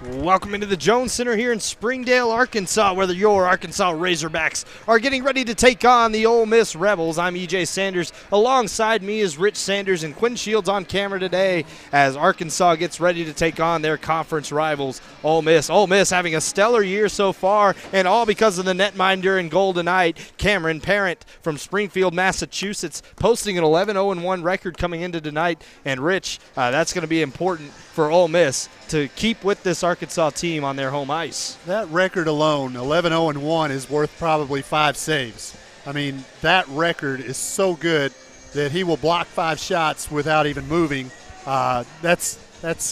Welcome into the Jones Center here in Springdale, Arkansas, where your Arkansas Razorbacks are getting ready to take on the Ole Miss Rebels. I'm EJ Sanders. Alongside me is Rich Sanders and Quinn Shields on camera today as Arkansas gets ready to take on their conference rivals, Ole Miss. Ole Miss having a stellar year so far, and all because of the netminder and Golden Knight, Cameron Parent from Springfield, Massachusetts, posting an 11-0-1 record coming into tonight. And Rich, that's going to be important for Ole Miss to keep with this Arkansas team on their home ice. That record alone, 11-0-1, is worth probably 5 saves. I mean, that record is so good that he will block 5 shots without even moving. That's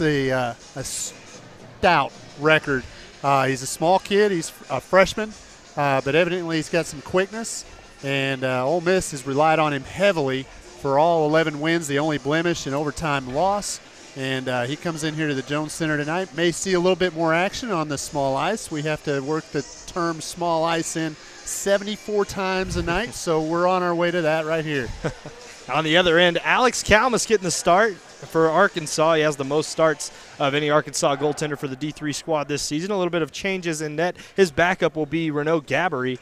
a stout record. He's a small kid. He's a freshman, but evidently he's got some quickness. And Ole Miss has relied on him heavily for all 11 wins, the only blemish, an overtime loss. And he comes in here to the Jones Center tonight. May see a little bit more action on the small ice. We have to work the term small ice in 74 times a night, so we're on our way to that right here. On the other end, Alex Kalmus getting the start for Arkansas. He has the most starts of any Arkansas goaltender for the D3 squad this season. A little bit of changes in net. His backup will be Renaud Gabary,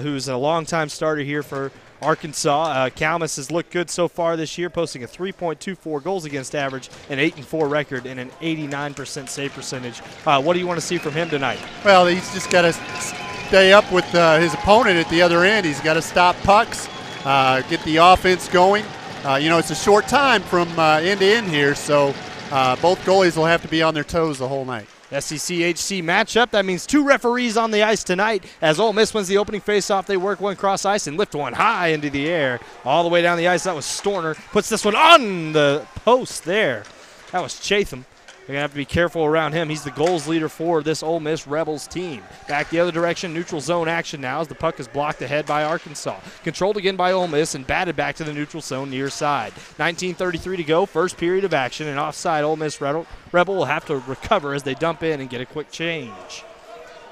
who's a longtime starter here for Arkansas. Kalmus has looked good so far this year, posting a 3.24 goals against average, an 8-4 record, and an 89% save percentage. What do you want to see from him tonight? Well, he's just got to stay up with his opponent at the other end. He's got to stop pucks, get the offense going. It's a short time from end to end here, so both goalies will have to be on their toes the whole night. SEC-HC matchup. That means 2 referees on the ice tonight. As Ole Miss wins the opening faceoff, they work one cross ice and lift one high into the air. All the way down the ice, that was Storner. Puts this one on the post there. That was Chatham. They're going to have to be careful around him. He's the goals leader for this Ole Miss Rebels team. Back the other direction, neutral zone action now as the puck is blocked ahead by Arkansas. Controlled again by Ole Miss and batted back to the neutral zone near side. 19:33 to go, first period of action, and offside Ole Miss Rebel will have to recover as they dump in and get a quick change.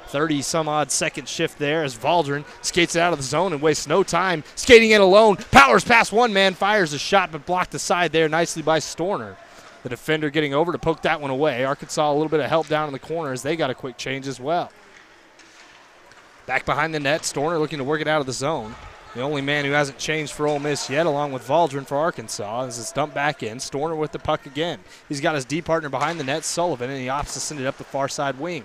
30-some-odd second shift there as Valdrin skates it out of the zone and wastes no time. Skating in alone, powers past one man, fires a shot but blocked aside there nicely by Storner. The defender getting over to poke that one away. Arkansas a little bit of help down in the corner as they got a quick change as well. Back behind the net, Storner looking to work it out of the zone. The only man who hasn't changed for Ole Miss yet, along with Valdrin for Arkansas, as it's dumped back in. Storner with the puck again. He's got his D partner behind the net, Sullivan, and he opts to send it up the far side wing.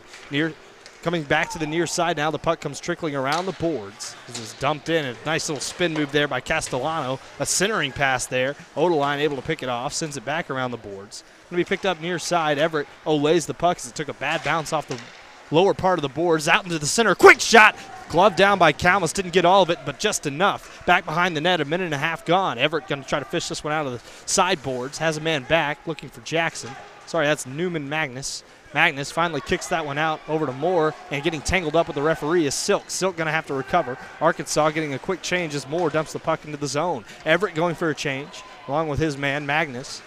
Coming back to the near side now, the puck comes trickling around the boards. This is dumped in. A nice little spin move there by Castellano. A centering pass there. Odeline able to pick it off, sends it back around the boards. Going to be picked up near side. Everett olays the puck as it took a bad bounce off the lower part of the boards. Out into the center. Quick shot. Glove down by Kalmus. Didn't get all of it, but just enough. Back behind the net, a minute and a half gone. Everett going to try to fish this one out of the sideboards. Has a man back looking for Jackson. Sorry, that's Newman Magnus. Magnus finally kicks that one out over to Moore, and getting tangled up with the referee is Silk. Silk going to have to recover. Arkansas getting a quick change as Moore dumps the puck into the zone. Everett going for a change, along with his man, Magnus.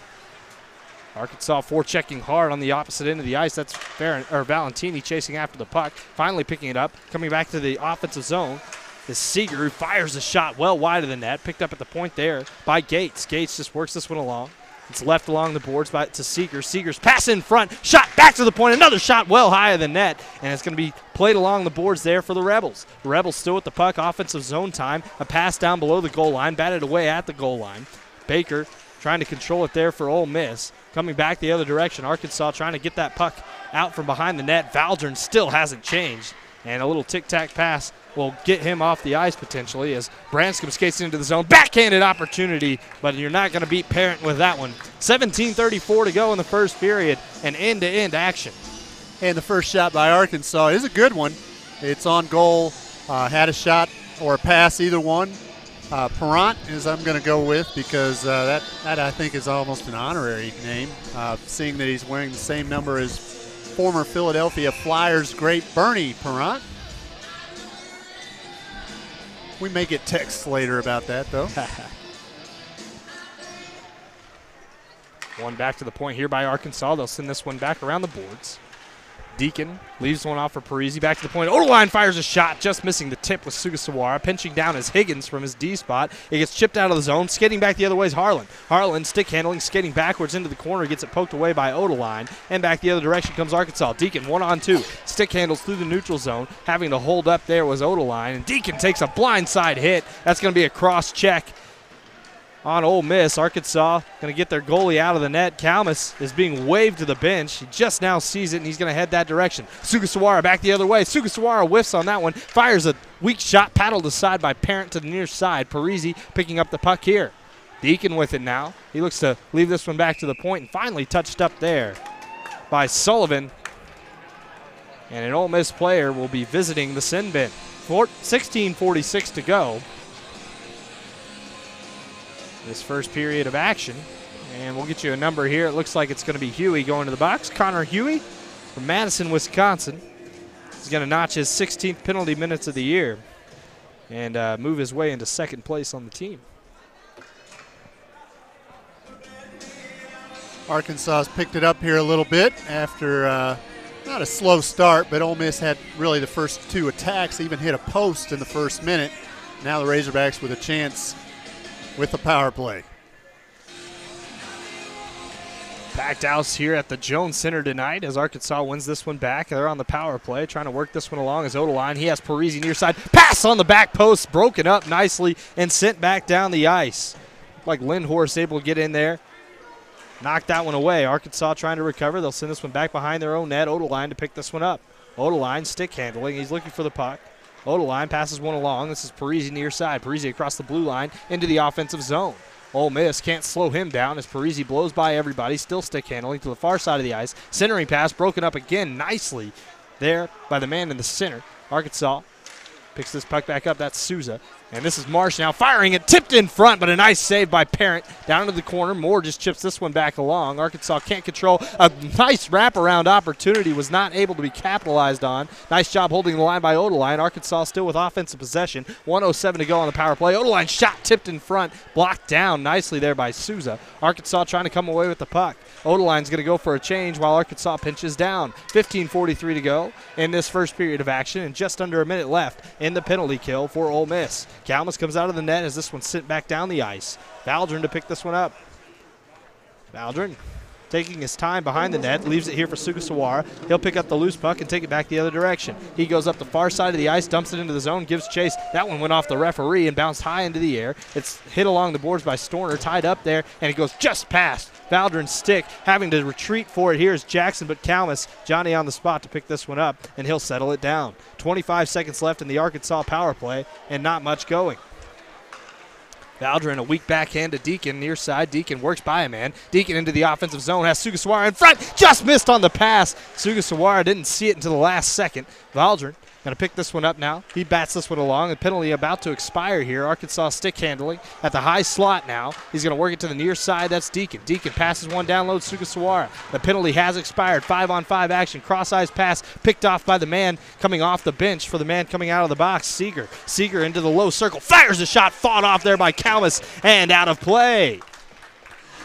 Arkansas forechecking hard on the opposite end of the ice. That's Valentini chasing after the puck, finally picking it up. Coming back to the offensive zone is Seeger, who fires a shot well wide of the net, picked up at the point there by Gates. Gates just works this one along. It's left along the boards to Seeger. Seeger's pass in front, shot back to the point, another shot well high of the net, and it's going to be played along the boards there for the Rebels. The Rebels still with the puck, offensive zone time, a pass down below the goal line, batted away at the goal line. Baker trying to control it there for Ole Miss. Coming back the other direction, Arkansas trying to get that puck out from behind the net. Valdrin still hasn't changed, and a little tic-tac pass will get him off the ice potentially as Branscombe skates into the zone. Backhanded opportunity, but you're not going to beat Parent with that one. 17:34 to go in the first period, and end-to-end action. And the first shot by Arkansas is a good one. It's on goal, had a shot or a pass, either one. Parent is I'm going to go with because that I think is almost an honorary name, seeing that he's wearing the same number as former Philadelphia Flyers great Bernie Parent. We may get texts later about that, though. One back to the point here by Arkansas. They'll send this one back around the boards. Deacon leaves one off for Parisi. Back to the point. Oderline fires a shot, just missing the tip with Sugasawara. Pinching down is Higgins from his D spot. It gets chipped out of the zone. Skating back the other way is Harlan. Harlan stick handling, skating backwards into the corner, gets it poked away by Oderline. And back the other direction comes Arkansas. Deacon 1-on-2. Stick handles through the neutral zone. Having to hold up there was Oderline. And Deacon takes a blindside hit. That's going to be a cross check on Ole Miss. Arkansas going to get their goalie out of the net. Kalmus is being waved to the bench. He just now sees it, and he's going to head that direction. Sugasawara back the other way. Sugasawara whiffs on that one. Fires a weak shot, paddled aside by Parent to the near side. Parisi picking up the puck here. Deacon with it now. He looks to leave this one back to the point, and finally touched up there by Sullivan. And an Ole Miss player will be visiting the sin bin. 16:46 to go. This first period of action. And we'll get you a number here. It looks like it's going to be Huey going to the box. Connor Huey from Madison, Wisconsin. He's going to notch his 16th penalty minutes of the year and move his way into second place on the team. Arkansas has picked it up here a little bit after not a slow start, but Ole Miss had really the first two attacks, even hit a post in the first minute. Now the Razorbacks with a chance with the power play. Packed house here at the Jones Center tonight as Arkansas wins this one back. They're on the power play, trying to work this one along as Oderline. He has Parisi near side. Pass on the back post, broken up nicely and sent back down the ice. Like Lindhorst able to get in there. Knocked that one away. Arkansas trying to recover. They'll send this one back behind their own net. Oderline to pick this one up. Oderline stick handling. He's looking for the puck. Oderline passes one along. This is Parisi near side. Parisi across the blue line into the offensive zone. Ole Miss can't slow him down as Parisi blows by everybody. Still stick handling to the far side of the ice. Centering pass broken up again nicely there by the man in the center. Arkansas picks this puck back up. That's Souza. And this is Marsh now firing it. Tipped in front, but a nice save by Parent. Down to the corner. Moore just chips this one back along. Arkansas can't control. A nice wraparound opportunity was not able to be capitalized on. Nice job holding the line by Oderline. Arkansas still with offensive possession. 1:07 to go on the power play. Oderline shot tipped in front. Blocked down nicely there by Souza. Arkansas trying to come away with the puck. Oderline's going to go for a change while Arkansas pinches down. 15:43 to go in this first period of action and just under a minute left in the penalty kill for Ole Miss. Kalmus comes out of the net as this one's sent back down the ice. Valdrin to pick this one up. Valdrin taking his time behind the net, leaves it here for Sugasawara. He'll pick up the loose puck and take it back the other direction. He goes up the far side of the ice, dumps it into the zone, gives chase. That one went off the referee and bounced high into the air. It's hit along the boards by Storner, tied up there, and it goes just past Valdrin's stick. Having to retreat for it here is Jackson, but Kalmus, Johnny on the spot to pick this one up, and he'll settle it down. 25 seconds left in the Arkansas power play, and not much going. Valdrin, a weak backhand to Deacon near side. Deacon works by a man. Deacon into the offensive zone, has Sugasawara in front. Just missed on the pass. Sugasawara didn't see it until the last second. Valdrin going to pick this one up now. He bats this one along. The penalty about to expire here. Arkansas stick handling at the high slot now. He's going to work it to the near side. That's Deacon. Deacon passes one down low. Sugasawara. The penalty has expired. 5-on-5 action. Cross-eyes pass picked off by the man coming off the bench for the man coming out of the box. Seeger. Seeger into the low circle. Fires a shot. Fought off there by Kalmus and out of play.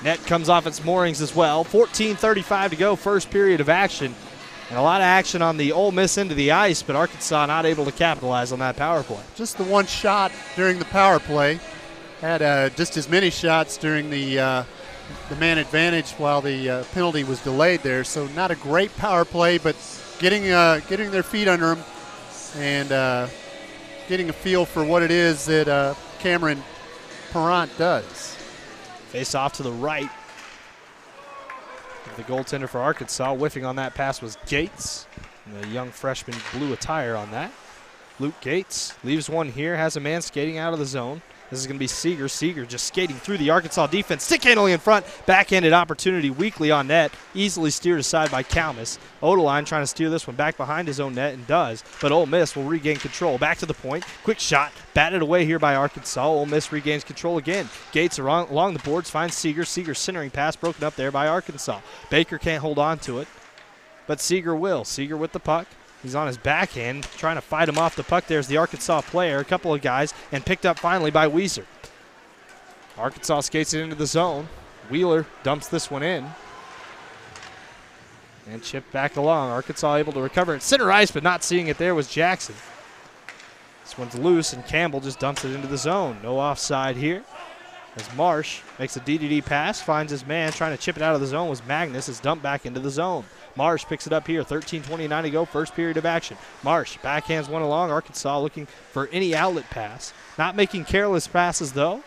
Net comes off its moorings as well. 14:35 to go. First period of action. And a lot of action on the Ole Miss end of the ice, but Arkansas not able to capitalize on that power play. Just the one shot during the power play. Had just as many shots during the man advantage while the penalty was delayed there. So not a great power play, but getting their feet under them and getting a feel for what it is that Cameron Parent does. Face off to the right. The goaltender for Arkansas whiffing on that pass was Gates. And the young freshman blew a tire on that. Luke Gates leaves one here, has a man skating out of the zone. This is going to be Seeger. Seeger just skating through the Arkansas defense. Stick handling in front. Backhanded opportunity weakly on net. Easily steered aside by Kalmus. Oderline trying to steer this one back behind his own net and does. But Ole Miss will regain control. Back to the point. Quick shot. Batted away here by Arkansas. Ole Miss regains control again. Gates along the boards finds Seeger. Seeger centering pass broken up there by Arkansas. Baker can't hold on to it. But Seeger will. Seeger with the puck. He's on his backhand, trying to fight him off the puck. There's the Arkansas player, a couple of guys, and picked up finally by Weiser. Arkansas skates it into the zone. Wheeler dumps this one in. And chipped back along. Arkansas able to recover it. Center ice, but not seeing it there was Jackson. This one's loose, and Campbell just dumps it into the zone. No offside here. As Marsh makes a DDD pass, finds his man, trying to chip it out of the zone was Magnus. It's dumped back into the zone. Marsh picks it up here, 13:29 to go, first period of action. Marsh backhands one along. Arkansas looking for any outlet pass. Not making careless passes, though,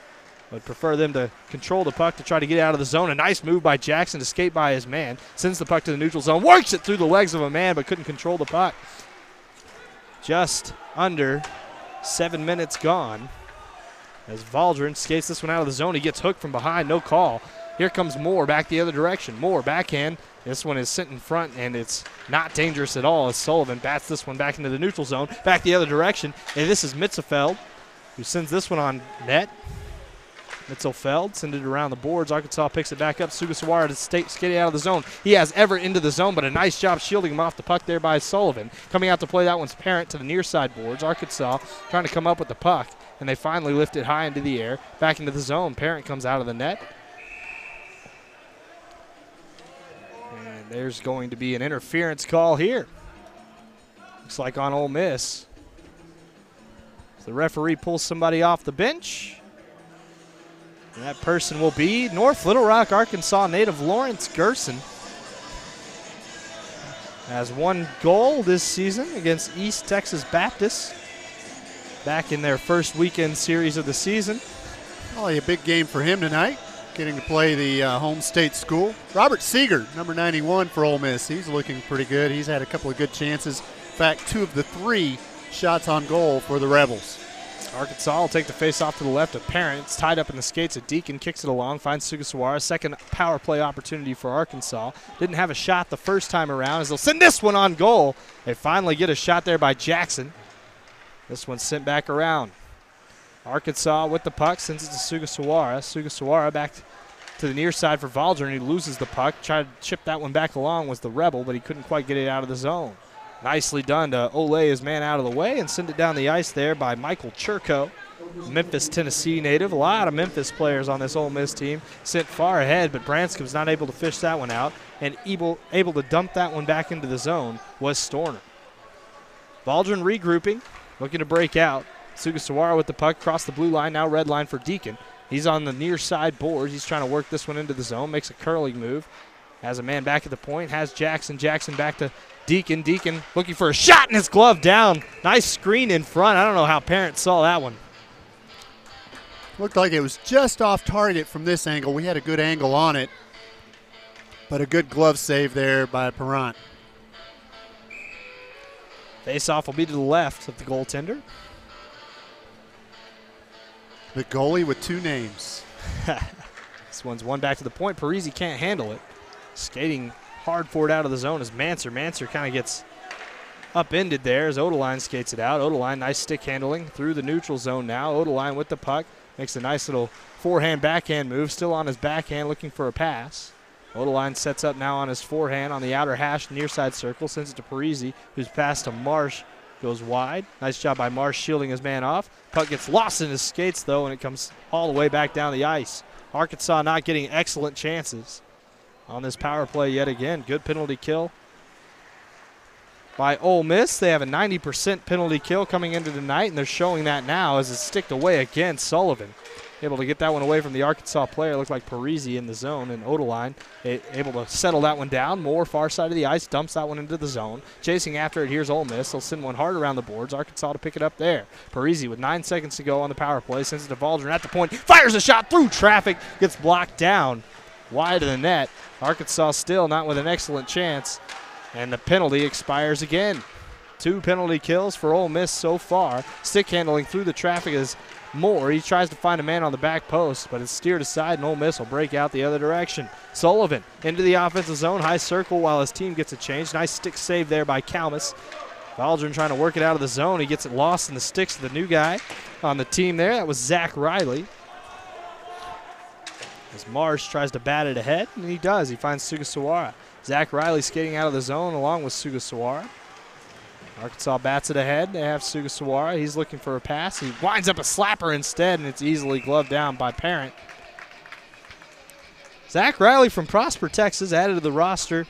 but prefer them to control the puck to try to get out of the zone. A nice move by Jackson to skate by his man. Sends the puck to the neutral zone, works it through the legs of a man, but couldn't control the puck. Just under 7 minutes gone. As Valdron skates this one out of the zone, he gets hooked from behind, no call. Here comes Moore back the other direction. Moore backhand. This one is sent in front, and it's not dangerous at all as Sullivan bats this one back into the neutral zone, back the other direction. And this is Mitzefeld, who sends this one on net. Mitzelfeld sends it around the boards. Arkansas picks it back up. Sugasawara to skating out of the zone. He has Everett into the zone, but a nice job shielding him off the puck there by Sullivan. Coming out to play that one's Parent to the near side boards. Arkansas trying to come up with the puck, and they finally lift it high into the air. Back into the zone. Parent comes out of the net. And there's going to be an interference call here. Looks like on Ole Miss. The referee pulls somebody off the bench. And that person will be North Little Rock, Arkansas native Lawrence Gerson. Has one goal this season against East Texas Baptist back in their first weekend series of the season. Probably a big game for him tonight, getting to play the home state school. Robert Seeger, number 91 for Ole Miss. He's looking pretty good. He's had a couple of good chances. In fact, 2 of the 3 shots on goal for the Rebels. Arkansas will take the face off to the left of Parent. It's tied up in the skates of Deacon, kicks it along, finds Sugasawara. Second power play opportunity for Arkansas. Didn't have a shot the first time around as they'll send this one on goal. They finally get a shot there by Jackson. This one's sent back around. Arkansas with the puck, sends it to Sugasawara. Sugasawara back to the near side for Valdron. He loses the puck. Tried to chip that one back along was the Rebel, but he couldn't quite get it out of the zone. Nicely done to Ole his man out of the way and send it down the ice there by Michael Churko, Memphis, Tennessee native. A lot of Memphis players on this Ole Miss team sent far ahead, but Branscom's not able to fish that one out, and able to dump that one back into the zone was Storner. Valdron regrouping, looking to break out. Sugasawara with the puck across the blue line, now red line for Deacon. He's on the near side boards. He's trying to work this one into the zone, makes a curling move. Has a man back at the point, has Jackson. Jackson back to Deacon. Deacon looking for a shot, and his glove down. Nice screen in front. I don't know how Parent saw that one. Looked like it was just off target from this angle. We had a good angle on it, but a good glove save there by Parent. Face-off will be to the left of the goaltender. The goalie with 2 names. This one's one back to the point. Parisi can't handle it. Skating hard for it out of the zone is Manser. Manser kind of gets upended there as Odeline skates it out. Odeline, nice stick handling through the neutral zone now. Odeline with the puck. Makes a nice little forehand backhand move. Still on his backhand looking for a pass. Odeline sets up now on his forehand on the outer hash, near side circle. Sends it to Parisi, who's passed to Marsh. Goes wide. Nice job by Marsh shielding his man off. Puck gets lost in his skates, though, and it comes all the way back down the ice. Arkansas not getting excellent chances on this power play yet again. Good penalty kill by Ole Miss. They have a 90% penalty kill coming into tonight, and they're showing that now as it's sticked away again. Sullivan able to get that one away from the Arkansas player. Looked like Parisi in the zone, and Odeline able to settle that one down. More far side of the ice, dumps that one into the zone. Chasing after it, here's Ole Miss. They'll send one hard around the boards. Arkansas to pick it up there. Parisi with 9 seconds to go on the power play. Sends it to Valdron at the point. Fires a shot through traffic. Gets blocked down wide of the net. Arkansas still not with an excellent chance, and the penalty expires again. 2 penalty kills for Ole Miss so far. Stick handling through the traffic is Moore. He tries to find a man on the back post, but it's steered aside, and Ole Miss will break out the other direction. Sullivan into the offensive zone, high circle while his team gets a change. Nice stick save there by Kalmus. Valdron trying to work it out of the zone. He gets it lost in the sticks of the new guy on the team there. That was Zach Riley. As Marsh tries to bat it ahead, and he does. He finds Sugasawara. Zach Riley skating out of the zone along with Sugasawara. Arkansas bats it ahead. They have Sugasawara. He's looking for a pass. He winds up a slapper instead, and it's easily gloved down by Parent. Zach Riley from Prosper, Texas, added to the roster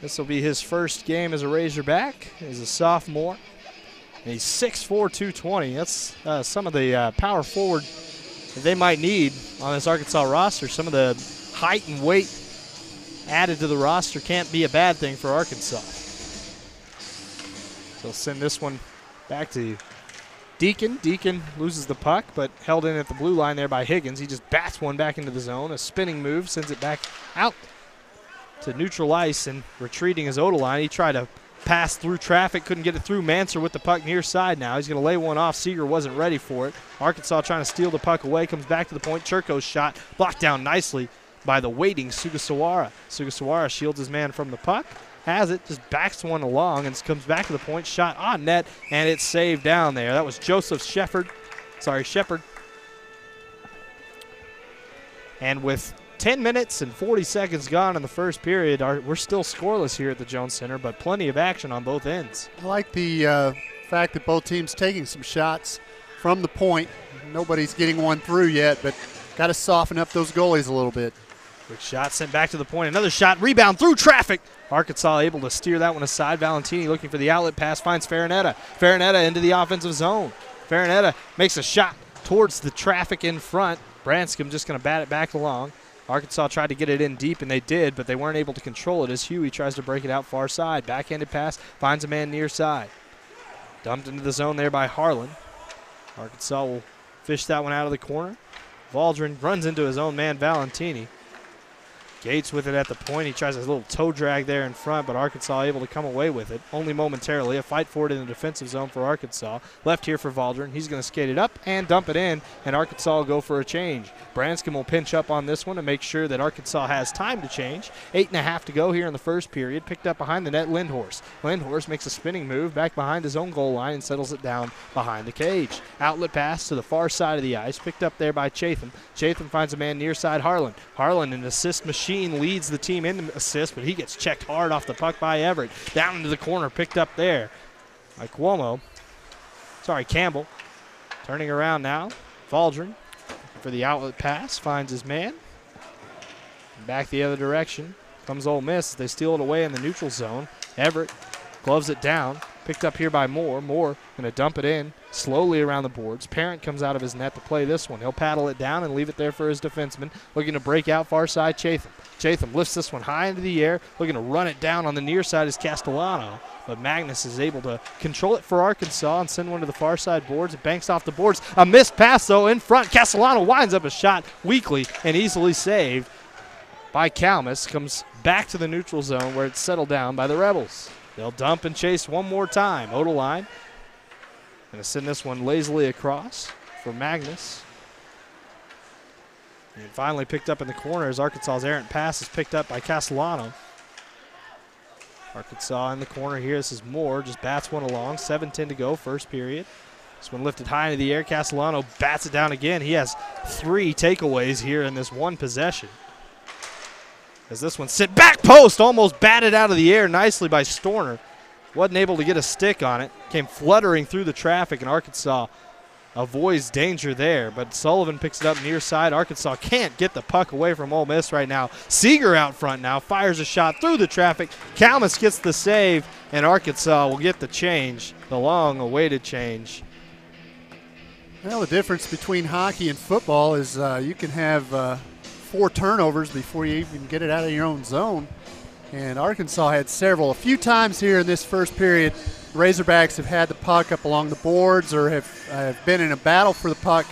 This will be his first game as a Razorback. He's a sophomore. And he's 6'4", 220. That's some of the power forward that they might need on this Arkansas roster. Some of the height and weight added to the roster can't be a bad thing for Arkansas. So they'll send this one back to Deacon. Deacon loses the puck, but held in at the blue line there by Higgins. He just bats one back into the zone. A spinning move sends it back out to neutral ice, and retreating is Odeline. He tried to pass through traffic, couldn't get it through. Manser with the puck near side now. He's going to lay one off. Seeger wasn't ready for it. Arkansas trying to steal the puck away, comes back to the point. Churko's shot blocked down nicely by the waiting Sugasawara. Sugasawara shields his man from the puck, has it, just backs one along, and comes back to the point. Shot on net, and it's saved down there. That was Joseph Shepard. And with 10 minutes and 40 seconds gone in the first period, we're still scoreless here at the Jones Center, but plenty of action on both ends. I like the fact that both teams taking some shots from the point. Nobody's getting one through yet, but got to soften up those goalies a little bit. Quick shot sent back to the point. Another shot, rebound through traffic. Arkansas able to steer that one aside. Valentini looking for the outlet pass, finds Farinetta. Farinetta into the offensive zone. Farinetta makes a shot towards the traffic in front. Branscombe just going to bat it back along. Arkansas tried to get it in deep, and they did, but they weren't able to control it as Huey tries to break it out far side. Backhanded pass, finds a man near side. Dumped into the zone there by Harlan. Arkansas will fish that one out of the corner. Valdrin runs into his own man, Valentini. Gates with it at the point. He tries a little toe drag there in front, but Arkansas able to come away with it, only momentarily. A fight for it in the defensive zone for Arkansas. Left here for Valdrin. He's going to skate it up and dump it in, and Arkansas will go for a change. Branscombe will pinch up on this one to make sure that Arkansas has time to change. 8.5 to go here in the first period. Picked up behind the net, Lindhorst. Lindhorst makes a spinning move back behind his own goal line and settles it down behind the cage. Outlet pass to the far side of the ice, picked up there by Chatham. Chatham finds a man near side, Harlan. Harlan, an assist machine, leads the team in assist, but he gets checked hard off the puck by Everett. Down into the corner, picked up there by Campbell. Turning around now, Valdrin for the outlet pass, finds his man. Back the other direction comes Ole Miss. They steal it away in the neutral zone. Everett gloves it down. Picked up here by Moore. Moore going to dump it in slowly around the boards. Parent comes out of his net to play this one. He'll paddle it down and leave it there for his defenseman. Looking to break out far side, Chatham. Chatham lifts this one high into the air. Looking to run it down on the near side is Castellano. But Magnus is able to control it for Arkansas and send one to the far side boards. It banks off the boards. A missed pass, though, in front. Castellano winds up a shot weakly and easily saved by Kalmus. Comes back to the neutral zone where it's settled down by the Rebels. They'll dump and chase one more time. Odeline going to send this one lazily across for Magnus. And finally picked up in the corner as Arkansas's errant pass is picked up by Castellano. Arkansas in the corner here. This is Moore. Just bats one along. 7:10 to go, first period. This one lifted high into the air. Castellano bats it down again. He has 3 takeaways here in this one possession. As this one sit back post, almost batted out of the air nicely by Storner. Wasn't able to get a stick on it. Came fluttering through the traffic, and Arkansas avoids danger there. But Sullivan picks it up near side. Arkansas can't get the puck away from Ole Miss right now. Seeger out front now, fires a shot through the traffic. Kalmus gets the save, and Arkansas will get the change, the long-awaited change. Well, the difference between hockey and football is you can have 4 turnovers before you even get it out of your own zone. And Arkansas had several. A few times here in this first period, Razorbacks have had the puck up along the boards or have been in a battle for the puck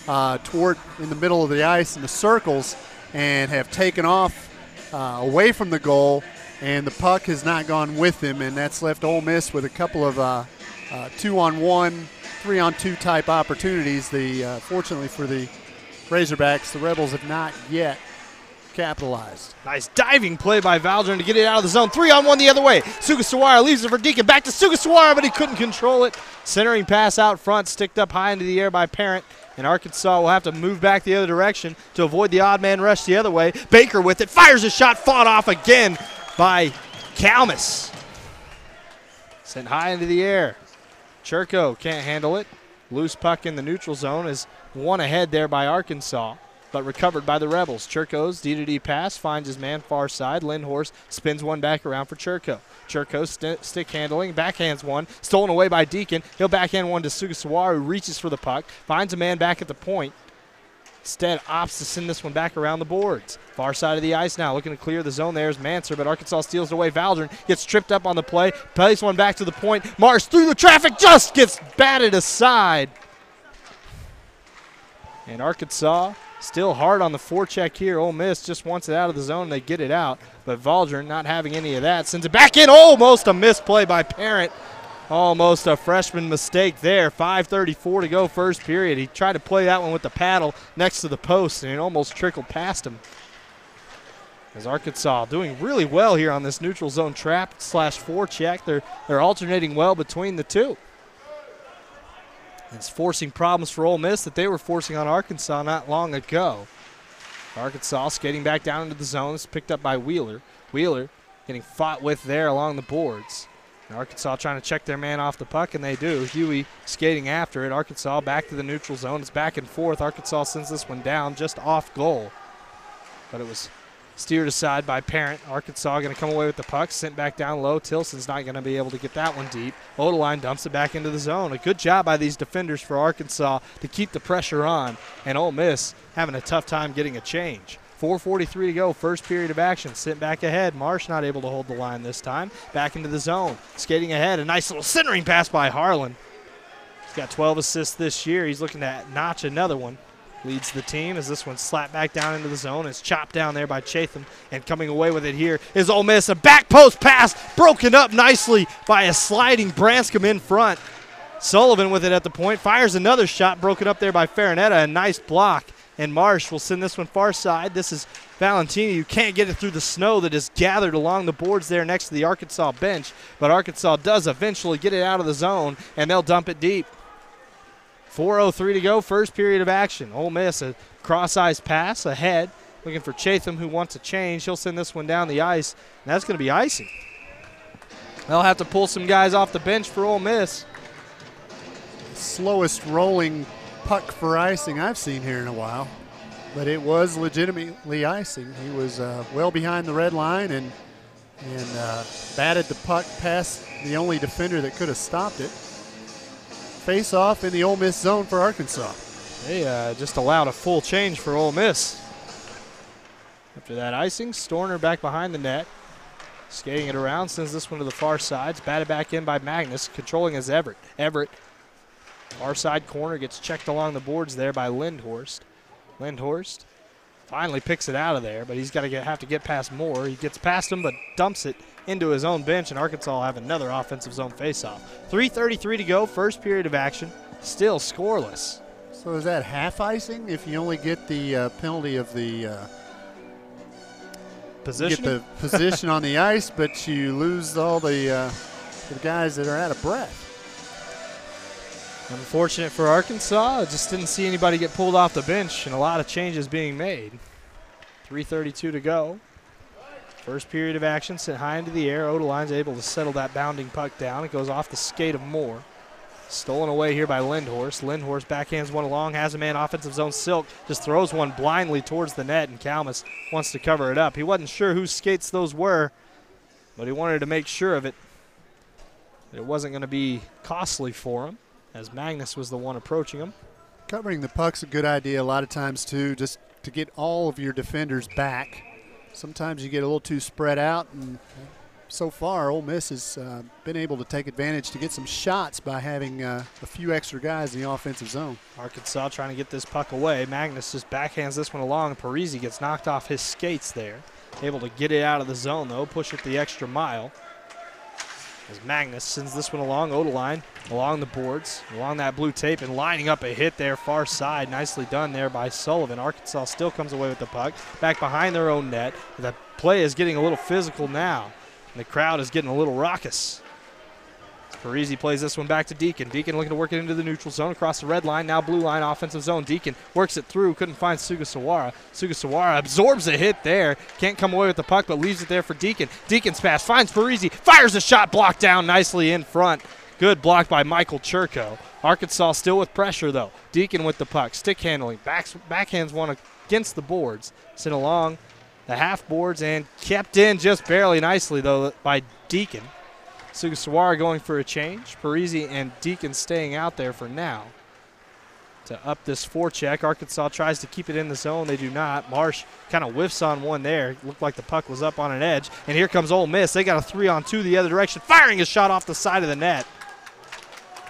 in the middle of the ice in the circles and have taken off away from the goal, and the puck has not gone with them, and that's left Ole Miss with a couple of 2-on-1, 3-on-2 type opportunities. Fortunately for the Razorbacks, the Rebels have not yet capitalized. Nice diving play by Valdrin to get it out of the zone. 3-on-1 the other way. Sugasawara leaves it for Deacon. Back to Sugasawara, but he couldn't control it. Centering pass out front, sticked up high into the air by Parent. And Arkansas will have to move back the other direction to avoid the odd man rush the other way. Baker with it, fires a shot, fought off again by Kalmus. Sent high into the air. Churko can't handle it. Loose puck in the neutral zone is one ahead there by Arkansas. but recovered by the Rebels. Churko's D-to-D pass finds his man far side. Lindhorst spins one back around for Churko. Churko stick handling, backhands one, stolen away by Deacon. He'll backhand one to Sugasawara, who reaches for the puck, finds a man back at the point. Instead, opts to send this one back around the boards. Far side of the ice now, looking to clear the zone. There's Manser, but Arkansas steals it away. Valdron gets tripped up on the play, plays one back to the point. Marsh through the traffic, just gets batted aside. And Arkansas still hard on the forecheck here. Ole Miss just wants it out of the zone. They get it out, but Valdron not having any of that. Sends it back in. Almost a misplay by Parent. Almost a freshman mistake there. 5:34 to go first period. He tried to play that one with the paddle next to the post, and it almost trickled past him. As Arkansas doing really well here on this neutral zone trap / forecheck. They're alternating well between the two. It's forcing problems for Ole Miss that they were forcing on Arkansas not long ago. Arkansas skating back down into the zone. It's picked up by Wheeler. Wheeler getting fought with there along the boards. And Arkansas trying to check their man off the puck, and they do. Huey skating after it. Arkansas back to the neutral zone. It's back and forth. Arkansas sends this one down just off goal. But it was steered aside by Parent. Arkansas going to come away with the puck, sent back down low. Tilson's not going to be able to get that one deep. Odeline dumps it back into the zone. A good job by these defenders for Arkansas to keep the pressure on, and Ole Miss having a tough time getting a change. 4:43 to go, first period of action. Sent back ahead. Marsh not able to hold the line this time. Back into the zone. Skating ahead. A nice little centering pass by Harlan. He's got 12 assists this year. He's looking to notch another one. Leads the team as this one's slapped back down into the zone. It's chopped down there by Chatham, and coming away with it here is Ole Miss. A back post pass broken up nicely by a sliding Branscombe in front. Sullivan with it at the point. Fires another shot broken up there by Farinetta. A nice block. And Marsh will send this one far side. This is Valentini. You can't get it through the snow that is gathered along the boards there next to the Arkansas bench. But Arkansas does eventually get it out of the zone, and they'll dump it deep. 4:03 to go, first period of action. Ole Miss, a cross-ice pass ahead, looking for Chatham, who wants a change. He'll send this one down the ice, and that's going to be icing. They'll have to pull some guys off the bench for Ole Miss. Slowest rolling puck for icing I've seen here in a while, but it was legitimately icing. He was well behind the red line and batted the puck past the only defender that could have stopped it. Face off in the Ole Miss zone for Arkansas. They just allowed a full change for Ole Miss. After that icing, Storner back behind the net. Skating it around, sends this one to the far side. It's batted back in by Magnus, controlling as Everett. Everett, far side corner, gets checked along the boards there by Lindhorst. Lindhorst finally picks it out of there, but he's got to have to get past Moore. He gets past him, but dumps it into his own bench, and Arkansas will have another offensive zone faceoff. 3:33 to go, first period of action, still scoreless. So is that half icing if you only get the penalty of the position? You get the position on the ice, but you lose all the guys that are out of breath. Unfortunate for Arkansas. I just didn't see anybody get pulled off the bench, and a lot of changes being made. 3:32 to go. First period of action, sent high into the air. Odeline's able to settle that bounding puck down. It goes off the skate of Moore. Stolen away here by Lindhorst. Lindhorst backhands one along, has a man offensive zone. Silk just throws one blindly towards the net, and Kalmus wants to cover it up. He wasn't sure whose skates those were, but he wanted to make sure of it. It wasn't going to be costly for him, as Magnus was the one approaching him. Covering the puck's a good idea a lot of times, too, just to get all of your defenders back. Sometimes you get a little too spread out, and so far Ole Miss has been able to take advantage to get some shots by having a few extra guys in the offensive zone. Arkansas trying to get this puck away. Magnus just backhands this one along. Parisi gets knocked off his skates there. Able to get it out of the zone, though, push it the extra mile. As Magnus sends this one along, Odeline along the boards, along that blue tape, and lining up a hit there far side. Nicely done there by Sullivan. Arkansas still comes away with the puck. Back behind their own net. The play is getting a little physical now, and the crowd is getting a little raucous. Parisi plays this one back to Deacon. Deacon looking to work it into the neutral zone across the red line. Now blue line offensive zone. Deacon works it through. Couldn't find Sugasawara. Sugasawara absorbs a hit there. Can't come away with the puck, but leaves it there for Deacon. Deacon's pass finds Parisi. Fires a shot blocked down nicely in front. Good block by Michael Churko. Arkansas still with pressure, though. Deacon with the puck. Stick handling. Backhands one against the boards. Sent along the half boards and kept in just barely nicely, though, by Deacon. Sugasawara going for a change. Parisi and Deacon staying out there for now. To up this forecheck, Arkansas tries to keep it in the zone. They do not. Marsh kind of whiffs on one there. Looked like the puck was up on an edge. And here comes Ole Miss. They got a 3-on-2 the other direction, firing a shot off the side of the net.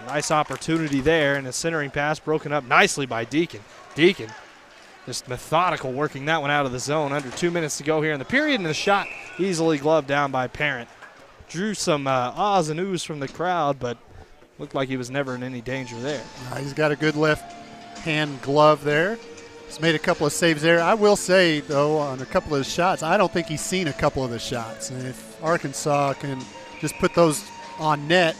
Nice opportunity there, and a centering pass broken up nicely by Deacon. Deacon just methodical working that one out of the zone. Under 2 minutes to go here in the period, and the shot easily gloved down by Parent. Drew some ahs and oohs from the crowd, but looked like he was never in any danger there. He's got a good left hand glove there. He's made a couple of saves there. I will say, though, on a couple of his shots, I don't think he's seen a couple of the shots. And if Arkansas can just put those on net,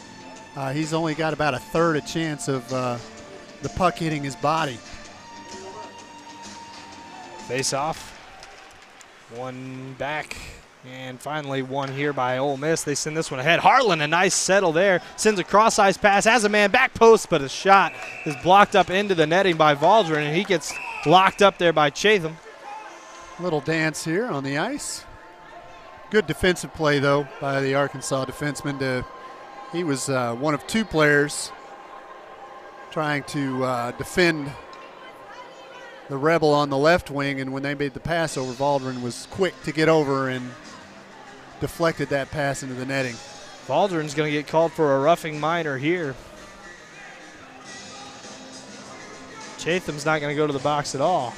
he's only got about a third a chance of the puck hitting his body. Face off. One back. And finally one here by Ole Miss. They send this one ahead. Harlan, a nice settle there. Sends a cross-ice pass. Has a man back post, but a shot is blocked up into the netting by Valdrin, and he gets locked up there by Chatham. Little dance here on the ice. Good defensive play, though, by the Arkansas defenseman. He was one of two players trying to defend the Rebel on the left wing, and when they made the pass over, Valdrin was quick to get over and deflected that pass into the netting. Valdrin's going to get called for a roughing minor here. Chatham's not going to go to the box at all.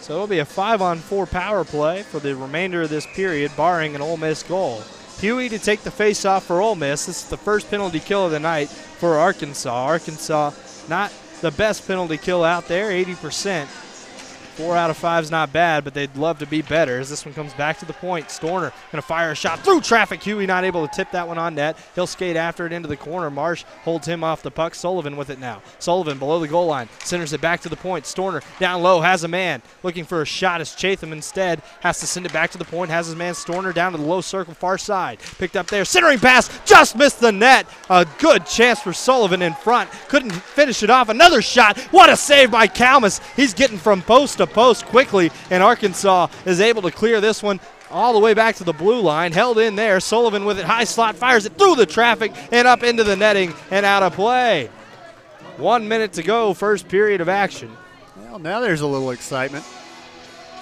So it'll be a 5-on-4 power play for the remainder of this period, barring an Ole Miss goal. Huey to take the face-off for Ole Miss. This is the first penalty kill of the night for Arkansas. Arkansas not the best penalty kill out there, 80%. 4 out of 5 is not bad, but they'd love to be better as this one comes back to the point. Storner going to fire a shot through traffic. Huey not able to tip that one on net. He'll skate after it into the corner. Marsh holds him off the puck. Sullivan with it now. Sullivan below the goal line. Centers it back to the point. Storner down low, has a man. Looking for a shot as Chatham instead has to send it back to the point. Has his man Storner down to the low circle far side. Picked up there. Centering pass. Just missed the net. A good chance for Sullivan in front. Couldn't finish it off. Another shot. What a save by Kalmus. He's getting from post to post quickly, and Arkansas is able to clear this one all the way back to the blue line. Held in there. Sullivan with it. High slot. Fires it through the traffic and up into the netting and out of play. 1 minute to go. First period of action. Well, now there's a little excitement.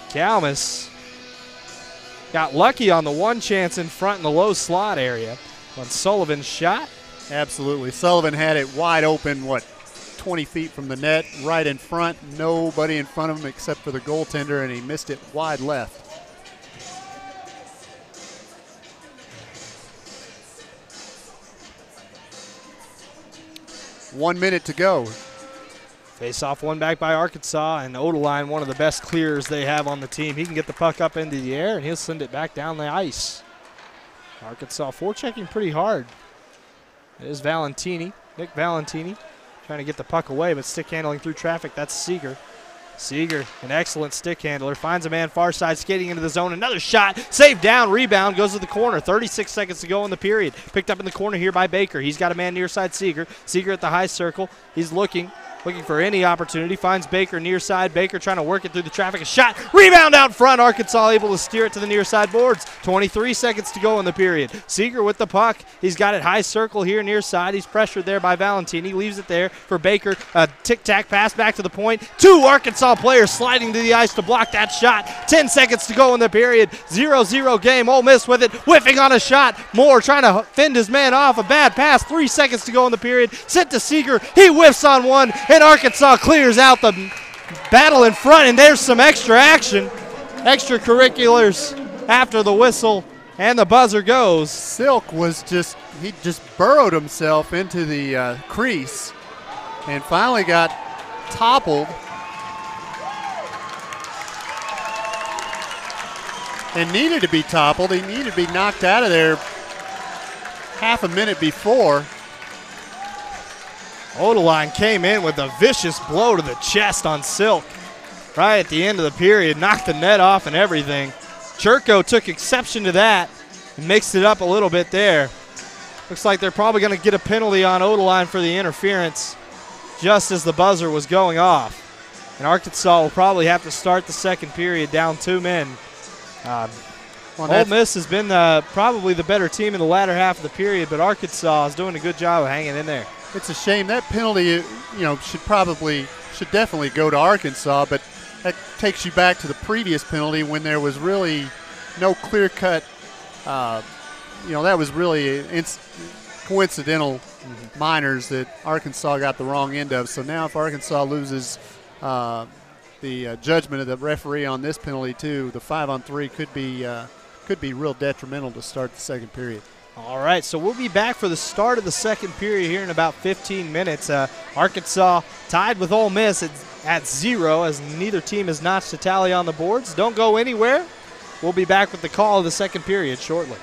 Kalmus got lucky on the one chance in front in the low slot area on Sullivan's shot. Absolutely. Sullivan had it wide open, 20 feet from the net, right in front. Nobody in front of him except for the goaltender, and he missed it wide left. One minute to go. Face-off one back by Arkansas, and Odeline, one of the best clearers they have on the team. He can get the puck up into the air, and he'll send it back down the ice. Arkansas forechecking pretty hard. It is Valentini, Nick Valentini, trying to get the puck away, but stick handling through traffic. That's Seeger. Seeger, an excellent stick handler, finds a man far side, skating into the zone. Another shot, saved down, rebound, goes to the corner. 36 seconds to go in the period. Picked up in the corner here by Baker. He's got a man near side Seeger. Seeger at the high circle. He's looking for any opportunity. Finds Baker near side. Baker trying to work it through the traffic. A shot, rebound out front. Arkansas able to steer it to the near side boards. 23 seconds to go in the period. Seeger with the puck. He's got it high circle here near side. He's pressured there by Valentini. Leaves it there for Baker. A tic-tac pass back to the point. 2 Arkansas players sliding to the ice to block that shot. 10 seconds to go in the period. 0-0 game. Ole Miss with it. Whiffing on a shot. Moore trying to fend his man off. A bad pass. 3 seconds to go in the period. Sent to Seeger. He whiffs on one. And Arkansas clears out the battle in front, and there's some extra action. Extracurriculars after the whistle, and the buzzer goes. Silk he just burrowed himself into the crease and finally got toppled. And needed to be toppled. He needed to be knocked out of there half a minute before. Odeline came in with a vicious blow to the chest on Silk right at the end of the period, knocked the net off and everything. Churko took exception to that and mixed it up a little bit there. Looks like they're probably going to get a penalty on Odeline for the interference just as the buzzer was going off. And Arkansas will probably have to start the second period down 2 men. Ole Miss has been probably the better team in the latter half of the period, but Arkansas is doing a good job of hanging in there. It's a shame. That penalty, should definitely go to Arkansas, but that takes you back to the previous penalty when there was really no clear-cut, that was really coincidental minors that Arkansas got the wrong end of. So now if Arkansas loses the judgment of the referee on this penalty too, the 5-on-3 could be real detrimental to start the second period. All right, so we'll be back for the start of the second period here in about 15 minutes. Arkansas tied with Ole Miss at 0 as neither team has notched a tally on the boards. Don't go anywhere. We'll be back with the call of the second period shortly.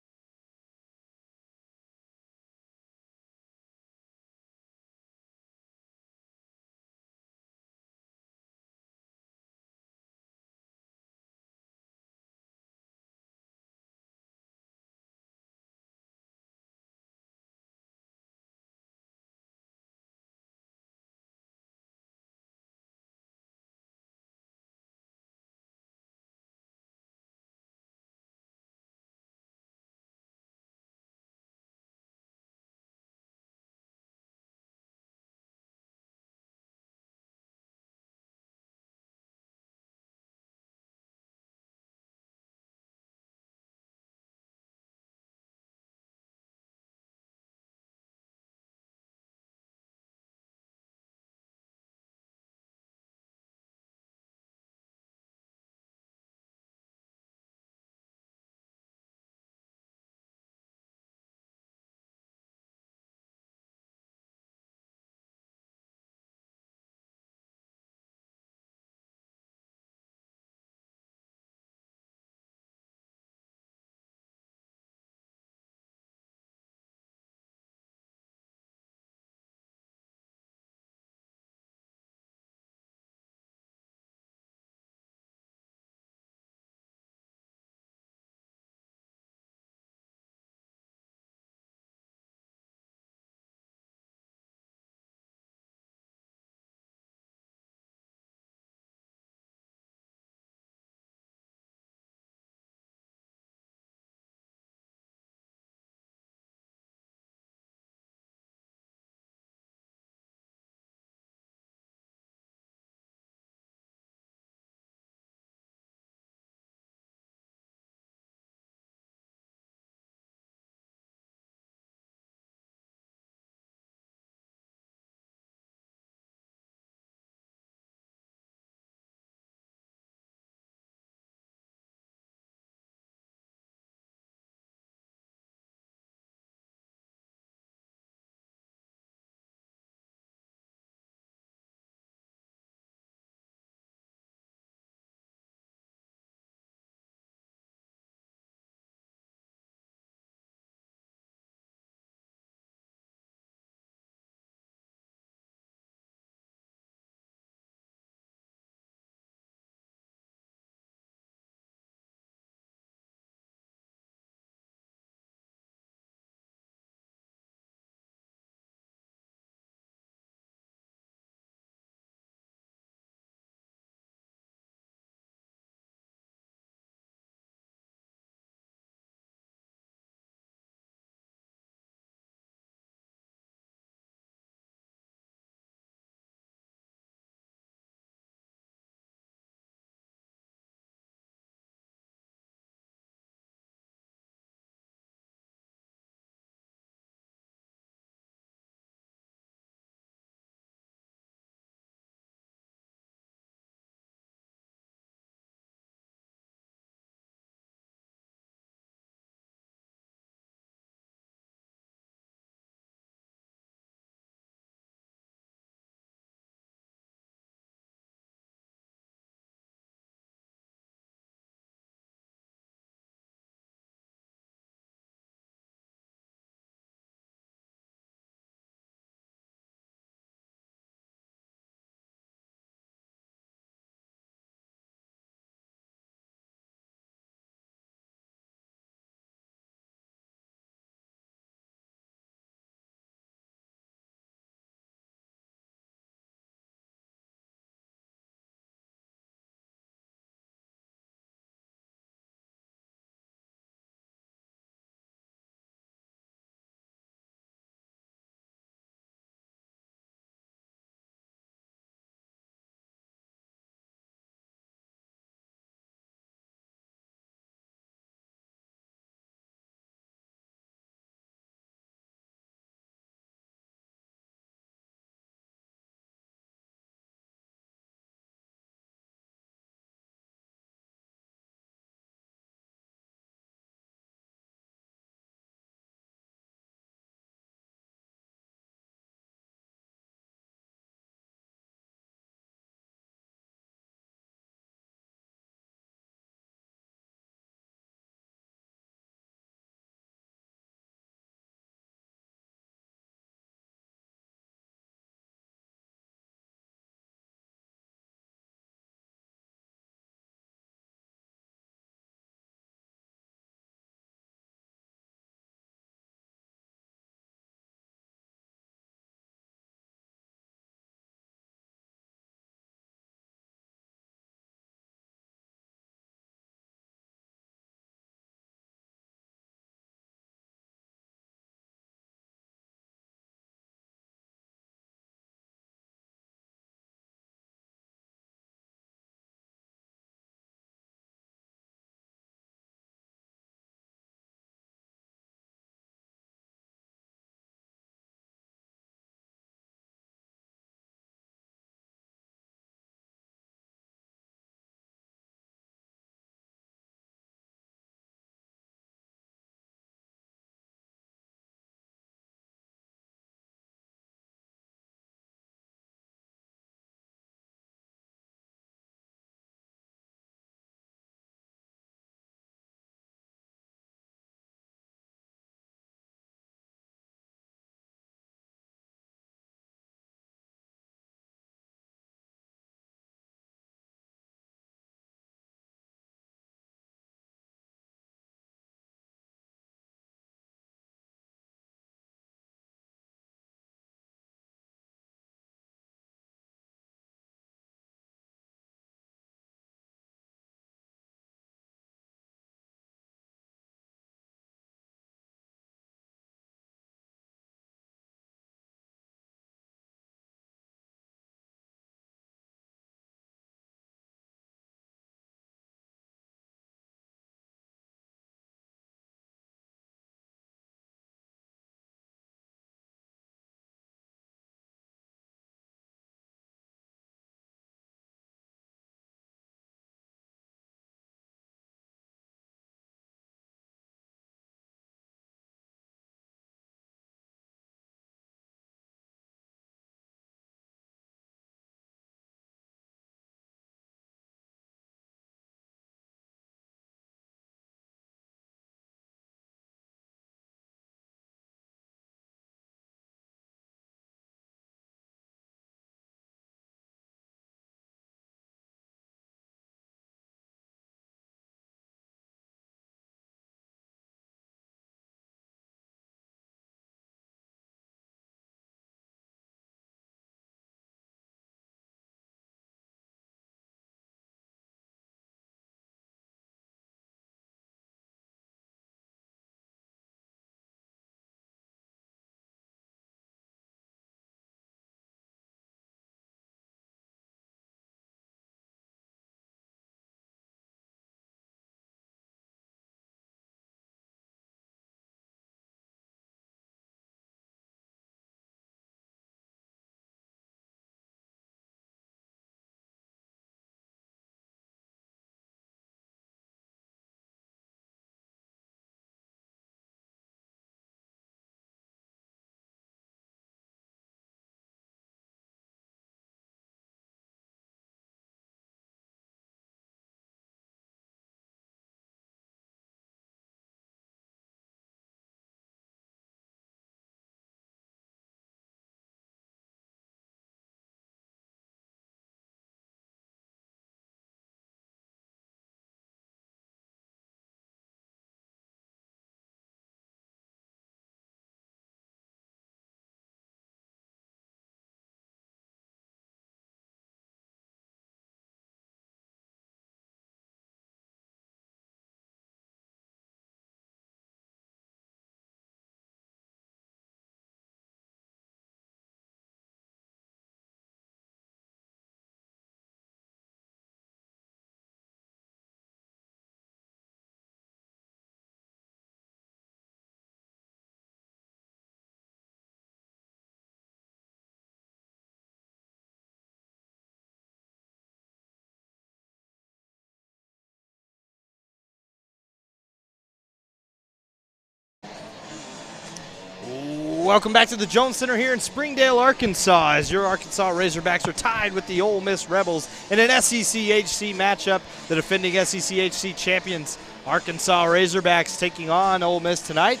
welcome back to the Jones Center here in Springdale, Arkansas, as your Arkansas Razorbacks are tied with the Ole Miss Rebels in an SEC-HC matchup. The defending SEC-HC champions, Arkansas Razorbacks, taking on Ole Miss tonight.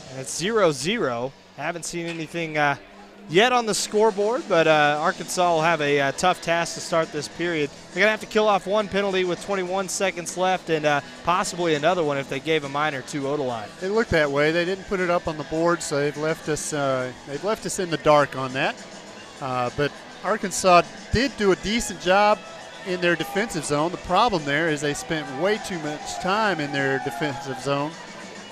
And it's 0-0. Haven't seen anything yet on the scoreboard, but Arkansas will have a tough task to start this period. They're going to have to kill off one penalty with 21 seconds left and possibly another one if they gave a minor to Odeline. It looked that way. They didn't put it up on the board, so they've left us in the dark on that. But Arkansas did do a decent job in their defensive zone. The problem there is they spent way too much time in their defensive zone.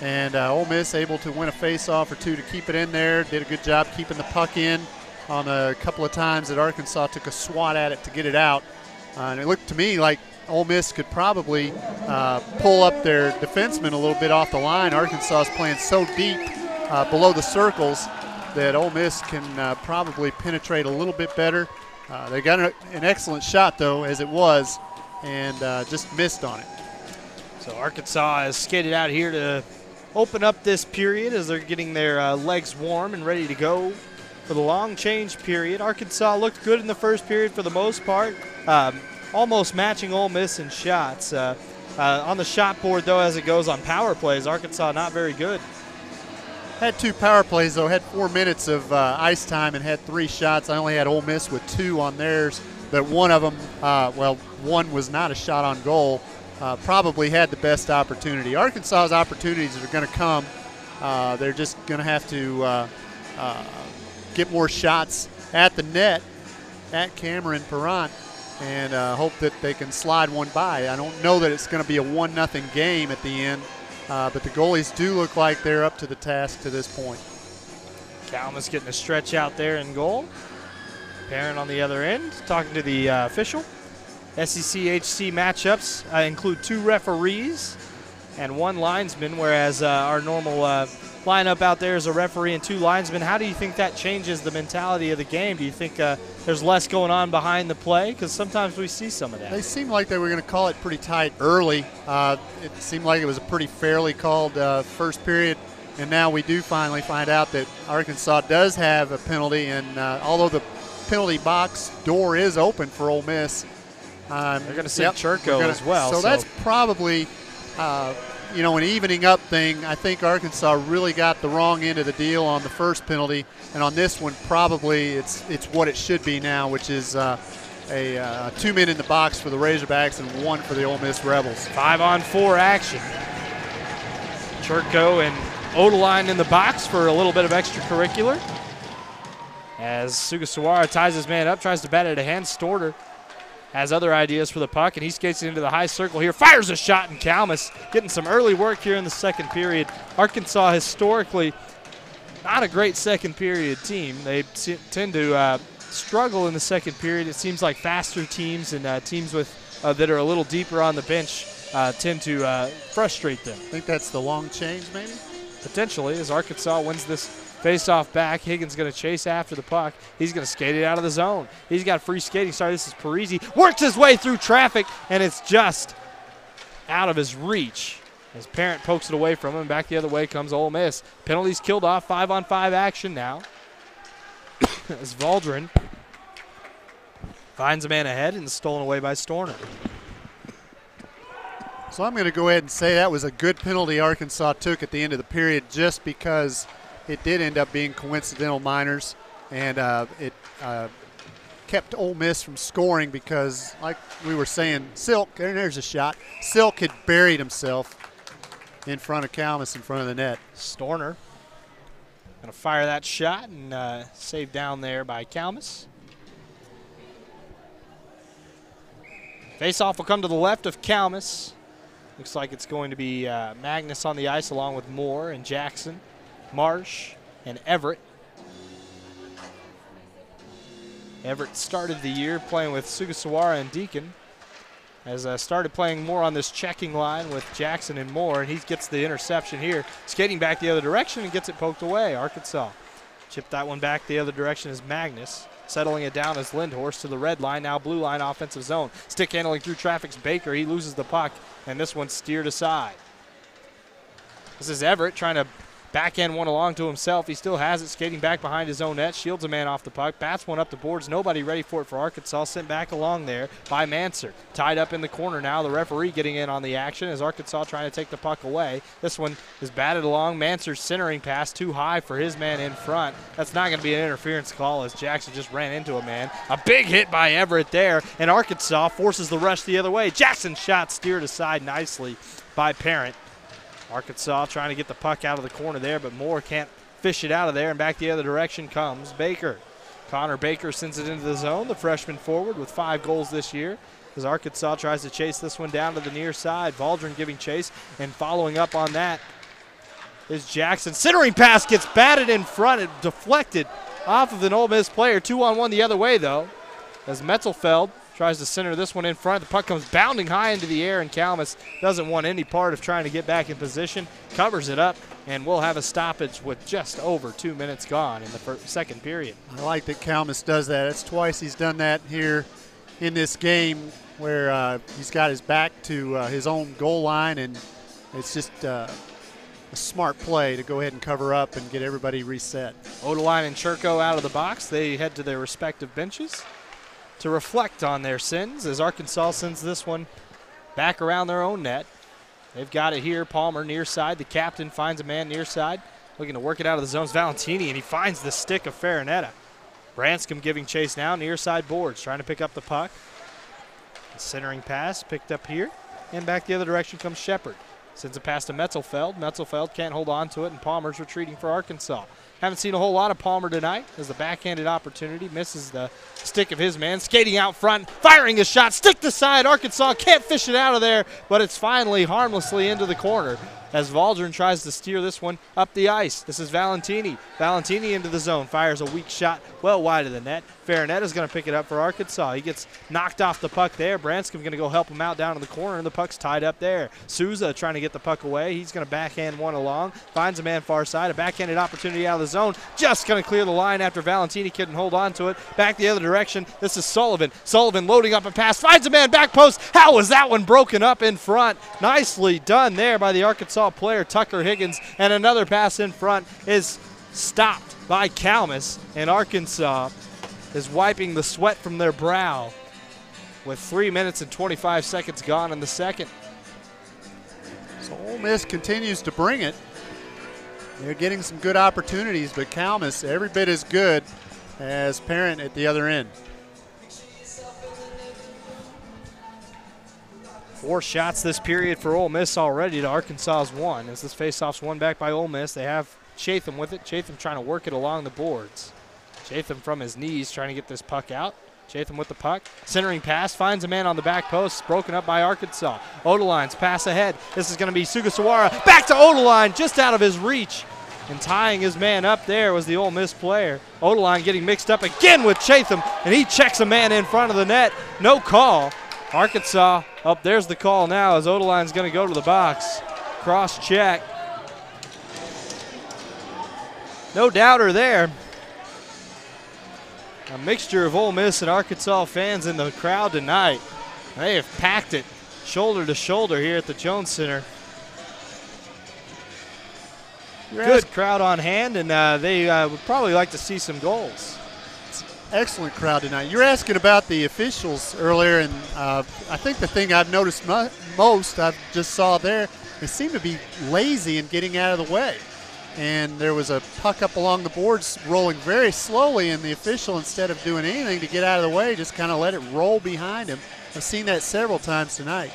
And Ole Miss able to win a face-off or two to keep it in there. Did a good job keeping the puck in on a couple of times that Arkansas took a swat at it to get it out. And it looked to me like Ole Miss could probably pull up their defensemen a little bit off the line. Arkansas is playing so deep below the circles that Ole Miss can probably penetrate a little bit better. They got an excellent shot, though, as it was, and just missed on it. So Arkansas has skated out here to open up this period as they're getting their legs warm and ready to go for the long change period. Arkansas looked good in the first period for the most part, almost matching Ole Miss in shots. On the shot board, though, as it goes on power plays, Arkansas not very good. Had 2 power plays, though. Had 4 minutes of ice time and had 3 shots. I only had Ole Miss with 2 on theirs, but one of them, one was not a shot on goal. Probably had the best opportunity. Arkansas's opportunities are going to come. They're just going to have to get more shots at the net at Cameron Perrant and hope that they can slide one by. I don't know that it's going to be a 1-0 game at the end, but the goalies do look like they're up to the task to this point. Kalmus getting a stretch out there in goal. Parent on the other end talking to the official. SEC-HC matchups include 2 referees and 1 linesman, whereas our normal lineup out there is a referee and 2 linesmen. How do you think that changes the mentality of the game? Do you think there's less going on behind the play? Because sometimes we see some of that. They seemed like they were going to call it pretty tight early. It seemed like it was a pretty fairly called first period, and now we do finally find out that Arkansas does have a penalty, and although the penalty box door is open for Ole Miss, they're going to send Churko as well. So that's probably, an evening up thing. I think Arkansas really got the wrong end of the deal on the first penalty, and on this one, probably it's what it should be now, which is 2 men in the box for the Razorbacks and 1 for the Ole Miss Rebels. 5-on-4 action. Churko and Odeline in the box for a little bit of extracurricular. As Sugasawara ties his man up, tries to bat it a hand. Storter has other ideas for the puck, and he skates it into the high circle here. Fires a shot, and Kalmus getting some early work here in the second period. Arkansas historically not a great second period team. They tend to struggle in the second period. It seems like faster teams and teams with that are a little deeper on the bench tend to frustrate them. I think that's the long change, maybe? Potentially, as Arkansas wins this face-off back. Higgins going to chase after the puck. He's going to skate it out of the zone. He's got free skating. Sorry, this is Parisi. Works his way through traffic, and it's just out of his reach. His parent pokes it away from him. Back the other way comes Ole Miss. Penalties killed off. 5-on-5 action now. As Valdrin finds a man ahead and stolen away by Storner. So I'm going to go ahead and say that was a good penalty Arkansas took at the end of the period, just because it did end up being coincidental minors, and it kept Ole Miss from scoring because, like we were saying, Silk, and there's a shot, Silk had buried himself in front of Kalmus in front of the net. Storner going to fire that shot and saved down there by Kalmus. Face-off will come to the left of Kalmus. Looks like it's going to be Magnus on the ice along with Moore and Jackson, Marsh, and Everett. Everett started the year playing with Sugasawara and Deacon. Has started playing more on this checking line with Jackson and Moore, and he gets the interception here. Skating back the other direction and gets it poked away. Arkansas chipped that one back the other direction as Magnus. Settling it down as Lindhorst to the red line, now blue line offensive zone. Stick handling through traffic's Baker. He loses the puck, and this one's steered aside. This is Everett trying to Backhand one along to himself. He still has it, skating back behind his own net. Shields a man off the puck. Bats one up the boards. Nobody ready for it for Arkansas. Sent back along there by Manser. Tied up in the corner now. The referee getting in on the action as Arkansas trying to take the puck away. This one is batted along. Manser's centering pass too high for his man in front. That's not going to be an interference call as Jackson just ran into a man. A big hit by Everett there, and Arkansas forces the rush the other way. Jackson's shot steered aside nicely by Parent. Arkansas trying to get the puck out of the corner there, but Moore can't fish it out of there, and back the other direction comes Baker. Connor Baker sends it into the zone, the freshman forward with 5 goals this year, as Arkansas tries to chase this one down to the near side. Valdron giving chase, and following up on that is Jackson. Centering pass gets batted in front. It deflected off of an Ole Miss player. 2-on-1 the other way, though, as Metzelfeld tries to center this one in front. The puck comes bounding high into the air, and Kalmus doesn't want any part of trying to get back in position. Covers it up, and we'll have a stoppage with just over 2 minutes gone in the second period. I like that Kalmus does that. It's twice he's done that here in this game where he's got his back to his own goal line, and it's just a smart play to go ahead and cover up and get everybody reset. Odeline and Churko out of the box. They head to their respective benches to reflect on their sins as Arkansas sends this one back around their own net. They've got it here. Palmer near side. The captain finds a man near side, looking to work it out of the zones. Valentini, and he finds the stick of Farinetta. Branscombe giving chase now, near side boards, trying to pick up the puck. The centering pass picked up here, and back the other direction comes Shepard. Sends it past to Metzelfeld. Metzelfeld can't hold on to it, and Palmer's retreating for Arkansas. Haven't seen a whole lot of Palmer tonight as the backhanded opportunity misses the stick of his man. Skating out front, firing a shot, stick to side. Arkansas can't fish it out of there, but it's finally harmlessly into the corner as Valdron tries to steer this one up the ice. This is Valentini. Valentini into the zone, fires a weak shot well wide of the net. Farinetta is going to pick it up for Arkansas. He gets knocked off the puck there. Branscombe going to go help him out down in the corner, and the puck's tied up there. Souza trying to get the puck away. He's going to backhand one along, finds a man far side. A backhanded opportunity out of the zone. Just going to clear the line after Valentini couldn't hold on to it. Back the other direction. This is Sullivan. Sullivan loading up a pass, finds a man back post. How was that one broken up in front? Nicely done there by the Arkansas player, Tucker Higgins, and another pass in front is stopped by Kalmus, and Arkansas is wiping the sweat from their brow with 3 minutes and 25 seconds gone in the second. So Ole Miss continues to bring it. They're getting some good opportunities, but Kalmus every bit as good as Parent at the other end. 4 shots this period for Ole Miss already to Arkansas's 1. As this faceoff's won back by Ole Miss, they have Chatham with it. Chatham trying to work it along the boards. Chatham from his knees trying to get this puck out. Chatham with the puck. Centering pass, finds a man on the back post, broken up by Arkansas. Odeline's pass ahead. This is going to be Sugasawara. Back to Odeline, just out of his reach. And tying his man up there was the Ole Miss player. Odeline getting mixed up again with Chatham, and he checks a man in front of the net. No call. Arkansas, oh, there's the call now as Odeline's going to go to the box. Cross check. No doubter there. A mixture of Ole Miss and Arkansas fans in the crowd tonight. They have packed it shoulder to shoulder here at the Jones Center. Good crowd on hand, and they would probably like to see some goals. Excellent crowd tonight. You're asking about the officials earlier, and I think the thing I've noticed most, I just saw there, they seem to be lazy in getting out of the way. And there was a puck up along the boards rolling very slowly, and the official, instead of doing anything to get out of the way, just kind of let it roll behind him. I've seen that several times tonight.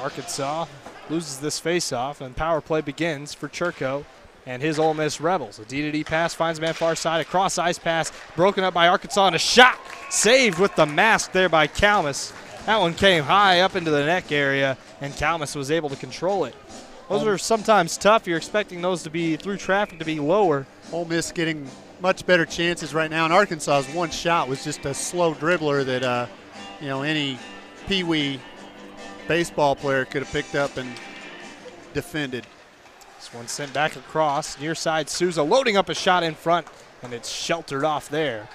Arkansas loses this faceoff, and power play begins for Churko and his Ole Miss Rebels. A D-to-D pass finds man far side, a cross ice pass broken up by Arkansas, and a shot saved with the mask there by Kalmus. That one came high up into the neck area, and Kalmus was able to control it. Those are sometimes tough. You're expecting those to be, through traffic, to be lower. Ole Miss getting much better chances right now, and Arkansas's one shot was just a slow dribbler that any peewee baseball player could have picked up and defended. This one sent back across, near side Souza loading up a shot in front, and it's sheltered off there.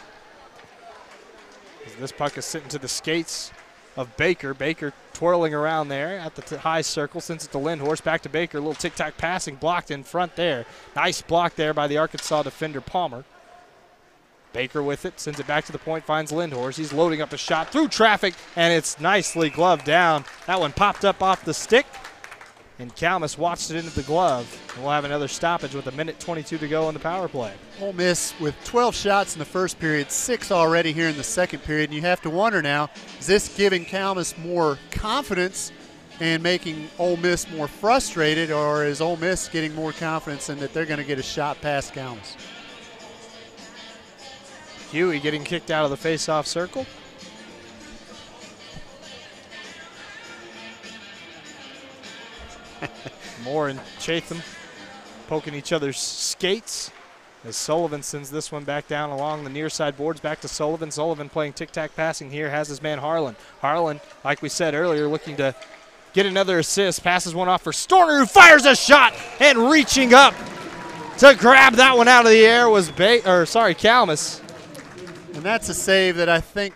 As this puck is sitting to the skates of Baker. Baker twirling around there at the high circle, sends it to Lindhorst, back to Baker. A little tic-tac passing, blocked in front there. Nice block there by the Arkansas defender, Palmer. Baker with it, sends it back to the point, finds Lindhorst. He's loading up a shot through traffic, and it's nicely gloved down. That one popped up off the stick, and Kalmus watched it into the glove. And we'll have another stoppage with 1:22 to go on the power play. Ole Miss with 12 shots in the first period, 6 already here in the second period, and you have to wonder now, is this giving Kalmus more confidence and making Ole Miss more frustrated, or is Ole Miss getting more confidence in that they're going to get a shot past Kalmus? Huey getting kicked out of the face-off circle. Moore and Chatham poking each other's skates as Sullivan sends this one back down along the near side boards, back to Sullivan. Sullivan playing tic-tac passing here, has his man Harlan. Harlan, like we said earlier, looking to get another assist, passes one off for Storner, who fires a shot, and reaching up to grab that one out of the air was Kalmus. And that's a save that I think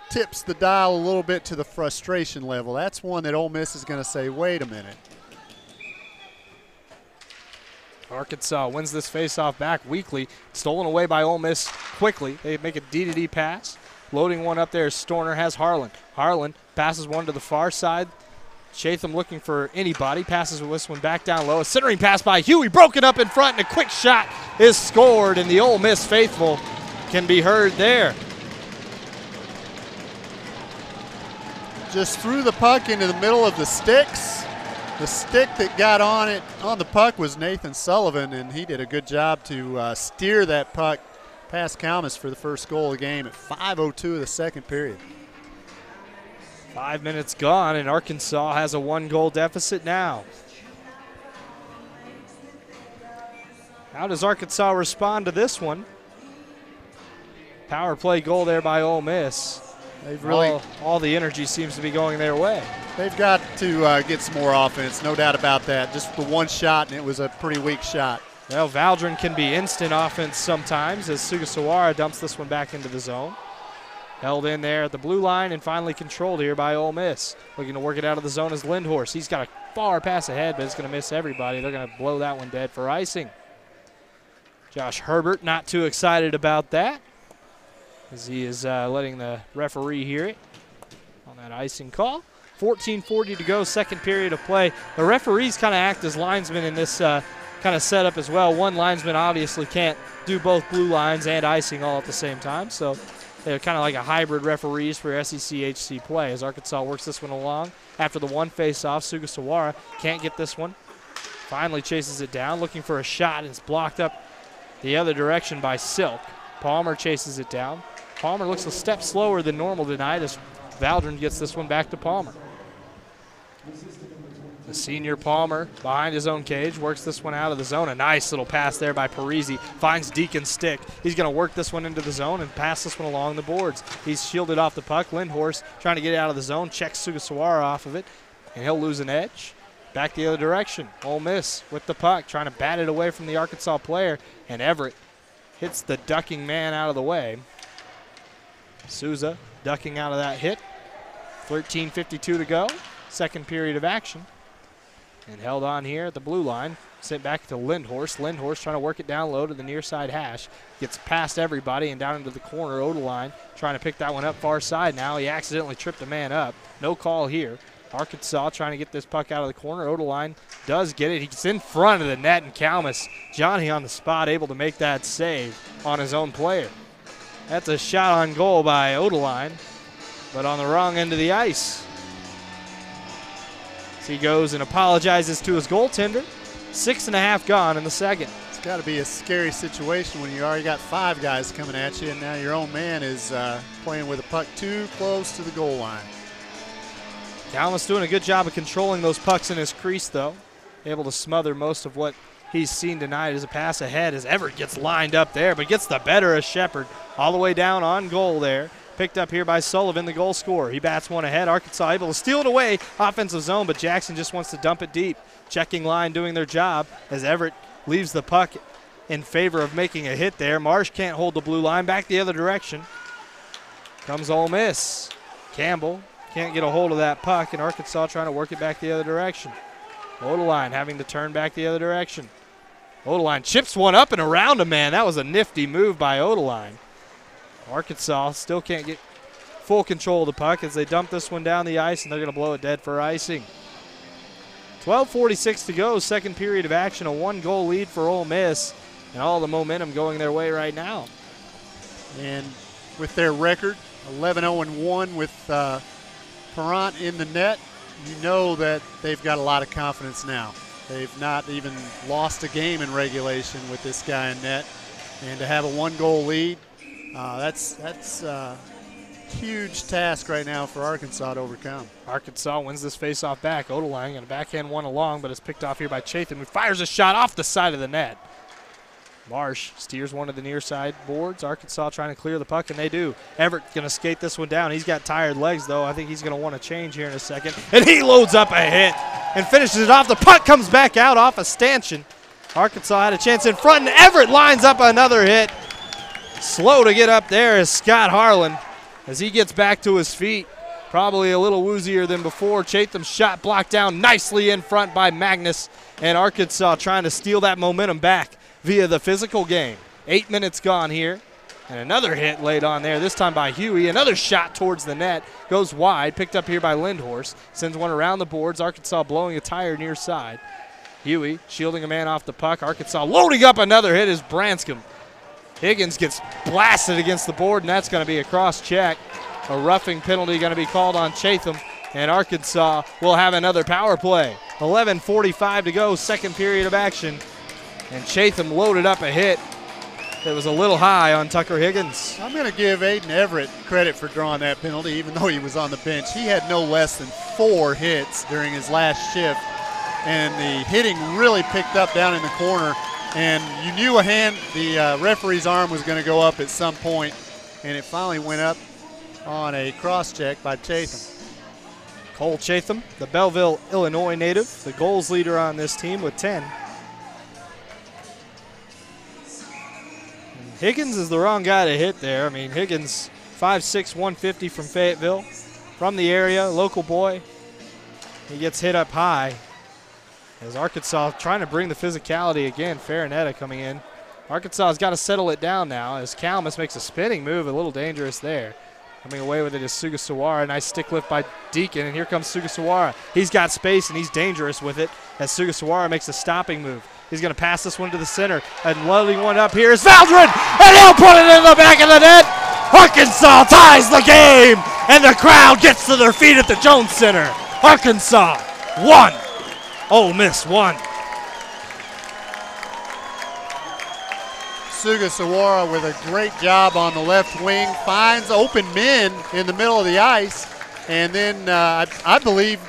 tips the dial a little bit to the frustration level. That's one that Ole Miss is going to say, wait a minute. Arkansas wins this faceoff back weakly. Stolen away by Ole Miss quickly. They make a D-to-D pass. Loading one up there, Storner has Harlan. Harlan passes one to the far side. Chatham looking for anybody. Passes this one back down low. A centering pass by Huey. Broken up in front, and a quick shot is scored, and the Ole Miss faithful can be heard there. Just threw the puck into the middle of the sticks. The stick that got on the puck was Nathan Sullivan, and he did a good job to steer that puck past Kalmus for the first goal of the game at 5:02 of the second period. 5 minutes gone, and Arkansas has a 1-goal deficit now. How does Arkansas respond to this one? Power play goal there by Ole Miss. They've really all the energy seems to be going their way. They've got to get some more offense, no doubt about that. Just the one shot, and it was a pretty weak shot. Well, Valdron can be instant offense sometimes as Sugasawara dumps this one back into the zone. Held in there at the blue line and finally controlled here by Ole Miss. Looking to work it out of the zone is Lindhorst. He's got a far pass ahead, but it's going to miss everybody. They're going to blow that one dead for icing. Josh Herbert not too excited about that, as he is letting the referee hear it on that icing call. 14:40 to go, second period of play. The referees kind of act as linesmen in this kind of setup as well. One linesman obviously can't do both blue lines and icing all at the same time, so they're kind of like a hybrid referees for SEC-HC play as Arkansas works this one along. After the one face-off, Sugasawara can't get this one. Finally chases it down, looking for a shot, and it's blocked up the other direction by Silk. Palmer chases it down. Palmer looks a step slower than normal tonight as Valdron gets this one back to Palmer. The senior Palmer behind his own cage works this one out of the zone. A nice little pass there by Parisi. Finds Deacon's stick. He's going to work this one into the zone and pass this one along the boards. He's shielded off the puck. Lindhorst trying to get it out of the zone. Checks Sugasawara off of it, and he'll lose an edge. Back the other direction. Ole Miss with the puck, trying to bat it away from the Arkansas player, and Everett hits the ducking man out of the way. Souza ducking out of that hit. 13:52 to go. Second period of action. And held on here at the blue line. Sent back to Lindhorst. Lindhorst trying to work it down low to the near side hash. Gets past everybody and down into the corner. Odeline trying to pick that one up far side now. He accidentally tripped a man up. No call here. Arkansas trying to get this puck out of the corner. Odeline does get it. He's in front of the net, and Kalmus, Johnny on the spot, able to make that save on his own player. That's a shot on goal by Odeline, but on the wrong end of the ice. So he goes and apologizes to his goaltender. 6.5 gone in the second. It's got to be a scary situation when you already got 5 guys coming at you, and now your own man is playing with a puck too close to the goal line. Kalmus doing a good job of controlling those pucks in his crease, though. Able to smother most of what he's seen tonight as a pass ahead as Everett gets lined up there, but gets the better of Shepard all the way down on goal there. Picked up here by Sullivan, the goal scorer. He bats one ahead. Arkansas able to steal it away, offensive zone, but Jackson just wants to dump it deep. Checking line doing their job as Everett leaves the puck in favor of making a hit there. Marsh can't hold the blue line. Back the other direction. Comes Ole Miss. Campbell can't get a hold of that puck, and Arkansas trying to work it back the other direction. Odeline having to turn back the other direction. Odeline chips one up and around a man. That was a nifty move by Odeline. Arkansas still can't get full control of the puck as they dump this one down the ice, and they're going to blow it dead for icing. 12:46 to go, second period of action, a 1-goal lead for Ole Miss, and all the momentum going their way right now. And with their record, 11-0-1 with Perrant in the net, you know that they've got a lot of confidence now. They've not even lost a game in regulation with this guy in net. And to have a 1-goal lead, that's a huge task right now for Arkansas to overcome. Arkansas wins this faceoff back. Odeline and a backhand one along, but it's picked off here by Chatham, who fires a shot off the side of the net. Marsh steers one to the near side boards. Arkansas trying to clear the puck, and they do. Everett going to skate this one down. He's got tired legs, though. I think he's going to want to change here in a second. And he loads up a hit and finishes it off. The puck comes back out off a stanchion. Arkansas had a chance in front, and Everett lines up another hit. Slow to get up there is Scott Harlan as he gets back to his feet. Probably a little woozier than before. Chatham's shot blocked down nicely in front by Magnus, and Arkansas trying to steal that momentum back via the physical game. 8 minutes gone here, and another hit laid on there, this time by Huey. Another shot towards the net, goes wide, picked up here by Lindhorst. Sends one around the boards, Arkansas blowing a tire near side. Huey shielding a man off the puck. Arkansas loading up another hit is Branscombe. Higgins gets blasted against the board, and that's going to be a cross check. A roughing penalty going to be called on Chatham, and Arkansas will have another power play. 11:45 to go, second period of action. And Chatham loaded up a hit that was a little high on Tucker Higgins. I'm going to give Aiden Everett credit for drawing that penalty, even though he was on the bench. He had no less than 4 hits during his last shift, and the hitting really picked up down in the corner. And you knew the referee's arm was going to go up at some point, and it finally went up on a cross check by Chatham. Cole Chatham, the Belleville, Illinois native, the goals leader on this team with 10. Higgins is the wrong guy to hit there. I mean, Higgins, 5'6", 150 from Fayetteville, from the area, local boy. He gets hit up high as Arkansas trying to bring the physicality again. Farinetta coming in. Arkansas has got to settle it down now as Kalmus makes a spinning move, a little dangerous there. Coming away with it is Sugasawara. Nice stick lift by Deacon, and here comes Sugasawara. He's got space, and he's dangerous with it as Sugasawara makes a stopping move. He's going to pass this one to the center, and loading one up here is Valdred, and he'll put it in the back of the net. Arkansas ties the game, and the crowd gets to their feet at the Jones Center. Arkansas 1, Ole Miss 1. Sugasawara with a great job on the left wing, finds open men in the middle of the ice, and then I believe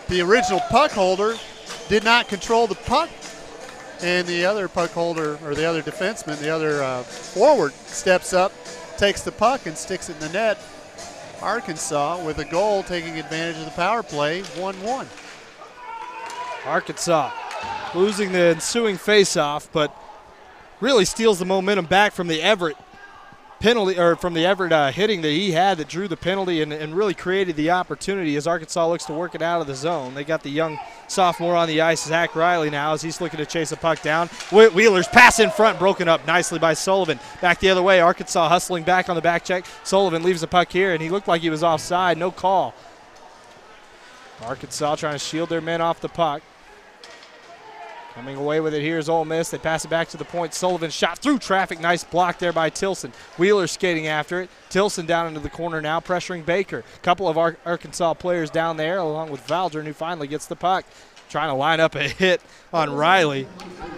the original puck holder did not control the puck, and the other puck holder, or the other defenseman, the other forward, steps up, takes the puck and sticks it in the net. Arkansas with a goal, taking advantage of the power play, 1-1. Arkansas losing the ensuing faceoff, but really steals the momentum back from the Everett penalty, or from the Everett hitting that he had that drew the penalty and really created the opportunity as Arkansas looks to work it out of the zone. They got the young sophomore on the ice, Zach Riley, now as he's looking to chase a puck down. Wheeler's pass in front, broken up nicely by Sullivan. Back the other way, Arkansas hustling back on the back check. Sullivan leaves the puck here, and he looked like he was offside, no call. Arkansas trying to shield their men off the puck. Coming away with it here is Ole Miss. They pass it back to the point. Sullivan shot through traffic. Nice block there by Tilson. Wheeler skating after it. Tilson down into the corner now, pressuring Baker. A couple of Arkansas players down there, along with Valdrin, who finally gets the puck. Trying to line up a hit on Riley.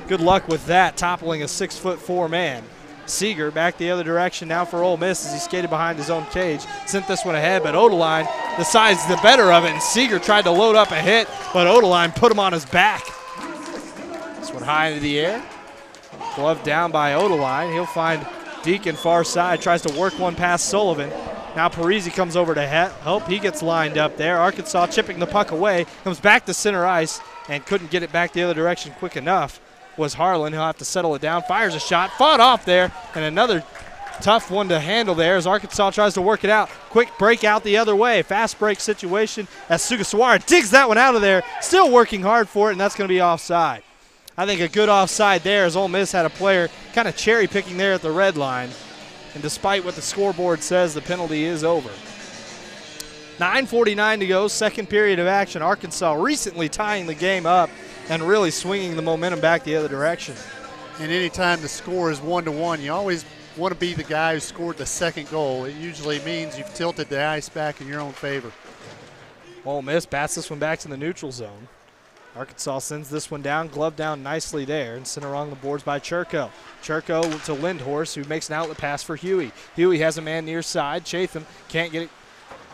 Good luck with that, toppling a 6'4" man. Seeger back the other direction now for Ole Miss as he skated behind his own cage. Sent this one ahead, but Odeline decides the better of it, and Seeger tried to load up a hit, but Odeline put him on his back. This one high into the air. Glove down by Odeline. He'll find Deacon far side. Tries to work one past Sullivan. Now Parisi comes over to help. He gets lined up there. Arkansas chipping the puck away. Comes back to center ice and couldn't get it back the other direction quick enough. Was Harlan. He'll have to settle it down. Fires a shot. Fought off there. And another Tough one to handle there as Arkansas tries to work it out. Quick break out the other way. Fast break situation as Sugasawara digs that one out of there. Still working hard for it, and that's going to be offside. I think a good offside there as Ole Miss had a player kind of cherry picking there at the red line. And despite what the scoreboard says, the penalty is over. 9:49 to go, second period of action. Arkansas recently tying the game up and really swinging the momentum back the other direction. And anytime the score is 1-1, you always want to be the guy who scored the second goal. It usually means you've tilted the ice back in your own favor. Ole Miss bats this one back to the neutral zone. Arkansas sends this one down, glove down nicely there, and sent along the boards by Churko. Churko to Lindhorst, who makes an outlet pass for Huey. Huey has a man near side. Chatham can't get it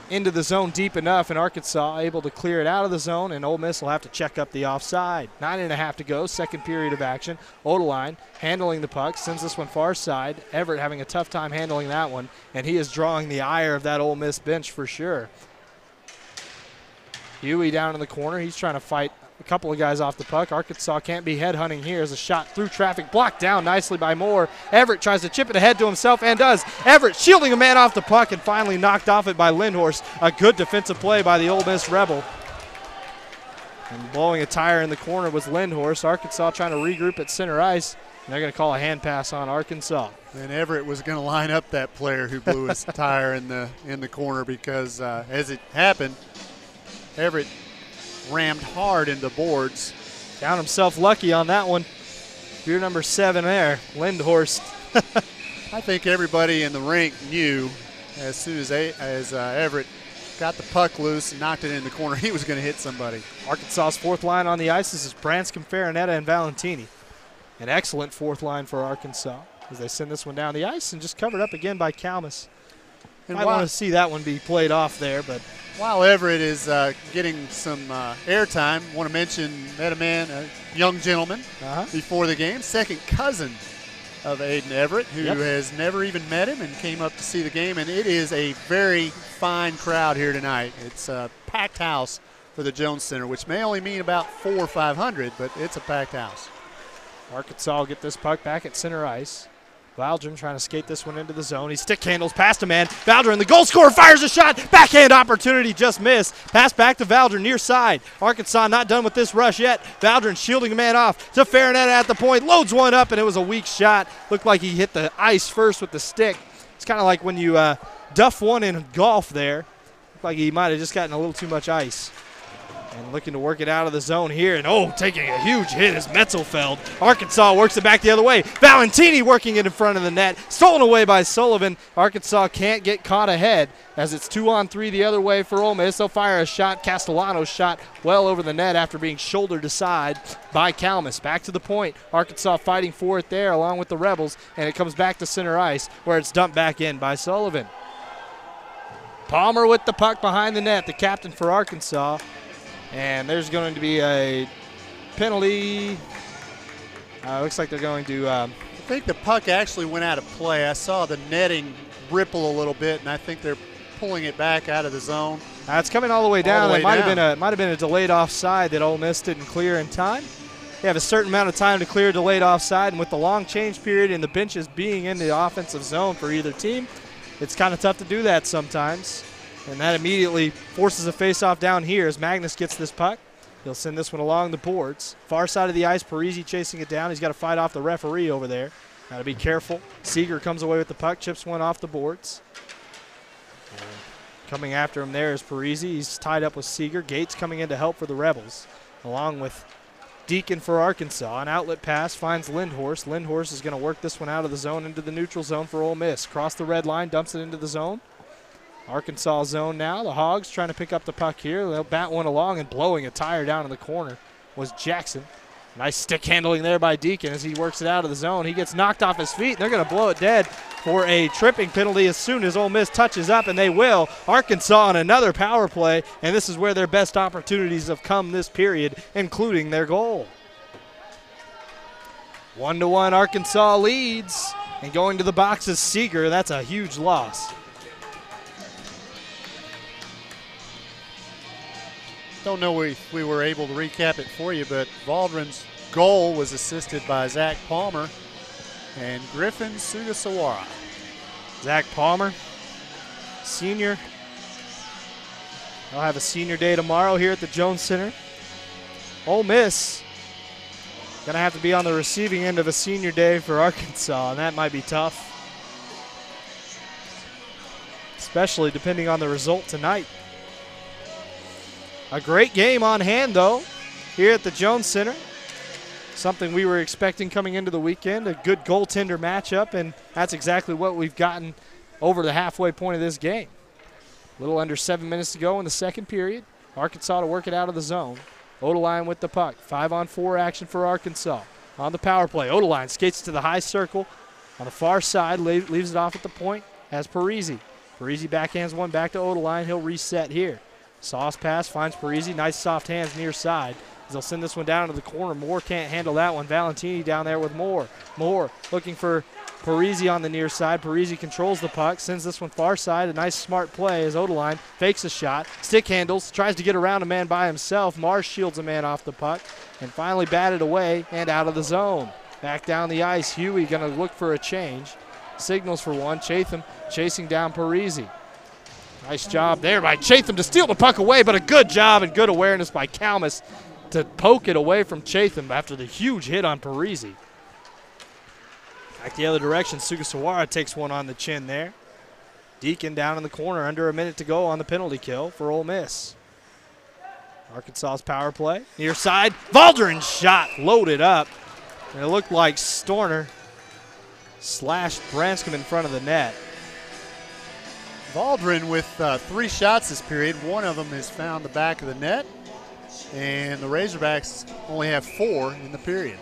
into the zone deep enough, and Arkansas able to clear it out of the zone, and Ole Miss will have to check up the offside. 9.5 to go, second period of action. Odeline handling the puck, sends this one far side. Everett having a tough time handling that one, and he is drawing the ire of that Ole Miss bench for sure. Huey down in the corner. He's trying to fight a couple of guys off the puck. Arkansas can't be headhunting here as a shot through traffic, blocked down nicely by Moore. Everett tries to chip it ahead to himself and does. Everett shielding a man off the puck and finally knocked off it by Lindhorst. A good defensive play by the Ole Miss Rebel. And blowing a tire in the corner was Lindhorst. Arkansas trying to regroup at center ice. And they're going to call a hand pass on Arkansas. And Everett was going to line up that player who blew his tire in the corner because as it happened, Everett rammed hard into boards. Found himself lucky on that one. Beer number 7 there, Lindhorst. I think everybody in the rink knew as soon as Everett got the puck loose and knocked it in the corner, he was going to hit somebody. Arkansas's fourth line on the ice. This is Branscombe, Farinetta, and Valentini. An excellent fourth line for Arkansas as they send this one down the ice and just covered up again by Kalmus. I want to see that one be played off there, but while Everett is getting some airtime, want to mention met a man, a young gentleman, before the game, second cousin of Aiden Everett, who has never even met him and came up to see the game. And it is a very fine crowd here tonight. It's a packed house for the Jones Center, which may only mean about 400 or 500, but it's a packed house. Arkansas will get this puck back at center ice. Valdrin trying to skate this one into the zone. He stick handles past a man. Valdrin, the goal scorer, fires a shot. Backhand opportunity, just missed. Pass back to Valdrin, near side. Arkansas not done with this rush yet. Valdrin shielding a man off to Farinetta at the point. Loads one up, and it was a weak shot. Looked like he hit the ice first with the stick. It's kind of like when you duff one in golf there. Looked like he might have just gotten a little too much ice. And looking to work it out of the zone here. And, taking a huge hit is Metzelfeld. Arkansas works it back the other way. Valentini working it in front of the net. Stolen away by Sullivan. Arkansas can't get caught ahead as it's 2-on-3 the other way for Ole Miss. They'll fire a shot. Castellano's shot well over the net after being shouldered aside by Kalmus. Back to the point. Arkansas fighting for it there along with the Rebels. And it comes back to center ice where it's dumped back in by Sullivan. Palmer with the puck behind the net, the captain for Arkansas. And there's going to be a penalty. Looks like they're going to. I think the puck actually went out of play. I saw the netting ripple a little bit, and I think they're pulling it back out of the zone. It's coming all the way down. It might have been a delayed offside that Ole Miss didn't clear in time. They have a certain amount of time to clear delayed offside, and with the long change period and the benches being in the offensive zone for either team, it's kind of tough to do that sometimes. And that immediately forces a face-off down here as Magnus gets this puck. He'll send this one along the boards. Far side of the ice, Parisi chasing it down. He's got to fight off the referee over there. Got to be careful. Seeger comes away with the puck, chips one off the boards. And coming after him there is Parisi. He's tied up with Seeger. Gates coming in to help for the Rebels, along with Deacon for Arkansas. An outlet pass finds Lindhorst. Lindhorst is going to work this one out of the zone into the neutral zone for Ole Miss. Cross the red line, dumps it into the zone. Arkansas zone now. The Hogs trying to pick up the puck here. They'll bat one along, and blowing a tire down in the corner was Jackson. Nice stick handling there by Deacon as he works it out of the zone. He gets knocked off his feet, and they're going to blow it dead for a tripping penalty as soon as Ole Miss touches up, and they will. Arkansas on another power play, and this is where their best opportunities have come this period, including their goal. 1-1 Arkansas leads, and going to the box is Seeger. That's a huge loss. Don't know if we were able to recap it for you, but Valdrin's goal was assisted by Zach Palmer and Griffin Sugasawara. Zach Palmer, senior. They'll have a senior day tomorrow here at the Jones Center. Ole Miss going to have to be on the receiving end of a senior day for Arkansas, and that might be tough, especially depending on the result tonight. A great game on hand, though, here at the Jones Center. Something we were expecting coming into the weekend, a good goaltender matchup, and that's exactly what we've gotten over the halfway point of this game. A little under 7 minutes to go in the second period. Arkansas to work it out of the zone. Odeline with the puck. 5-on-4 action for Arkansas. On the power play, Odeline skates to the high circle. On the far side, leaves it off at the point. Has Parisi. Parisi backhands one back to Odeline. He'll reset here. Sauce pass finds Parisi. Nice soft hands near side. They'll send this one down to the corner. Moore can't handle that one. Valentini down there with Moore. Moore looking for Parisi on the near side. Parisi controls the puck, sends this one far side. A nice smart play as Odeline fakes a shot. Stick handles, tries to get around a man by himself. Marsh shields a man off the puck and finally batted away and out of the zone. Back down the ice, Huey going to look for a change. Signals for one. Chatham chasing down Parisi. Nice job there by Chatham to steal the puck away, but a good job and good awareness by Kalmus to poke it away from Chatham after the huge hit on Parisi. Back the other direction, Sugasawara takes one on the chin there. Deacon down in the corner, under a minute to go on the penalty kill for Ole Miss. Arkansas's power play, near side. Valdrin's shot loaded up. And it looked like Storner slashed Branscombe in front of the net. Valdrin with 3 shots this period. One of them has found the back of the net, and the Razorbacks only have 4 in the period.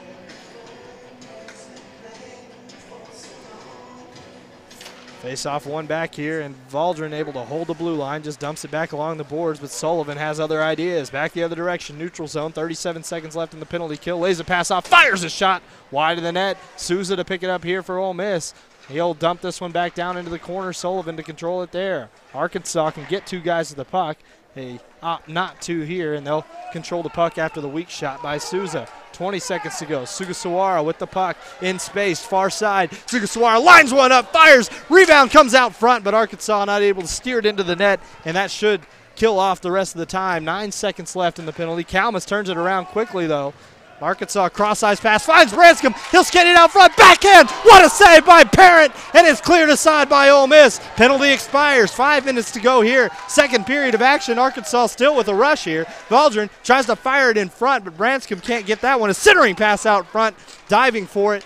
Face off one back here, and Valdrin able to hold the blue line, just dumps it back along the boards, but Sullivan has other ideas. Back the other direction, neutral zone, 37 seconds left in the penalty kill. Lays a pass off, fires a shot wide of the net. Souza to pick it up here for Ole Miss. He'll dump this one back down into the corner. Sullivan to control it there. Arkansas can get 2 guys to the puck. They opt not to here, and they'll control the puck after the weak shot by Souza. 20 seconds to go. Sugasawara with the puck in space, far side. Sugasawara lines one up, fires. Rebound comes out front, but Arkansas not able to steer it into the net, and that should kill off the rest of the time. 9 seconds left in the penalty. Kalmus turns it around quickly, though. Arkansas cross-ice pass, finds Branscombe. He'll skate it out front, backhand. What a save by Parent, and it's cleared aside by Ole Miss. Penalty expires, 5 minutes to go here. Second period of action. Arkansas still with a rush here. Valdrin tries to fire it in front, but Branscombe can't get that one. A centering pass out front, diving for it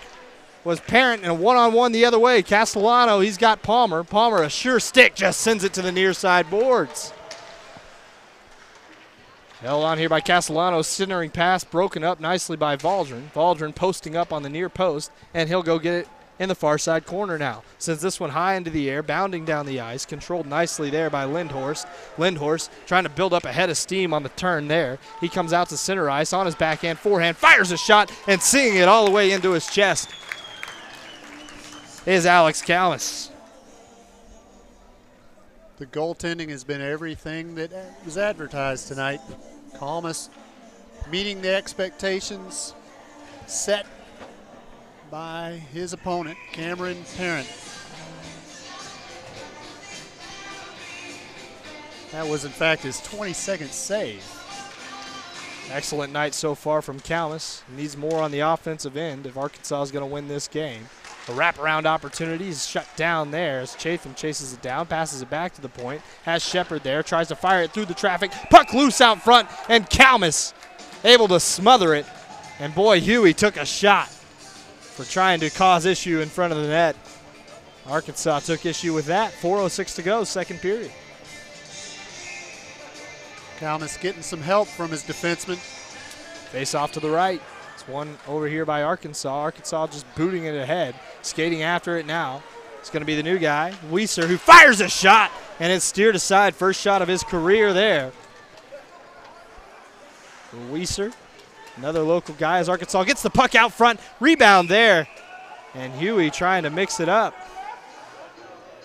was Parent, and a one-on-one the other way. Castellano, he's got Palmer. Palmer, a sure stick, just sends it to the near side boards. Held on here by Castellano, centering pass broken up nicely by Valdrin. Valdrin posting up on the near post, and he'll go get it in the far side corner now. Sends this one high into the air, bounding down the ice, controlled nicely there by Lindhorst. Lindhorst trying to build up a head of steam on the turn there. He comes out to center ice on his backhand, forehand, fires a shot, and seeing it all the way into his chest is Alex Kalmus. The goaltending has been everything that was advertised tonight. Kalmus meeting the expectations set by his opponent, Cameron Parent. That was, in fact, his 22nd save. Excellent night so far from Kalmus. Needs more on the offensive end if Arkansas is going to win this game. A wraparound opportunity is shut down there as Chatham chases it down, passes it back to the point. Has Shepard there, tries to fire it through the traffic. Puck loose out front, and Kalmus able to smother it. And boy, Huey took a shot for trying to cause issue in front of the net. Arkansas took issue with that. 4:06 to go, second period. Kalmus getting some help from his defenseman. Face off to the right. It's one over here by Arkansas. Arkansas just booting it ahead. Skating after it now. It's going to be the new guy, Weiser, who fires a shot, and it's steered aside. First shot of his career there. Weiser, another local guy, as Arkansas gets the puck out front. Rebound there. And Huey trying to mix it up.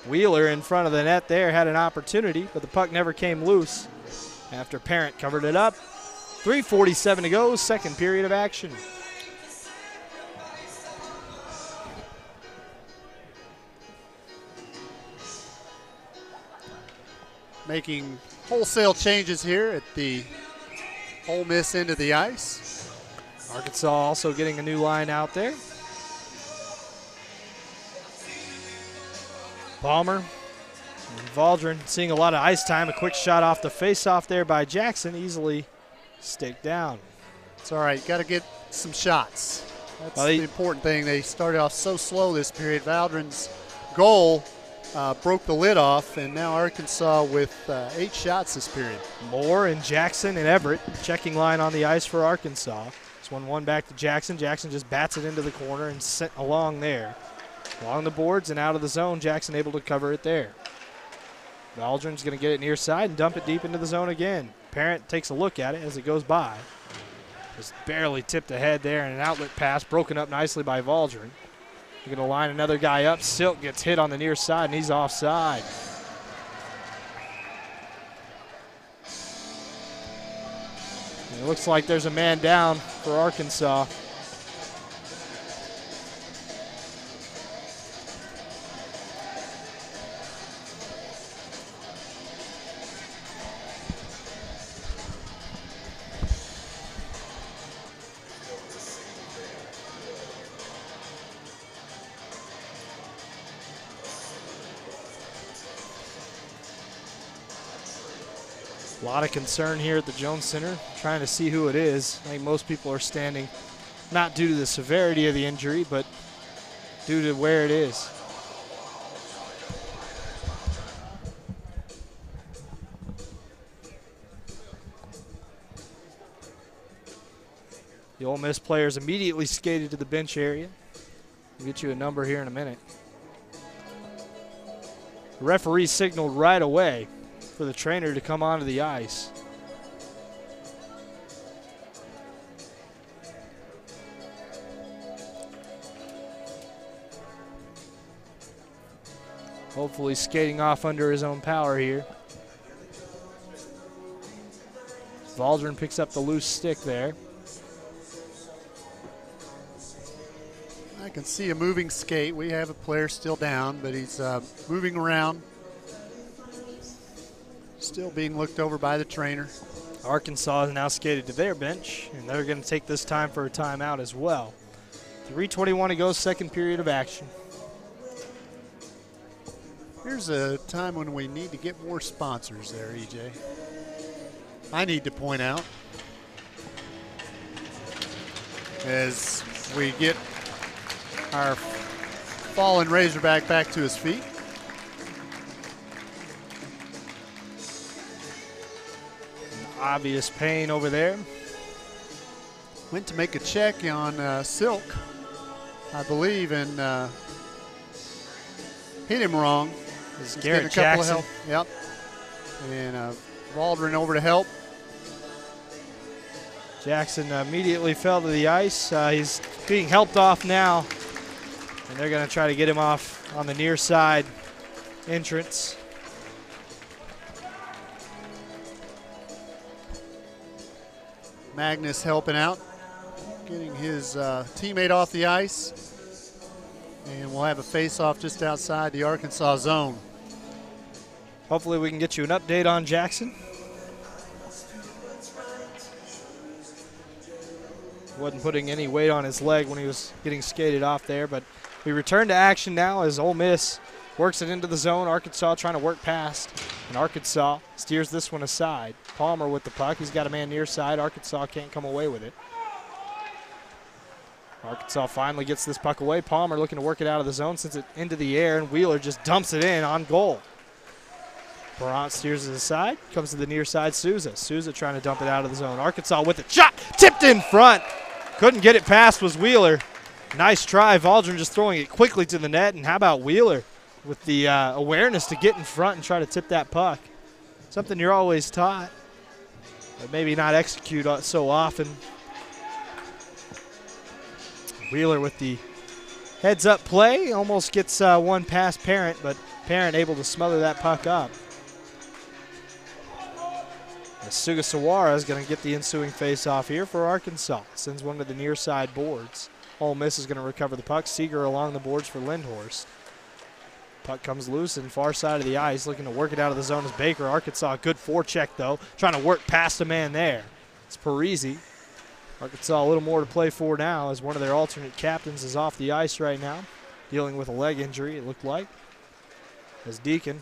Wheeler in front of the net there had an opportunity, but the puck never came loose after Parent covered it up. 3:47 to go, second period of action. making wholesale changes here at the Ole Miss end of the ice. Arkansas also getting a new line out there. Palmer and Valdron seeing a lot of ice time. A quick shot off the face-off there by Jackson, easily staked down. It's all right. Got to get some shots. That's the important thing. They started off so slow this period. Valdron's goal broke the lid off, and now Arkansas with 8 shots this period. Moore and Jackson and Everett checking line on the ice for Arkansas. This 1-1 back to Jackson. Jackson just bats it into the corner and sent along there. Along the boards and out of the zone, Jackson able to cover it there. Valdron's going to get it near side and dump it deep into the zone again. Parent takes a look at it as it goes by. Just barely tipped ahead there, and an outlet pass broken up nicely by Valdron. They're going to line another guy up. Silk gets hit on the near side, and he's offside. And it looks like there's a man down for Arkansas. A lot of concern here at the Jones Center, trying to see who it is. I think most people are standing not due to the severity of the injury, but due to where it is. The Ole Miss players immediately skated to the bench area. We'll get you a number here in a minute. The referee signaled right away for the trainer to come onto the ice. Hopefully skating off under his own power here. Valdron picks up the loose stick there. I can see a moving skate. We have a player still down, but he's moving around. Still being looked over by the trainer. Arkansas has now skated to their bench, and they're going to take this time for a timeout as well. 3:21 to go, second period of action. Here's a time when we need to get more sponsors there, EJ. I need to point out, as we get our fallen Razorback back to his feet. Obvious pain over there. Went to make a check on Silk, I believe, and hit him wrong. This is Garrett Jackson. Yep. And Valdron over to help. Jackson immediately fell to the ice. He's being helped off now, and they're going to try to get him off on the near side entrance. Magnus helping out, getting his teammate off the ice. And we'll have a face-off just outside the Arkansas zone. Hopefully we can get you an update on Jackson. Wasn't putting any weight on his leg when he was getting skated off there, but we return to action now as Ole Miss works it into the zone. Arkansas trying to work past, and Arkansas steers this one aside. Palmer with the puck. He's got a man near side. Arkansas can't come away with it. Arkansas finally gets this puck away. Palmer looking to work it out of the zone, sends it into the air, and Wheeler just dumps it in on goal. Barant steers it aside, comes to the near side. Souza trying to dump it out of the zone. Arkansas with the shot, tipped in front. Couldn't get it past was Wheeler. Nice try. Valdron just throwing it quickly to the net, and how about Wheeler with the awareness to get in front and try to tip that puck. Something you're always taught, but maybe not execute so often. Wheeler with the heads-up play, almost gets one past Parent, but Parent able to smother that puck up. Sugasawara is going to get the ensuing face-off here for Arkansas. Sends one to the near side boards. Ole Miss is going to recover the puck. Seeger along the boards for Lindhorst. Puck comes loose and far side of the ice, looking to work it out of the zone is Baker. Arkansas, good forecheck though, trying to work past a man there. It's Parisi. Arkansas a little more to play for now as one of their alternate captains is off the ice right now, dealing with a leg injury, it looked like. As Deacon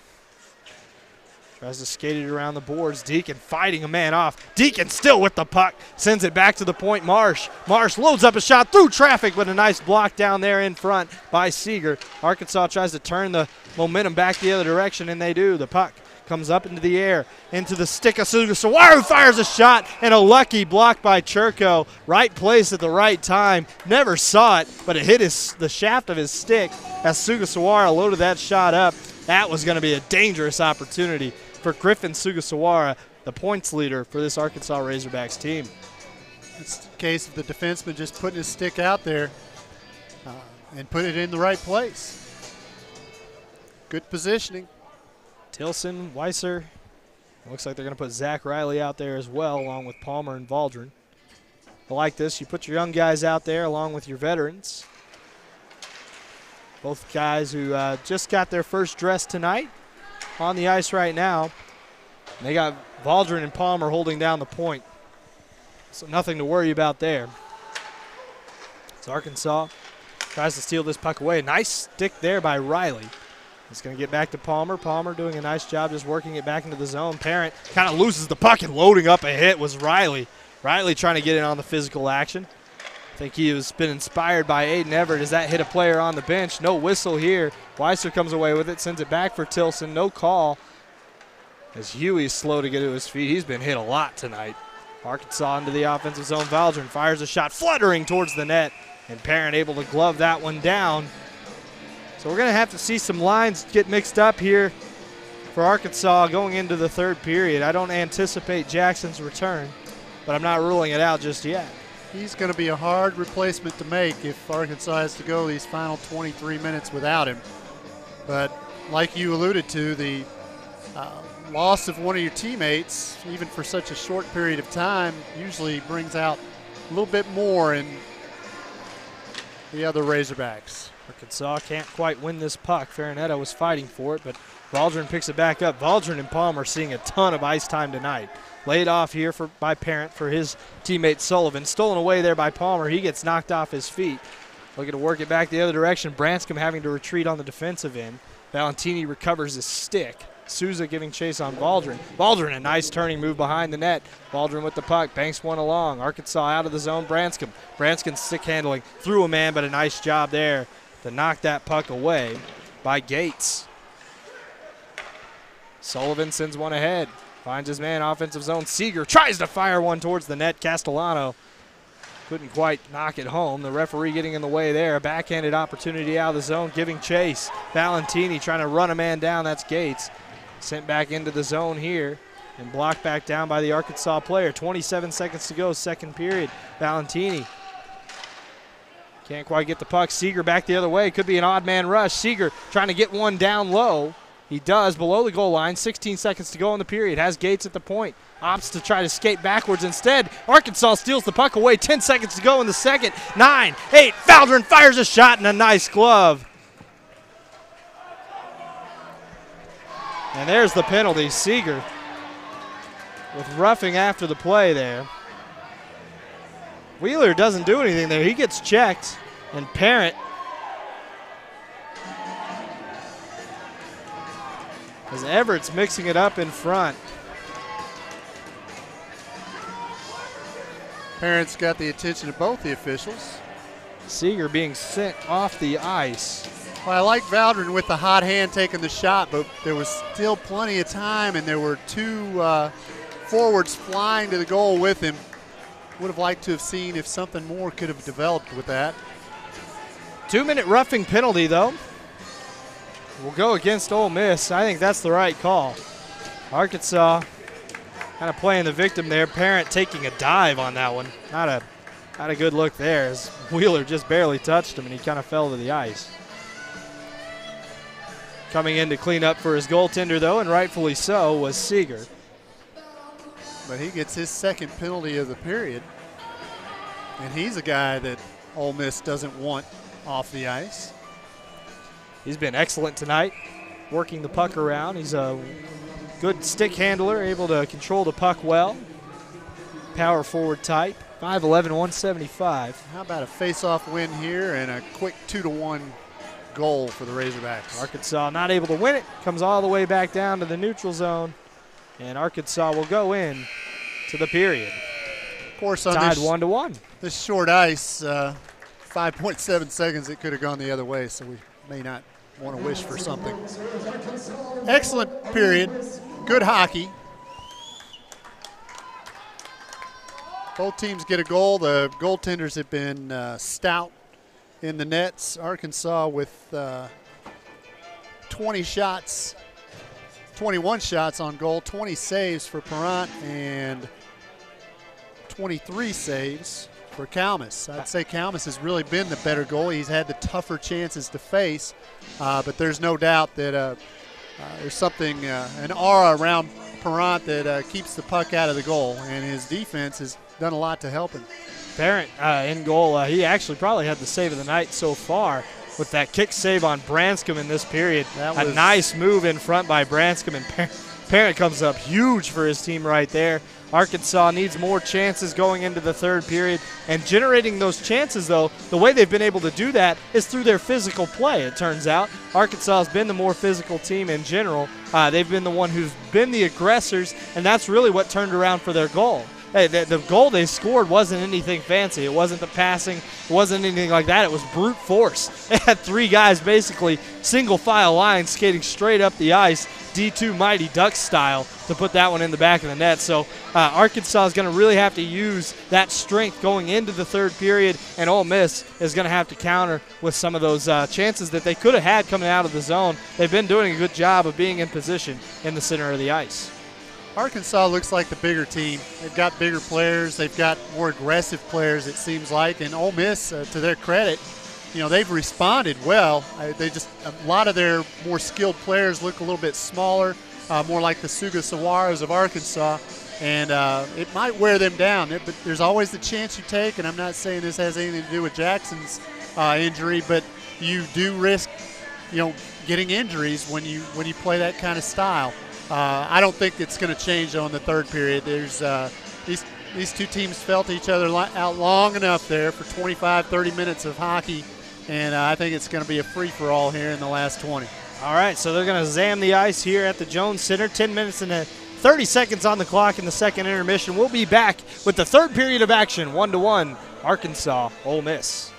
tries to skate it around the boards. Deacon fighting a man off. Deacon still with the puck. Sends it back to the point. Marsh. Marsh loads up a shot through traffic, but a nice block down there in front by Seeger. Arkansas tries to turn the momentum back the other direction, and they do. The puck comes up into the air, into the stick of Suga Sawara, who fires a shot, and a lucky block by Churko. Right place at the right time. Never saw it, but it hit the shaft of his stick as Suga Sawara loaded that shot up. That was going to be a dangerous opportunity for Griffin Sugasawara, the points leader for this Arkansas Razorbacks team. It's the case of the defenseman just putting his stick out there and put it in the right place. Good positioning. Tilson, Weiser. Looks like they're going to put Zach Riley out there as well, along with Palmer and Valdron. I like this. You put your young guys out there along with your veterans. Both guys who just got their first dress tonight on the ice right now. They got Valdron and Palmer holding down the point. So nothing to worry about there. So Arkansas tries to steal this puck away. Nice stick there by Riley. It's going to get back to Palmer. Palmer doing a nice job just working it back into the zone. Parent kind of loses the puck and loading up a hit was Riley. Riley trying to get in on the physical action. I think he has been inspired by Aiden Everett as that hit a player on the bench. No whistle here. Weiser comes away with it, sends it back for Tilson. No call as Huey's slow to get to his feet. He's been hit a lot tonight. Arkansas into the offensive zone. Valdron fires a shot fluttering towards the net, and Parent able to glove that one down. So we're going to have to see some lines get mixed up here for Arkansas going into the third period. I don't anticipate Jackson's return, but I'm not ruling it out just yet. He's going to be a hard replacement to make if Arkansas has to go these final 23 minutes without him. But like you alluded to, the loss of one of your teammates, even for such a short period of time, usually brings out a little bit more in the other Razorbacks. Arkansas can't quite win this puck. Farinetta was fighting for it, but Valdron picks it back up. Valdron and Palmer seeing a ton of ice time tonight. Laid off here by Parent for his teammate Sullivan. Stolen away there by Palmer. He gets knocked off his feet. Looking to work it back the other direction. Branscombe having to retreat on the defensive end. Valentini recovers his stick. Souza giving chase on Valdron. Valdron, a nice turning move behind the net. Valdron with the puck, banks one along. Arkansas out of the zone, Branscombe. Branscombe stick handling, through a man, but a nice job there to knock that puck away by Gates. Sullivan sends one ahead. Finds his man, offensive zone. Seeger tries to fire one towards the net. Castellano couldn't quite knock it home. The referee getting in the way there. A backhanded opportunity out of the zone, giving chase. Valentini trying to run a man down. That's Gates. Sent back into the zone here and blocked back down by the Arkansas player. 27 seconds to go, second period. Valentini can't quite get the puck. Seeger back the other way. Could be an odd man rush. Seeger trying to get one down low. He does, below the goal line. 16 seconds to go in the period. Has Gates at the point. Opts to try to skate backwards instead. Arkansas steals the puck away. 10 seconds to go in the second. 9, 8. Valdron fires a shot and a nice glove. And there's the penalty. Seeger with roughing after the play there. Wheeler doesn't do anything there. He gets checked, and Parent as Everett's mixing it up in front. Parent's got the attention of both the officials. Seeger being sent off the ice. Well, I like Valdron with the hot hand taking the shot, but there was still plenty of time, and there were two forwards flying to the goal with him. Would have liked to have seen if something more could have developed with that. 2-minute roughing penalty, though. Will go against Ole Miss. I think that's the right call. Arkansas kind of playing the victim there. Parent taking a dive on that one. Not a good look there as Wheeler just barely touched him and he kind of fell to the ice. Coming in to clean up for his goaltender, though, and rightfully so, was Seeger. But he gets his second penalty of the period. And he's a guy that Ole Miss doesn't want off the ice. He's been excellent tonight, working the puck around. He's a good stick handler, able to control the puck well. Power forward type, 5'11", 175. How about a face-off win here and a quick 2-1 goal for the Razorbacks? Arkansas not able to win it, comes all the way back down to the neutral zone, and Arkansas will go in to the period. Of course, on tied 1-1. This short ice, 5.7 seconds, it could have gone the other way, so we may not want to wish for something. Excellent period. Good hockey. Both teams get a goal. The goaltenders have been stout in the nets. Arkansas with 21 shots on goal, 20 saves for Perrant, and 23 saves for Kalmus. I'd say Kalmus has really been the better goalie. He's had the tougher chances to face, but there's no doubt that there's something, an aura around Perrant that keeps the puck out of the goal, and his defense has done a lot to help him. Parent in goal, he actually probably had the save of the night so far with that kick save on Branscombe in this period. A nice move in front by Branscombe, and Parent comes up huge for his team right there. Arkansas needs more chances going into the third period, and generating those chances, though, the way they've been able to do that is through their physical play, it turns out. Arkansas has been the more physical team in general. They've been the one who's been the aggressors, and that's really what turned around for their goal. Hey, the goal they scored wasn't anything fancy. It wasn't the passing. It wasn't anything like that. It was brute force. They had three guys basically single file line skating straight up the ice, D2 Mighty Ducks style, to put that one in the back of the net. So Arkansas is going to really have to use that strength going into the third period, and Ole Miss is going to have to counter with some of those chances that they could have had coming out of the zone. They've been doing a good job of being in position in the center of the ice. Arkansas looks like the bigger team. They've got bigger players. They've got more aggressive players, it seems like. And Ole Miss, to their credit, they've responded well. A lot of their more skilled players look a little bit smaller, more like the Sugasawaras of Arkansas. And it might wear them down. But there's always the chance you take, and I'm not saying this has anything to do with Jackson's injury, but you do risk, getting injuries when you play that kind of style. I don't think it's going to change on the third period. There's these two teams felt each other out long enough there for 25, 30 minutes of hockey, and I think it's going to be a free-for-all here in the last 20. All right, so they're going to zam the ice here at the Jones Center. 10 minutes and 30 seconds on the clock in the second intermission. We'll be back with the third period of action, 1-1, Arkansas, Ole Miss.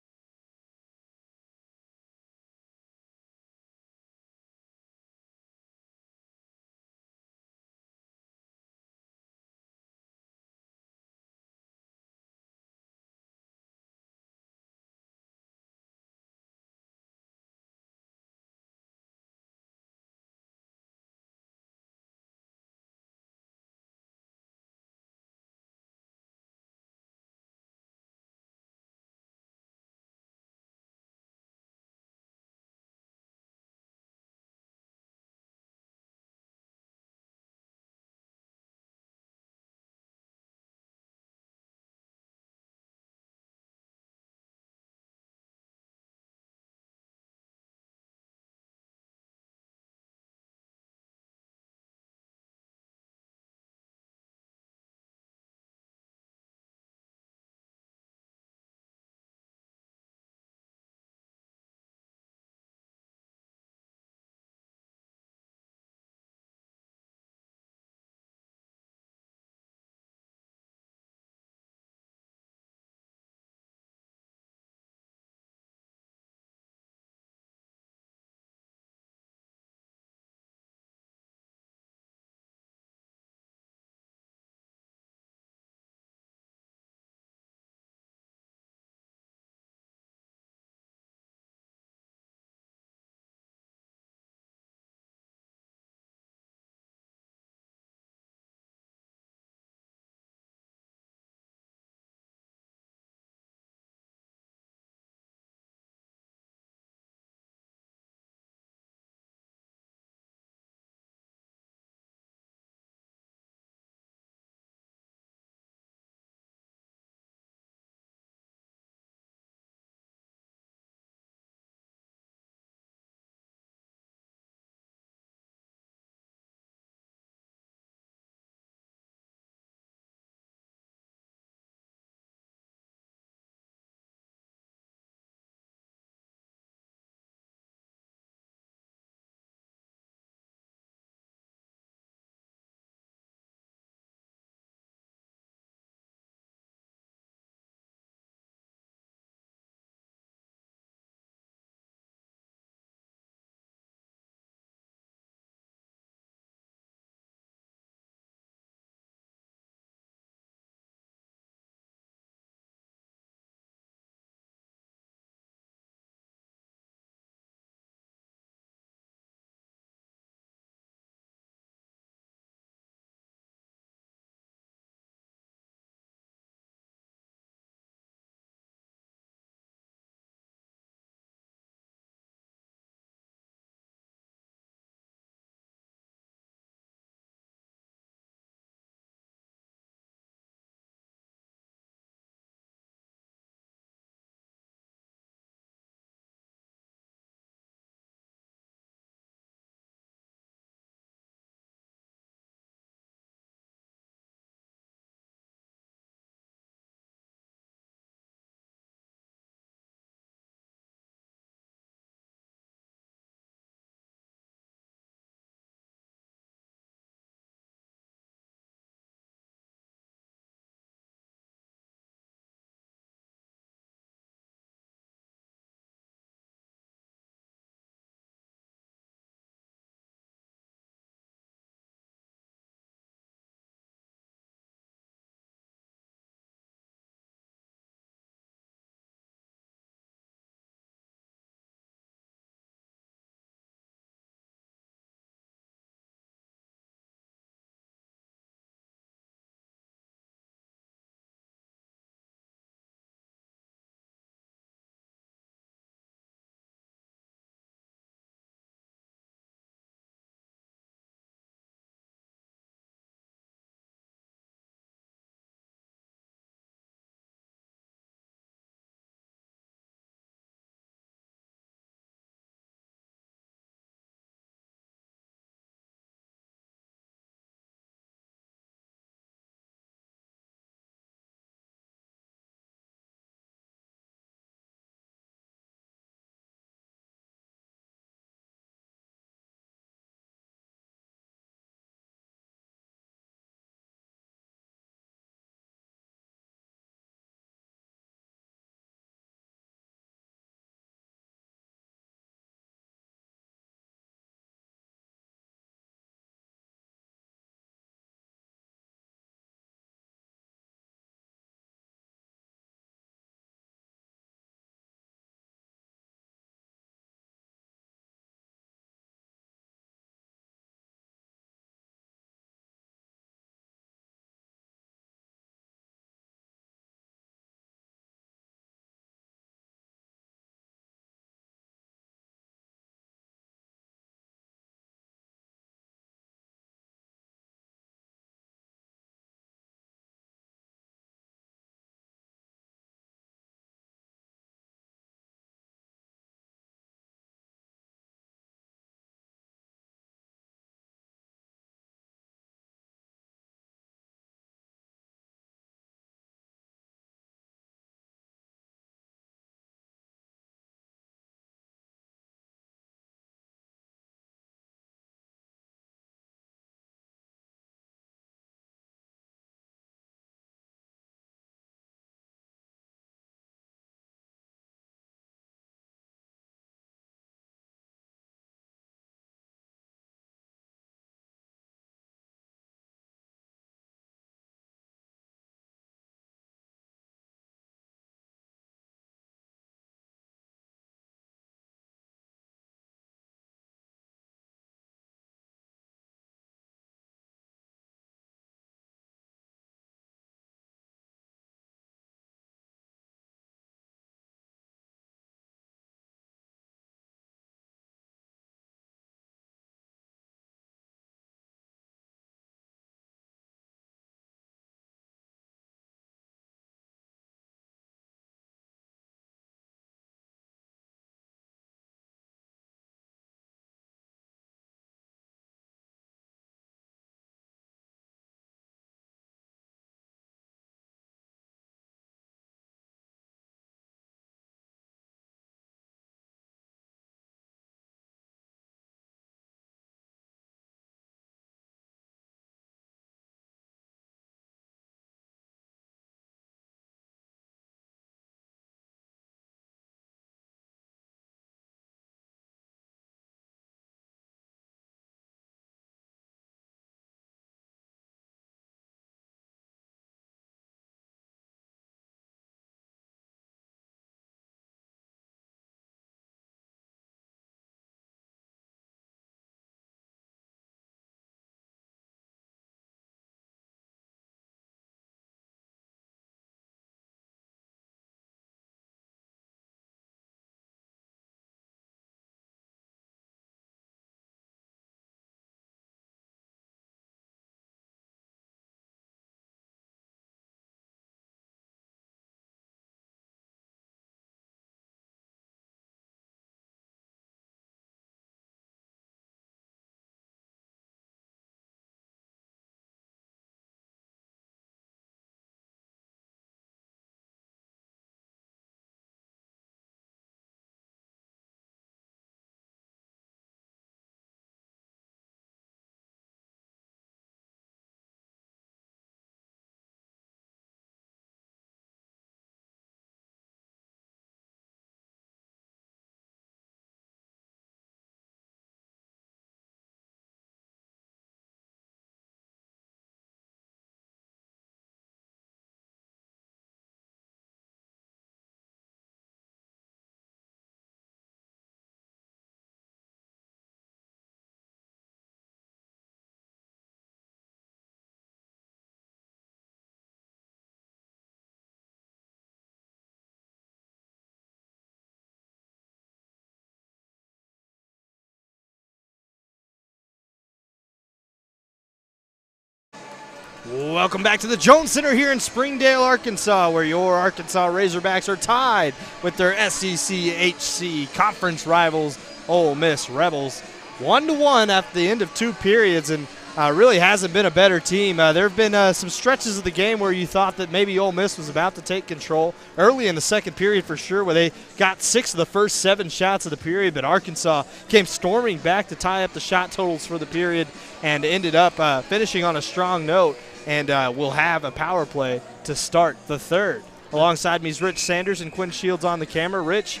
Welcome back to the Jones Center here in Springdale, Arkansas, where your Arkansas Razorbacks are tied with their SEC-HC conference rivals, Ole Miss Rebels, 1-1 at the end of 2 periods, and really hasn't been a better team. There have been some stretches of the game where you thought that maybe Ole Miss was about to take control early in the second period for sure, where they got 6 of the first 7 shots of the period, but Arkansas came storming back to tie up the shot totals for the period and ended up finishing on a strong note. And we'll have a power play to start the third. Alongside me is Rich Sanders and Quinn Shields on the camera. Rich,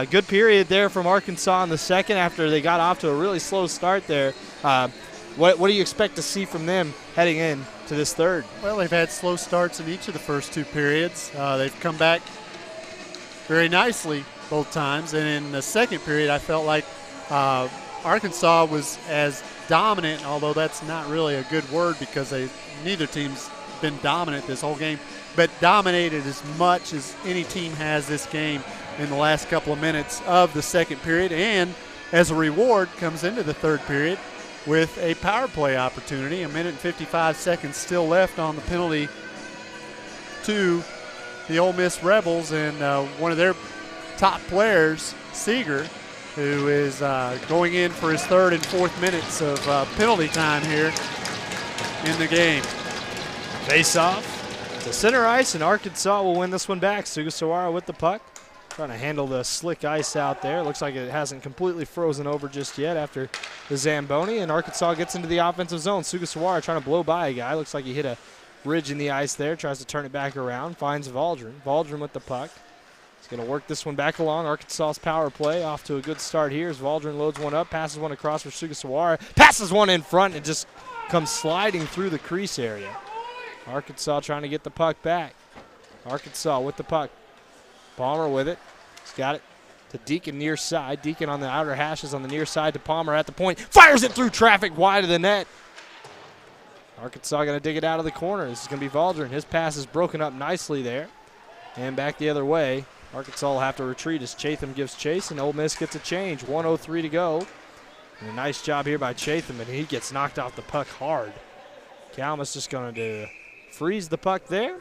good period there from Arkansas in the second after they got off to a really slow start there. What do you expect to see from them heading in to this third? Well, they've had slow starts in each of the first 2 periods. They've come back very nicely both times. And in the second period, I felt like Arkansas was as dominant, although that's not really a good word because neither team's been dominant this whole game, but dominated as much as any team has this game in the last couple of minutes of the second period, and as a reward comes into the third period with a power play opportunity. 1 minute and 55 seconds still left on the penalty to the Ole Miss Rebels, and one of their top players, Seeger, who is going in for his 3rd and 4th minutes of penalty time here in the game. Face off to center ice, and Arkansas will win this one back. Sugasawara with the puck, trying to handle the slick ice out there. Looks like it hasn't completely frozen over just yet after the Zamboni, and Arkansas gets into the offensive zone. Sugasawara trying to blow by a guy. Looks like he hit a ridge in the ice there, tries to turn it back around, finds Valdrin. Valdrin with the puck. He's going to work this one back along. Arkansas's power play off to a good start here as Valdrin loads one up, passes one across for Sugasawara, passes one in front, and just comes sliding through the crease area. Arkansas trying to get the puck back. Arkansas with the puck. Palmer with it. He's got it to Deacon near side. Deacon on the outer hashes on the near side to Palmer at the point. Fires it through traffic wide of the net. Arkansas going to dig it out of the corner. This is going to be Valdrin. His pass is broken up nicely there. And back the other way. Arkansas will have to retreat as Chatham gives chase, and Ole Miss gets a change. 1:03 to go. And a nice job here by Chatham, and he gets knocked off the puck hard. Kalmus just going to freeze the puck there.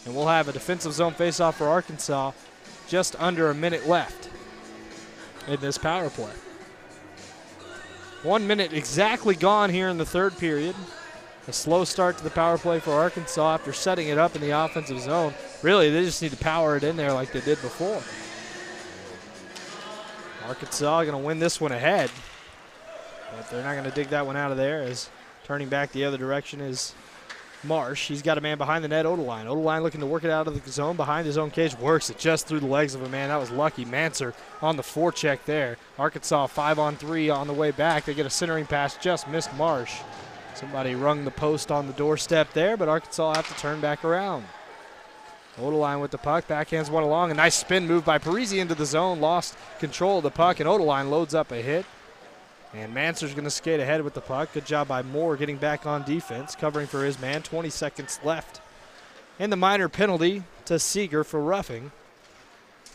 And we'll have a defensive zone faceoff for Arkansas. Just under a minute left in this power play. 1 minute exactly gone here in the third period. A slow start to the power play for Arkansas after setting it up in the offensive zone. Really, they just need to power it in there like they did before. Arkansas going to win this one ahead. But they're not going to dig that one out of there, as turning back the other direction is Marsh. He's got a man behind the net, Odeline. Odeline looking to work it out of the zone behind his own cage. Works it just through the legs of a man. That was lucky. Manser on the forecheck there. Arkansas 5-on-3 on the way back. They get a centering pass, just missed Marsh. Somebody rung the post on the doorstep there, but Arkansas have to turn back around. Odeline with the puck, backhands one along. A nice spin move by Parisi into the zone. Lost control of the puck, and Odeline loads up a hit. And Manser's going to skate ahead with the puck. Good job by Moore getting back on defense, covering for his man. 20 seconds left. And the minor penalty to Seeger for roughing.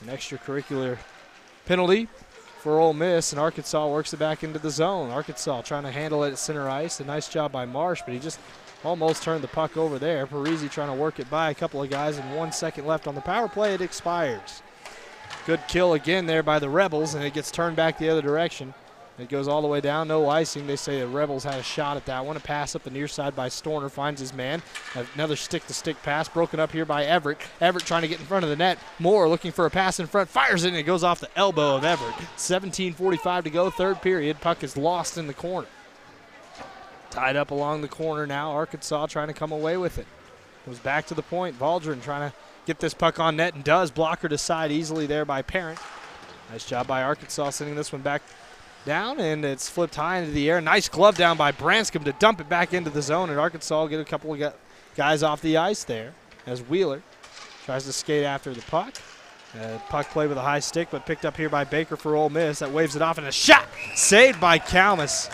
An extracurricular penalty for Ole Miss, and Arkansas works it back into the zone. Arkansas trying to handle it at center ice. A nice job by Marsh, but he just almost turned the puck over there. Parisi trying to work it by a couple of guys, and 1 second left on the power play. It expires. Good kill again there by the Rebels, and it gets turned back the other direction. It goes all the way down, no icing. They say the Rebels had a shot at that one. A pass up the near side by Storner, finds his man. Another stick-to-stick pass broken up here by Everett. Everett trying to get in front of the net. Moore looking for a pass in front, fires it, and it goes off the elbow of Everett. 17:45 to go, third period. Puck is lost in the corner. Tied up along the corner now. Arkansas trying to come away with it. Goes back to the point. Valdrin trying to get this puck on net, and does. Blocker to side easily there by Parent. Nice job by Arkansas sending this one back down, and it's flipped high into the air. Nice glove down by Branscombe to dump it back into the zone, and Arkansas will get a couple of guys off the ice there as Wheeler tries to skate after the puck. Puck played with a high stick, but picked up here by Baker for Ole Miss. That waves it off, and a shot saved by Kalmus.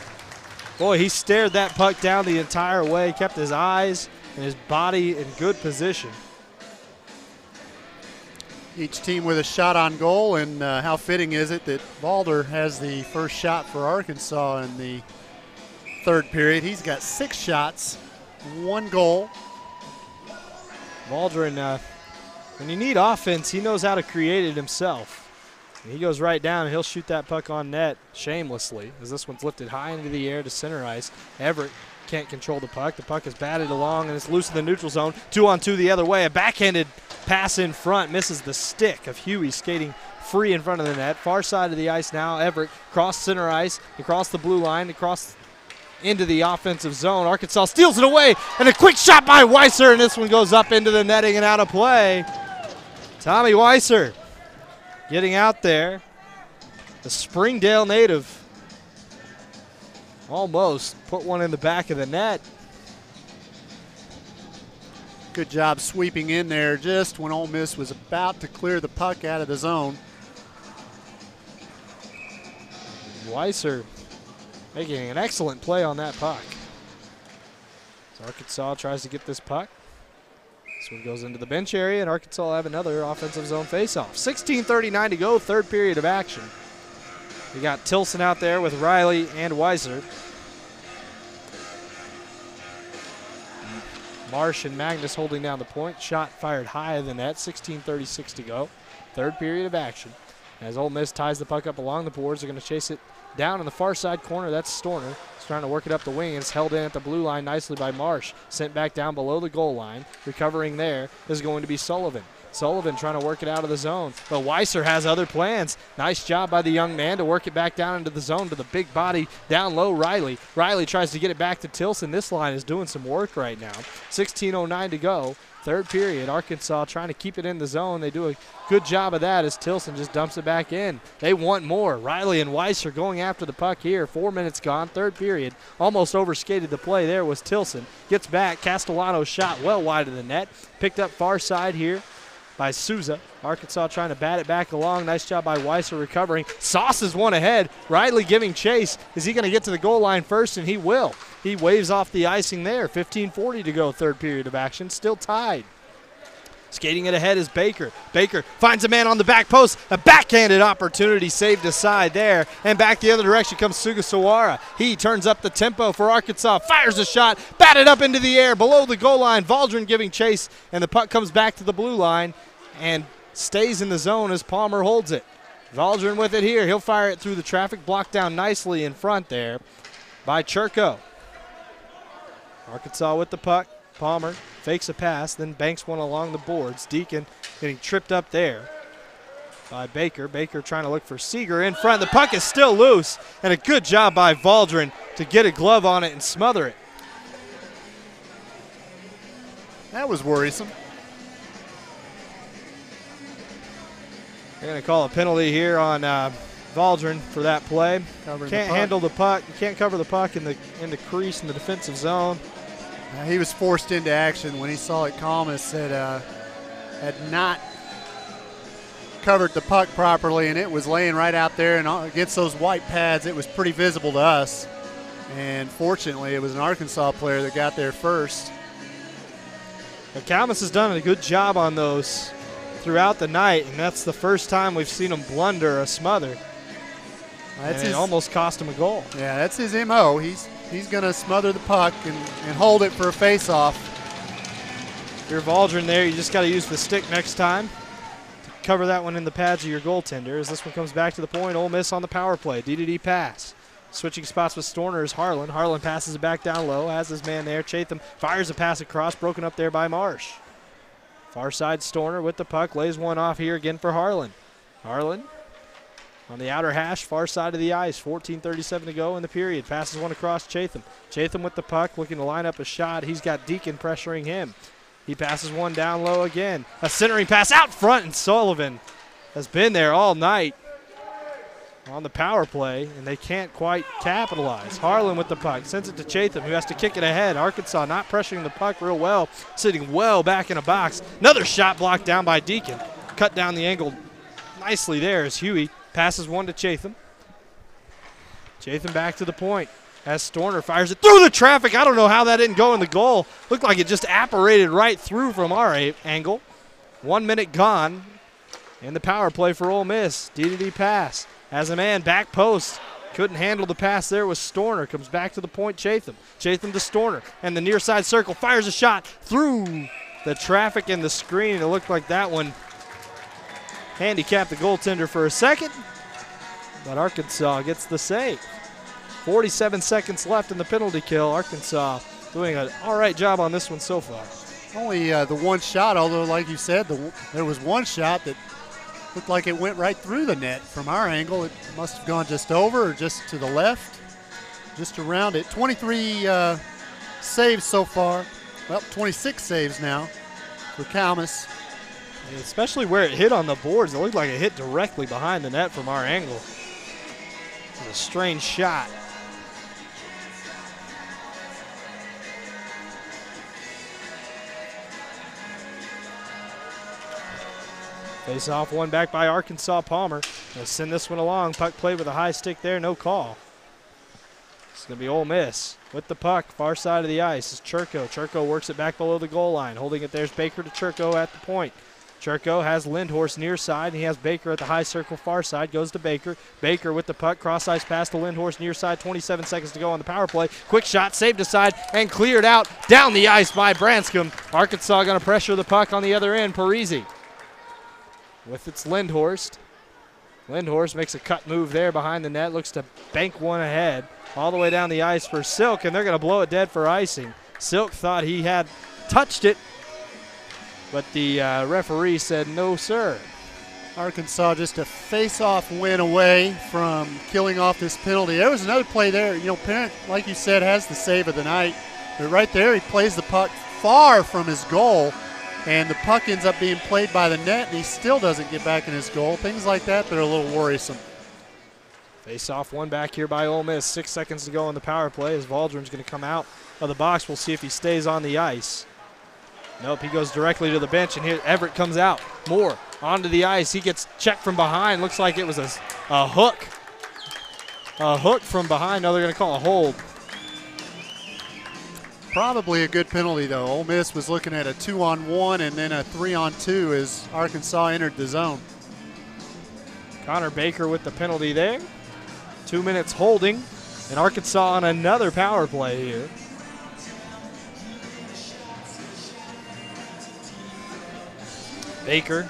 Boy, he stared that puck down the entire way, kept his eyes and his body in good position. Each team with a shot on goal, and how fitting is it that Valder has the first shot for Arkansas in the third period. He's got 6 shots one goal. Waldron, when you need offense, he knows how to create it himself. And he goes right down, and he'll shoot that puck on net shamelessly, as this one's lifted high into the air to center ice. Everett can't control the puck. The puck is batted along, and it's loose in the neutral zone. 2-on-2 the other way. A backhanded pass in front misses the stick of Huey skating free in front of the net. Far side of the ice now. Everett cross center ice, across the blue line, across into the offensive zone. Arkansas steals it away, and a quick shot by Weiser, and this one goes up into the netting and out of play. Tommy Weiser getting out there. The Springdale native almost put one in the back of the net. Good job sweeping in there just when Ole Miss was about to clear the puck out of the zone. Weiser making an excellent play on that puck. So Arkansas tries to get this puck. This one goes into the bench area, and Arkansas will have another offensive zone faceoff. 16:39 to go, third period of action. We got Tilson out there with Riley and Weiser. Marsh and Magnus holding down the point. Shot fired high of the net. 16:36 to go. Third period of action. As Ole Miss ties the puck up along the boards, they're going to chase it down in the far side corner. That's Storner. He's trying to work it up the wing, and it's held in at the blue line nicely by Marsh. Sent back down below the goal line. Recovering there is going to be Sullivan. Sullivan trying to work it out of the zone. But Weiser has other plans. Nice job by the young man to work it back down into the zone to the big body down low, Riley. Riley tries to get it back to Tilson. This line is doing some work right now. 16:09 to go. Third period. Arkansas trying to keep it in the zone. They do a good job of that as Tilson just dumps it back in. They want more. Riley and Weiser going after the puck here. 4 minutes gone. Third period. Almost overskated the play there was Tilson. Gets back. Castellano's shot well wide of the net. Picked up far side here by Souza. Arkansas trying to bat it back along. Nice job by Weiser recovering. Sauces one ahead. Riley giving chase. Is he going to get to the goal line first? And he will. He waves off the icing there. 15:40 to go, third period of action. Still tied. Skating it ahead is Baker. Baker finds a man on the back post. A backhanded opportunity saved aside there. And back the other direction comes Sugasawara. He turns up the tempo for Arkansas. Fires a shot. Batted up into the air below the goal line. Waldron giving chase. And the puck comes back to the blue line and stays in the zone as Palmer holds it. Waldron with it here. He'll fire it through the traffic. Blocked down nicely in front there by Churko. Arkansas with the puck. Palmer fakes a pass, then banks one along the boards. Deacon getting tripped up there by Baker. Baker trying to look for Seeger in front. The puck is still loose, and a good job by Waldron to get a glove on it and smother it. That was worrisome. They're going to call a penalty here on Waldron for that play. Covering Can't handle the puck. You can't cover the puck in the crease in the defensive zone. He was forced into action when he saw it. Calmus had not covered the puck properly, and it was laying right out there, and against those white pads, it was pretty visible to us. And fortunately, it was an Arkansas player that got there first. Calmus has done a good job on those throughout the night, and that's the first time we've seen him blunder a smother. It almost cost him a goal. Yeah, that's his MO. He's going to smother the puck and hold it for a face-off. If you're Waldron there, you just got to use the stick next time to cover that one in the pads of your goaltender. As this one comes back to the point, Ole Miss on the power play. D-to-D pass. Switching spots with Storner is Harlan. Harlan passes it back down low, has his man there. Chatham fires a pass across, broken up there by Marsh. Far side Storner with the puck, lays one off here again for Harlan. Harlan on the outer hash, far side of the ice. 14:37 to go in the period. Passes one across Chatham. Chatham with the puck, looking to line up a shot. He's got Deacon pressuring him. He passes one down low again. A centering pass out front, and Sullivan has been there all night on the power play, and they can't quite capitalize. Harlan with the puck, sends it to Chatham, who has to kick it ahead. Arkansas not pressuring the puck real well, sitting well back in a box. Another shot blocked down by Deacon. Cut down the angle nicely there as Huey passes one to Chatham. Chatham back to the point as Storner fires it through the traffic. I don't know how that didn't go in the goal. Looked like it just apparated right through from our angle. 1 minute gone in the power play for Ole Miss. D-to-D pass. Has a man back post. Couldn't handle the pass there with Storner. Comes back to the point, Chatham. Chatham to Storner. And the near side circle fires a shot through the traffic and the screen. It looked like that one handicapped the goaltender for a second. But Arkansas gets the save. 47 seconds left in the penalty kill. Arkansas doing an all right job on this one so far. Only the one shot, although like you said, there was one shot that looked like it went right through the net. From our angle, it must have gone just over or just to the left, just around it. 23 saves so far. Well, 26 saves now for Kalmus. Especially where it hit on the boards. It looked like it hit directly behind the net from our angle. It was a strange shot. Face off, one back by Arkansas. Palmer. They'll send this one along. Puck played with a high stick there, no call. It's going to be Ole Miss with the puck, far side of the ice. It's Churko. Churko works it back below the goal line. Holding it there's Baker to Churko at the point. Churko has Lindhorst near side, and he has Baker at the high circle far side. Goes to Baker. Baker with the puck, cross ice pass to Lindhorst near side. 27 seconds to go on the power play. Quick shot, saved aside, and cleared out down the ice by Branscombe. Arkansas going to pressure the puck on the other end. Parisi with its Lindhorst. Lindhorst makes a cut move there behind the net. Looks to bank one ahead. All the way down the ice for Silk, and they're going to blow it dead for icing. Silk thought he had touched it, but the referee said no, sir. Arkansas just a face-off win away from killing off this penalty. There was another play there. You know, Parent, like you said, has the save of the night. But right there, he plays the puck far from his goal, and the puck ends up being played by the net, and he still doesn't get back in his goal. Things like that are a little worrisome. Face off, one back here by Ole Miss. 6 seconds to go on the power play as Waldron's going to come out of the box. We'll see if he stays on the ice. Nope, he goes directly to the bench, and here Everett comes out. Moore onto the ice. He gets checked from behind. Looks like it was a hook. A hook from behind. No, they're going to call a hold. Probably a good penalty, though. Ole Miss was looking at a 2-on-1 and then a 3-on-2 as Arkansas entered the zone. Connor Baker with the penalty there. 2 minutes holding, and Arkansas on another power play here. Baker,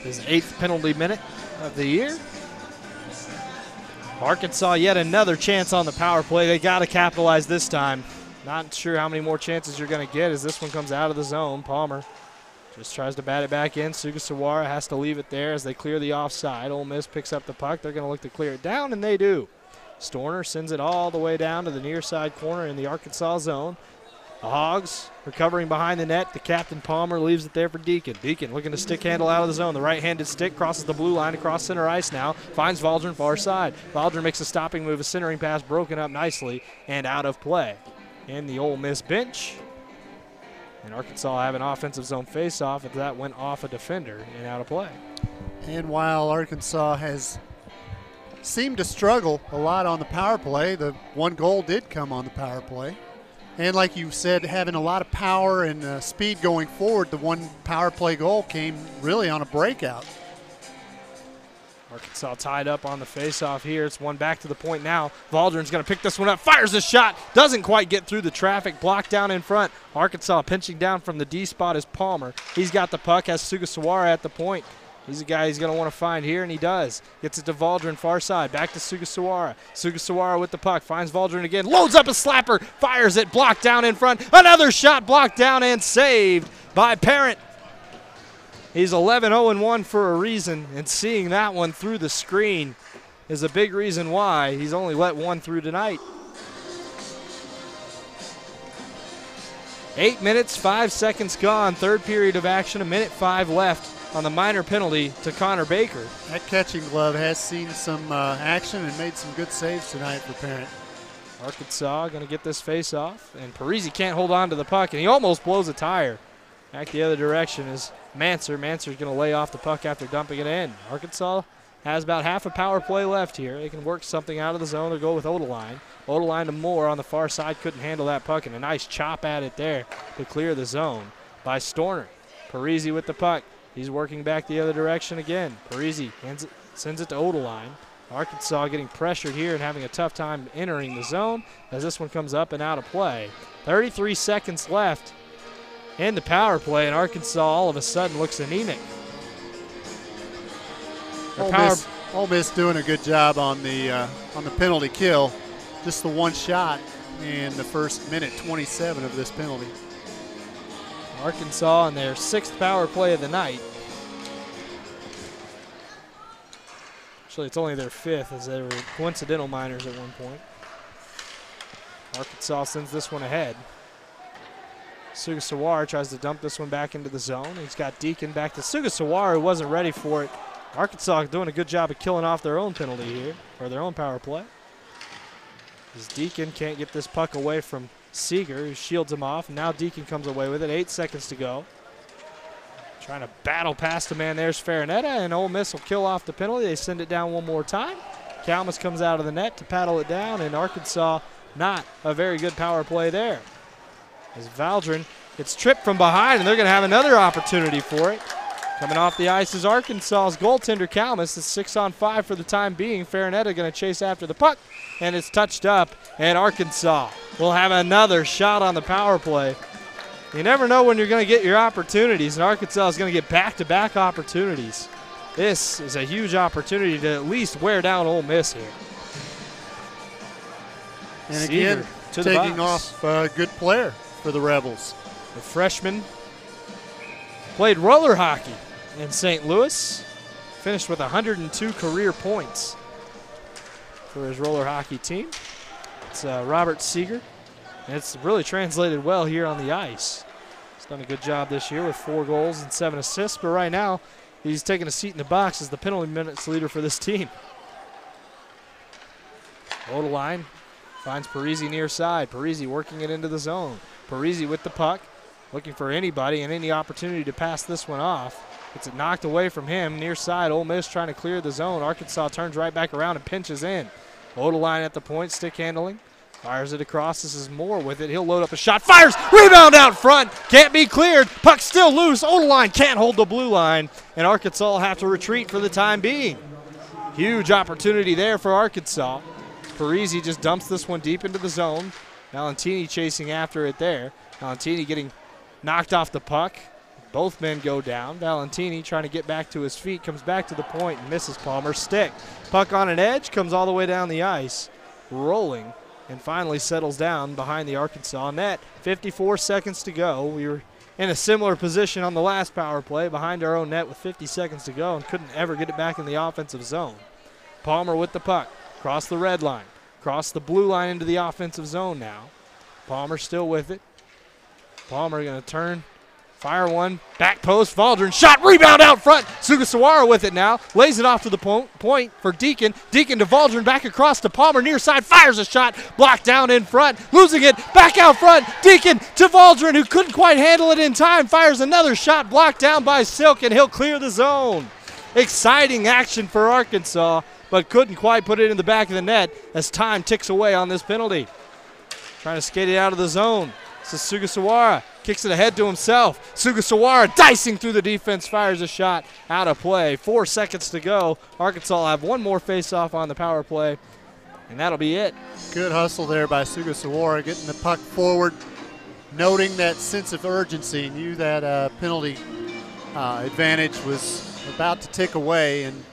his 8th penalty minute of the year. Arkansas yet another chance on the power play. They got to capitalize this time. Not sure how many more chances you're going to get as this one comes out of the zone. Palmer just tries to bat it back in. Sugasawara has to leave it there as they clear the offside. Ole Miss picks up the puck. They're going to look to clear it down, and they do. Storner sends it all the way down to the near side corner in the Arkansas zone. The Hogs recovering behind the net. The captain Palmer leaves it there for Deacon. Deacon looking to stick handle out of the zone. The right-handed stick crosses the blue line across center ice now. Finds Waldron far side. Waldron makes a stopping move. A centering pass broken up nicely and out of play. In the Ole Miss bench. And Arkansas have an offensive zone face-off as that went off a defender and out of play. And while Arkansas has seemed to struggle a lot on the power play, the one goal did come on the power play. And like you said, having a lot of power and speed going forward, the one power play goal came really on a breakout. Arkansas tied up on the face-off here. It's one back to the point now. Waldron's going to pick this one up, fires a shot, doesn't quite get through the traffic, blocked down in front. Arkansas pinching down from the D spot is Palmer. He's got the puck, has Sugasawara at the point. He's a guy he's going to want to find here, and he does. Gets it to Waldron, far side, back to Sugasawara. Sugasawara with the puck, finds Waldron again, loads up a slapper, fires it, blocked down in front. Another shot blocked down and saved by Parent. He's 11-0-1 for a reason, and seeing that one through the screen is a big reason why he's only let one through tonight. 8 minutes, 5 seconds gone. Third period of action, 1:05 left on the minor penalty to Connor Baker. That catching glove has seen some action and made some good saves tonight for Parent. Arkansas going to get this face off, and Parisi can't hold on to the puck, and he almost blows a tire. Back the other direction is Manser. Manser's going to lay off the puck after dumping it in. Arkansas has about half a power play left here. They can work something out of the zone or go with Odeline. Odeline to Moore on the far side, couldn't handle that puck, and a nice chop at it there to clear the zone by Storner. Parisi with the puck. He's working back the other direction again. Parisi sends it to Odeline. Arkansas getting pressured here and having a tough time entering the zone as this one comes up and out of play. 33 seconds left in the power play, and Arkansas all of a sudden looks anemic. Ole Miss doing a good job on the penalty kill. Just the one shot in the first minute 27 of this penalty. Arkansas in their 6th power play of the night. Actually, it's only their 5th, as they were coincidental minors at one point. Arkansas sends this one ahead. Sugasawara tries to dump this one back into the zone. He's got Deacon back to Sugasawara, who wasn't ready for it. Arkansas doing a good job of killing off their own penalty here, or their own power play. As Deacon can't get this puck away from Seeger, who shields him off. Now Deacon comes away with it. 8 seconds to go. Trying to battle past the man. There's Farinetta, and Ole Miss will kill off the penalty. They send it down one more time. Kalmus comes out of the net to paddle it down, and Arkansas not a very good power play there. As Valdrin gets tripped from behind, and they're going to have another opportunity for it. Coming off the ice is Arkansas's goaltender, Kalmus. It's 6-on-5 for the time being. Farinetta going to chase after the puck, and it's touched up, and Arkansas will have another shot on the power play. You never know when you're going to get your opportunities, and Arkansas is going to get back-to-back opportunities. This is a huge opportunity to at least wear down Ole Miss here. And again, taking off a good player for the Rebels. The freshman played roller hockey in St. Louis, finished with 102 career points for his roller hockey team. It's Robert Seeger, and it's really translated well here on the ice. He's done a good job this year with 4 goals and 7 assists, but right now he's taking a seat in the box as the penalty minutes leader for this team. Odeline finds Parisi near side. Parisi working it into the zone. Parisi with the puck, looking for anybody and any opportunity to pass this one off. Gets it knocked away from him near side. Ole Miss trying to clear the zone. Arkansas turns right back around and pinches in. Odeline at the point, stick handling. Fires it across. This is Moore with it. He'll load up a shot. Fires! Rebound out front. Can't be cleared. Puck still loose. Odeline can't hold the blue line. And Arkansas will have to retreat for the time being. Huge opportunity there for Arkansas. Parisi just dumps this one deep into the zone. Valentini chasing after it there. Valentini getting knocked off the puck. Both men go down. Valentini trying to get back to his feet. Comes back to the point and misses Palmer's stick. Puck on an edge. Comes all the way down the ice. Rolling. And finally settles down behind the Arkansas net. 54 seconds to go. We were in a similar position on the last power play behind our own net with 50 seconds to go and couldn't ever get it back in the offensive zone. Palmer with the puck. Cross the red line. Cross the blue line into the offensive zone now. Palmer still with it. Palmer going to turn. Fire one. Back post. Valdrin shot. Rebound out front. Sugasawara with it now. Lays it off to the point for Deacon. Deacon to Valdrin. Back across to Palmer. Near side. Fires a shot. Blocked down in front. Losing it. Back out front. Deacon to Valdrin, who couldn't quite handle it in time. Fires another shot. Blocked down by Silk, and he'll clear the zone. Exciting action for Arkansas, but couldn't quite put it in the back of the net as time ticks away on this penalty. Trying to skate it out of the zone. This is Sugasawara. Kicks it ahead to himself. Sugasawara dicing through the defense, fires a shot out of play. 4 seconds to go. Arkansas will have one more face-off on the power play, and that'll be it. Good hustle there by Sugasawara, getting the puck forward, noting that sense of urgency, knew that penalty advantage was about to tick away, and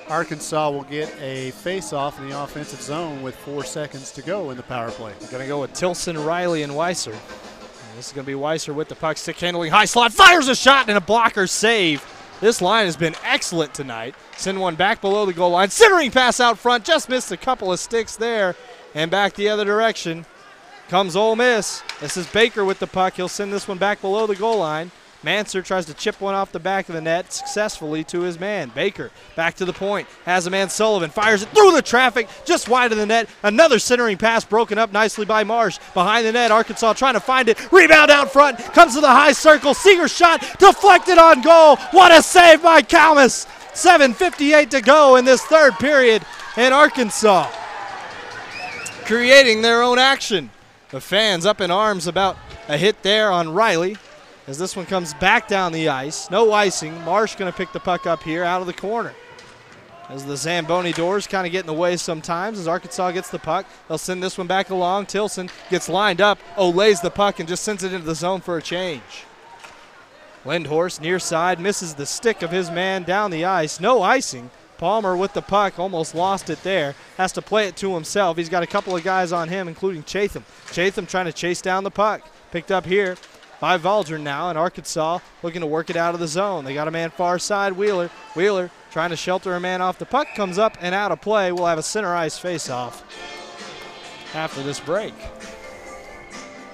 Arkansas will get a face-off in the offensive zone with 4 seconds to go in the power play. We're going to go with Tilson, Riley, and Weiser. And this is going to be Weiser with the puck, stick handling, high slot, fires a shot, and a blocker save. This line has been excellent tonight. Send one back below the goal line. Centering pass out front, just missed a couple of sticks there, and back the other direction comes Ole Miss. This is Baker with the puck. He'll send this one back below the goal line. Manser tries to chip one off the back of the net successfully to his man. Baker back to the point. Has a man, Sullivan. Fires it through the traffic, just wide of the net. Another centering pass broken up nicely by Marsh. Behind the net, Arkansas trying to find it. Rebound out front. Comes to the high circle. Seeger shot. Deflected on goal. What a save by Kalmus. 7:58 to go in this third period. And Arkansas creating their own action. The fans up in arms about a hit there on Riley. As this one comes back down the ice. No icing. Marsh going to pick the puck up here out of the corner. As the Zamboni doors kind of get in the way sometimes as Arkansas gets the puck. They'll send this one back along. Tilson gets lined up, lays the puck and just sends it into the zone for a change. Lindhorst near side misses the stick of his man down the ice. No icing. Palmer with the puck, almost lost it there. Has to play it to himself. He's got a couple of guys on him, including Chatham. Chatham trying to chase down the puck. Picked up here by Valdron now, and Arkansas looking to work it out of the zone. They got a man far side, Wheeler. Wheeler trying to shelter a man off the puck, comes up and out of play. We'll have a center ice face-off after this break.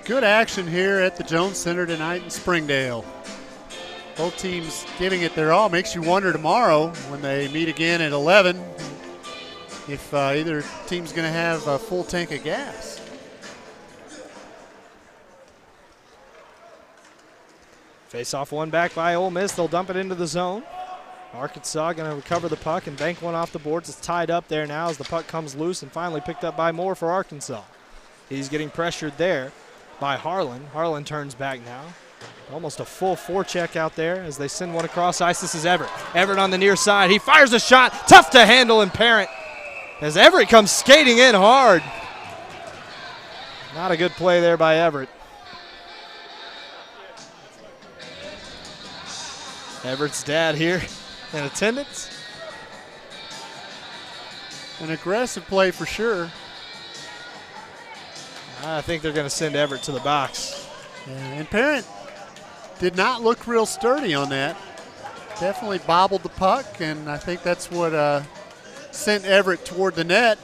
Good action here at the Jones Center tonight in Springdale. Both teams giving it their all. Makes you wonder tomorrow when they meet again at 11 if either team's going to have a full tank of gas. Face-off one back by Ole Miss. They'll dump it into the zone. Arkansas going to recover the puck and bank one off the boards. It's tied up there now as the puck comes loose and finally picked up by Moore for Arkansas. He's getting pressured there by Harlan. Harlan turns back now. Almost a full forecheck out there as they send one across ice. This is Everett. Everett on the near side. He fires a shot. Tough to handle and parent as Everett comes skating in hard. Not a good play there by Everett. Everett's dad here in attendance. An aggressive play for sure. I think they're going to send Everett to the box. And Parent did not look real sturdy on that. Definitely bobbled the puck, and I think that's what sent Everett toward the net.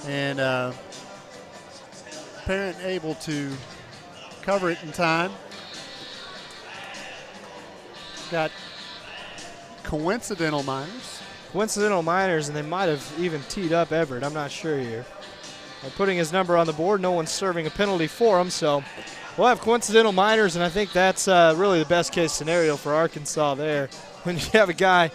And Parent able to cover it in time. Got coincidental minors. Coincidental minors, and they might have even teed up Everett. I'm not sure here. They're putting his number on the board. No one's serving a penalty for him, so we'll have coincidental minors, and I think that's really the best case scenario for Arkansas there. When you have a guy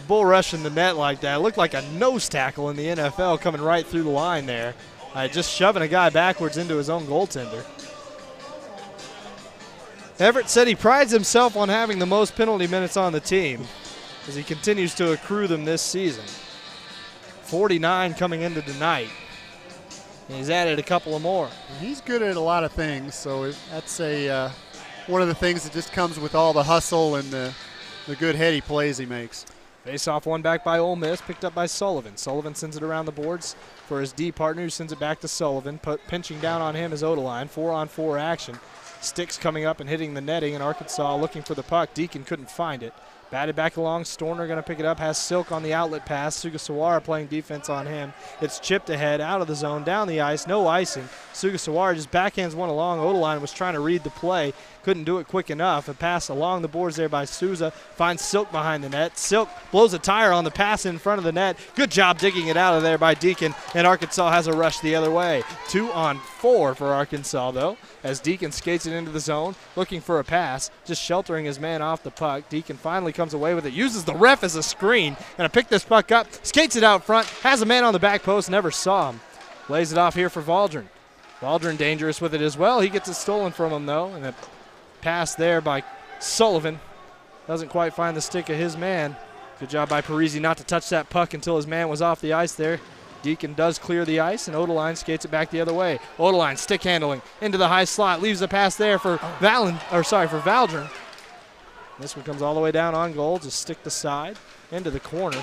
bull rushing the net like that, it looked like a nose tackle in the NFL coming right through the line there, just shoving a guy backwards into his own goaltender. Everett said he prides himself on having the most penalty minutes on the team as he continues to accrue them this season. 49 coming into tonight. And he's added a couple of more. He's good at a lot of things, so that's one of the things that just comes with all the hustle and the good heady plays he makes. Face-off one back by Ole Miss, picked up by Sullivan. Sullivan sends it around the boards for his D partner, who sends it back to Sullivan. Pinching down on him is Odeline. 4-on-4 action. Sticks coming up and hitting the netting, and Arkansas looking for the puck. Deacon couldn't find it. Batted back along. Storner going to pick it up. Has Silk on the outlet pass. Sugasawara playing defense on him. It's chipped ahead, out of the zone, down the ice. No icing. Sugasawara just backhands one along. Odeline was trying to read the play. Couldn't do it quick enough. A pass along the boards there by Souza. Finds Silk behind the net. Silk blows a tire on the pass in front of the net. Good job digging it out of there by Deacon. And Arkansas has a rush the other way. 2-on-4 for Arkansas, though, as Deacon skates it into the zone, looking for a pass, just sheltering his man off the puck. Deacon finally comes away with it, uses the ref as a screen. Gonna pick this puck up, skates it out front, has a man on the back post, never saw him. Lays it off here for Valdron. Valdron dangerous with it as well. He gets it stolen from him, though, and a pass there by Sullivan. Doesn't quite find the stick of his man. Good job by Parisi not to touch that puck until his man was off the ice there. Deacon does clear the ice, and Odeline skates it back the other way. Odeline stick handling into the high slot, leaves the pass there for Valdron. This one comes all the way down on goal, just stick the side into the corner.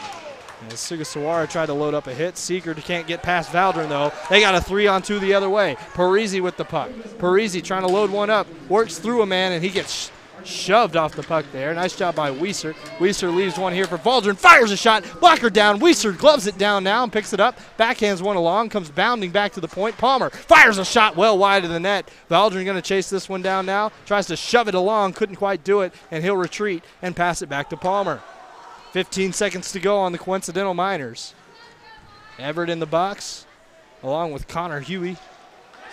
As Sugasawara tried to load up a hit, Seeger can't get past Valdron, though. They got a 3-on-2 the other way. Parisi with the puck. Parisi trying to load one up, works through a man, and he gets shoved off the puck there. Nice job by Weiser. Weiser leaves one here for Valdron, fires a shot, blocker down. Weiser gloves it down now and picks it up. Backhands one along, comes bounding back to the point. Palmer fires a shot well wide of the net. Valdron going to chase this one down now. Tries to shove it along, couldn't quite do it, and he'll retreat and pass it back to Palmer. 15 seconds to go on the coincidental minors. Everett in the box, along with Connor Huey.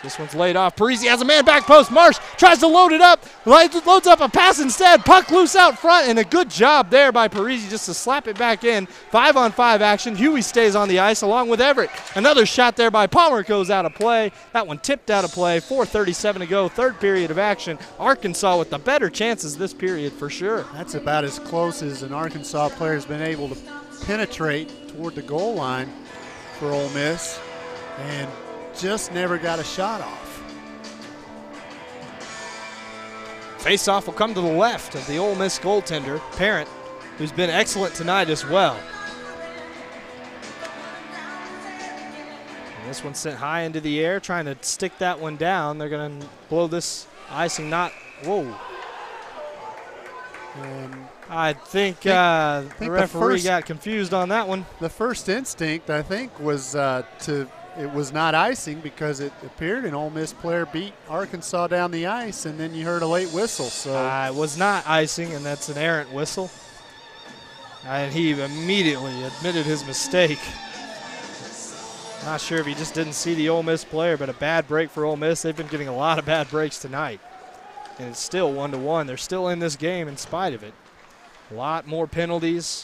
This one's laid off. Parisi has a man back post. Marsh tries to load it up. Loads up a pass instead. Puck loose out front, and a good job there by Parisi just to slap it back in. 5-on-5 action. Huey stays on the ice along with Everett. Another shot there by Palmer goes out of play. That one tipped out of play. 4:37 to go. Third period of action. Arkansas with the better chances this period for sure. That's about as close as an Arkansas player has been able to penetrate toward the goal line for Ole Miss and just never got a shot off. Face-off will come to the left of the Ole Miss goaltender, Parent, who's been excellent tonight as well. And this one sent high into the air, trying to stick that one down. They're going to blow this icing not. Whoa. I think the referee got confused on that one. The first instinct, I think, was it was not icing because it appeared an Ole Miss player beat Arkansas down the ice, and then you heard a late whistle. So it was not icing, and that's an errant whistle. And he immediately admitted his mistake. Not sure if he just didn't see the Ole Miss player, but a bad break for Ole Miss. They've been getting a lot of bad breaks tonight. And it's still 1-1. They're still in this game in spite of it. A lot more penalties.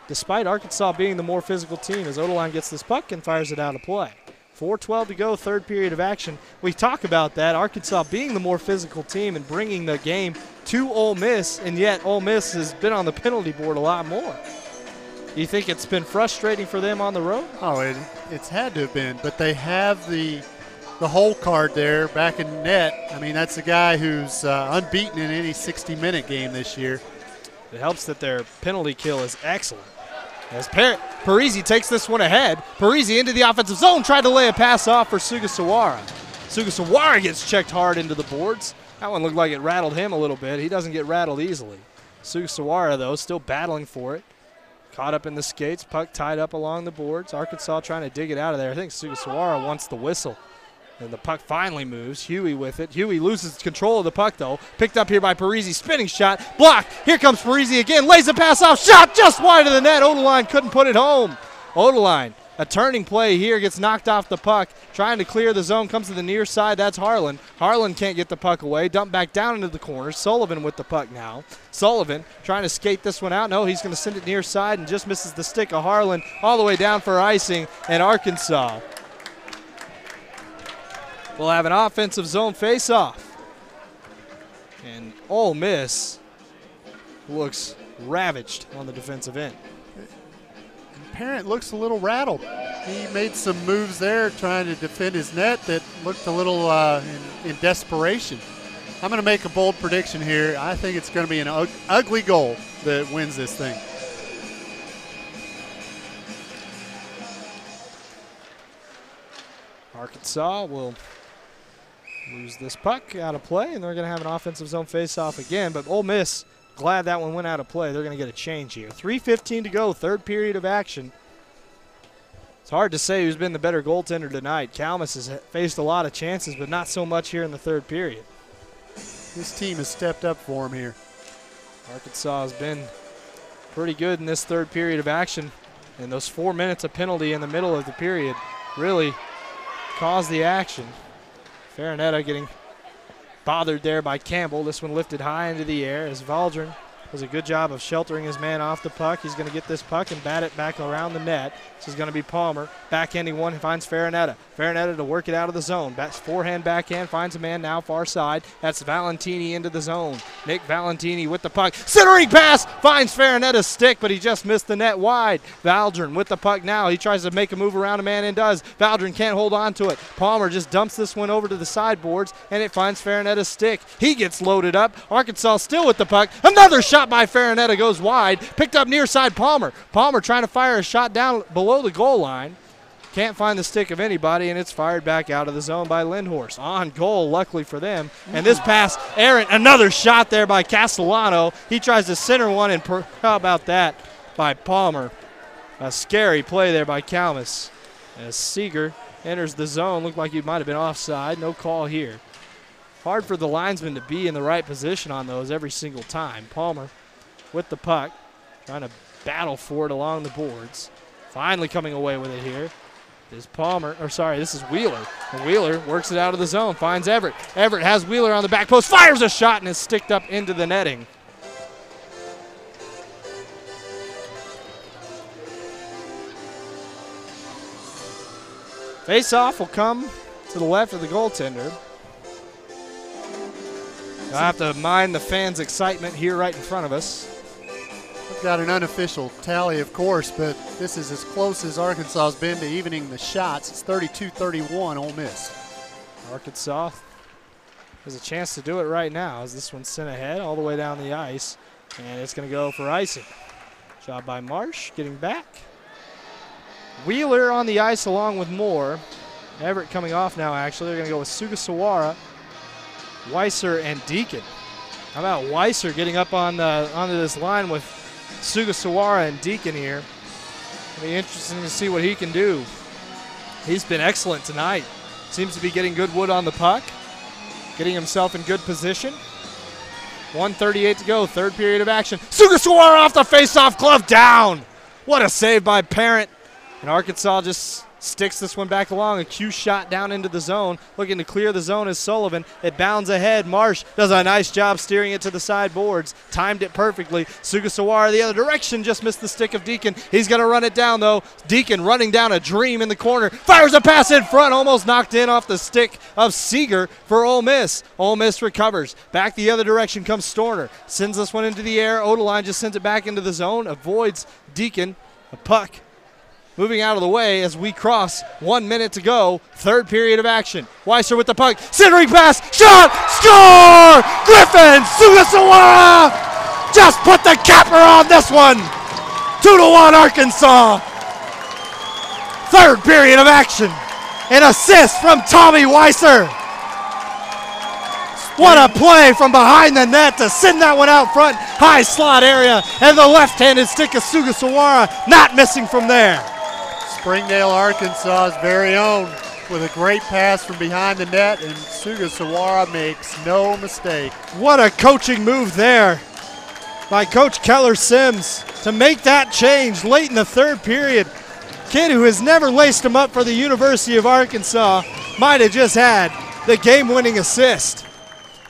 Despite Arkansas being the more physical team, as Odeline gets this puck and fires it out of play. 4:12 to go, third period of action. We talk about that, Arkansas being the more physical team and bringing the game to Ole Miss, and yet Ole Miss has been on the penalty board a lot more. Do you think it's been frustrating for them on the road? Oh, it's had to have been, but they have the hole card there back in net. I mean, that's a guy who's unbeaten in any 60-minute game this year. It helps that their penalty kill is excellent. As Parisi takes this one ahead. Parisi into the offensive zone, tried to lay a pass off for Sugasawara. Sugasawara gets checked hard into the boards. That one looked like it rattled him a little bit. He doesn't get rattled easily. Sugasawara, though, still battling for it. Caught up in the skates, puck tied up along the boards. Arkansas trying to dig it out of there. I think Sugasawara wants the whistle. And the puck finally moves. Huey with it. Huey loses control of the puck, though. Picked up here by Parisi. Spinning shot. Blocked. Here comes Parisi again. Lays a pass off. Shot just wide of the net. Odeline couldn't put it home. Odeline, a turning play here. Gets knocked off the puck. Trying to clear the zone. Comes to the near side. That's Harlan. Harlan can't get the puck away. Dumped back down into the corner. Sullivan with the puck now. Sullivan trying to skate this one out. No, he's going to send it near side and just misses the stick of Harlan all the way down for icing. And Arkansas we'll have an offensive zone face-off. And Ole Miss looks ravaged on the defensive end. Parent looks a little rattled. He made some moves there trying to defend his net that looked a little in desperation. I'm going to make a bold prediction here. I think it's going to be an ugly goal that wins this thing. Arkansas will lose this puck out of play, and they're going to have an offensive zone face-off again. But Ole Miss, glad that one went out of play. They're going to get a change here. 3:15 to go, third period of action. It's hard to say who's been the better goaltender tonight. Kalmus has faced a lot of chances, but not so much here in the third period. This team has stepped up for him here. Arkansas has been pretty good in this third period of action, and those 4 minutes of penalty in the middle of the period really caused the action. Farinetta getting bothered there by Campbell. This one lifted high into the air as Valdron does a good job of sheltering his man off the puck. He's going to get this puck and bat it back around the net. This is going to be Palmer. Backhanding one, he finds Farinetta. Farinetta to work it out of the zone. Bats forehand, backhand, finds a man now far side. That's Valentini into the zone. Nick Valentini with the puck. Centering pass, finds Farinetta's stick, but he just missed the net wide. Valdron with the puck now. He tries to make a move around a man and does. Valdron can't hold on to it. Palmer just dumps this one over to the sideboards, and it finds Farinetta's stick. He gets loaded up. Arkansas still with the puck. Another shot by Farinetta goes wide. Picked up near side Palmer. Palmer trying to fire a shot down below the goal line. Can't find the stick of anybody, and it's fired back out of the zone by Lindhorst. On goal, luckily for them. And this pass, errant. Another shot there by Castellano. He tries to center one, and how about that by Palmer? A scary play there by Kalmus. As Seeger enters the zone, looked like he might have been offside. No call here. Hard for the linesman to be in the right position on those every single time. Palmer with the puck, trying to battle for it along the boards. Finally coming away with it here is this is Wheeler. And Wheeler works it out of the zone, finds Everett. Everett has Wheeler on the back post, fires a shot, and is sticked up into the netting. Face-off will come to the left of the goaltender. I have to mind the fans' excitement here right in front of us. We've got an unofficial tally, of course, but this is as close as Arkansas has been to evening the shots. It's 32-31 Ole Miss. Arkansas has a chance to do it right now as this one's sent ahead all the way down the ice, and it's going to go for icing. Job by Marsh, getting back. Wheeler on the ice along with Moore. Everett coming off now, actually. They're going to go with Sugasawara, Weiser, and Deacon. How about Weiser getting up on onto this line with Sugasawara and Deacon here? It'll be interesting to see what he can do. He's been excellent tonight. Seems to be getting good wood on the puck, getting himself in good position. 1:38 to go, third period of action. Sugasawara off the face-off glove, down. What a save by Parent. And Arkansas just sticks this one back along. A Q shot down into the zone. Looking to clear the zone is Sullivan. It bounds ahead. Marsh does a nice job steering it to the sideboards. Timed it perfectly. Sugasawara the other direction. Just missed the stick of Deacon. He's going to run it down, though. Deacon running down a dream in the corner. Fires a pass in front. Almost knocked in off the stick of Seeger for Ole Miss. Ole Miss recovers. Back the other direction comes Storner. Sends this one into the air. Odeline just sends it back into the zone. Avoids Deacon. A puck moving out of the way as we cross 1 minute to go. Third period of action. Weiser with the puck. Centering pass. Shot. Score! Griffin Sugasawara just put the capper on this one. 2-1 Arkansas. Third period of action. An assist from Tommy Weiser. What a play from behind the net to send that one out front. High slot area. And the left-handed stick of Sugasawara not missing from there. Springdale, Arkansas's very own, with a great pass from behind the net, and Sugasawara makes no mistake. What a coaching move there by Coach Keller Sims to make that change late in the third period. Kid who has never laced him up for the University of Arkansas might have just had the game-winning assist.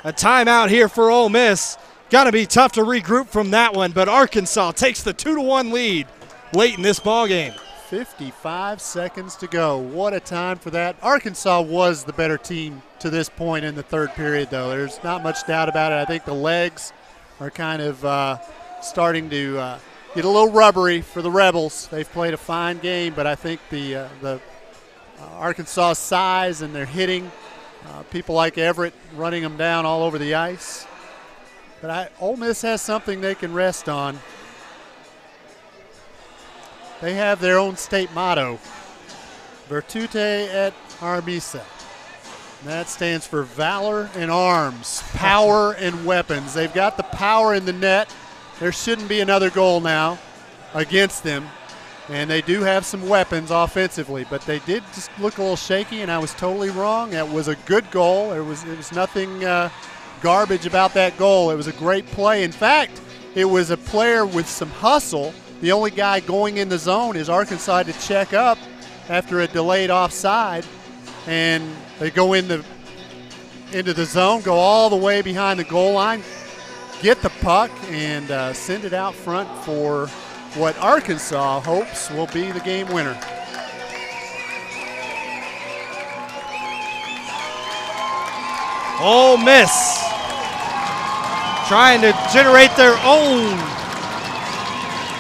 A timeout here for Ole Miss. Gonna be tough to regroup from that one, but Arkansas takes the 2-1 lead late in this ballgame. 55 seconds to go. What a time for that. Arkansas was the better team to this point in the third period, though. There's not much doubt about it. I think the legs are kind of starting to get a little rubbery for the Rebels. They've played a fine game, but I think the Arkansas size and their hitting, people like Everett running them down all over the ice. But Ole Miss has something they can rest on. They have their own state motto, Virtute et Armisa. That stands for valor and arms, power and weapons. They've got the power in the net. There shouldn't be another goal now against them. And they do have some weapons offensively, but they did just look a little shaky, and I was totally wrong. That was a good goal. It was nothing garbage about that goal. It was a great play. In fact, it was a player with some hustle. The only guy going in the zone is Arkansas to check up after a delayed offside, and they go into the zone, go all the way behind the goal line, get the puck, and send it out front for what Arkansas hopes will be the game winner. Ole Miss trying to generate their own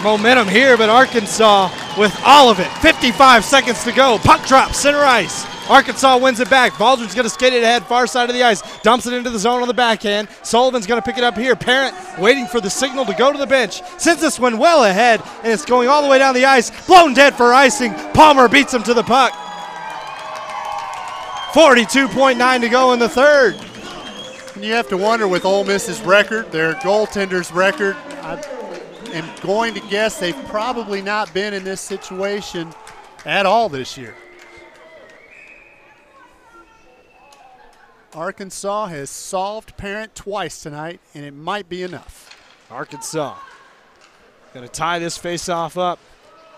momentum here, but Arkansas with all of it. 55 seconds to go. Puck drop, center ice. Arkansas wins it back. Baldwin's going to skate it ahead, far side of the ice. Dumps it into the zone on the backhand. Sullivan's going to pick it up here. Parent waiting for the signal to go to the bench. Sends this one well ahead, and it's going all the way down the ice. Blown dead for icing. Palmer beats him to the puck. 42.9 to go in the third. And you have to wonder with Ole Miss's record, their goaltender's record, am going to guess they've probably not been in this situation at all this year. Arkansas has solved Parent twice tonight, and it might be enough. Arkansas going to tie this face-off up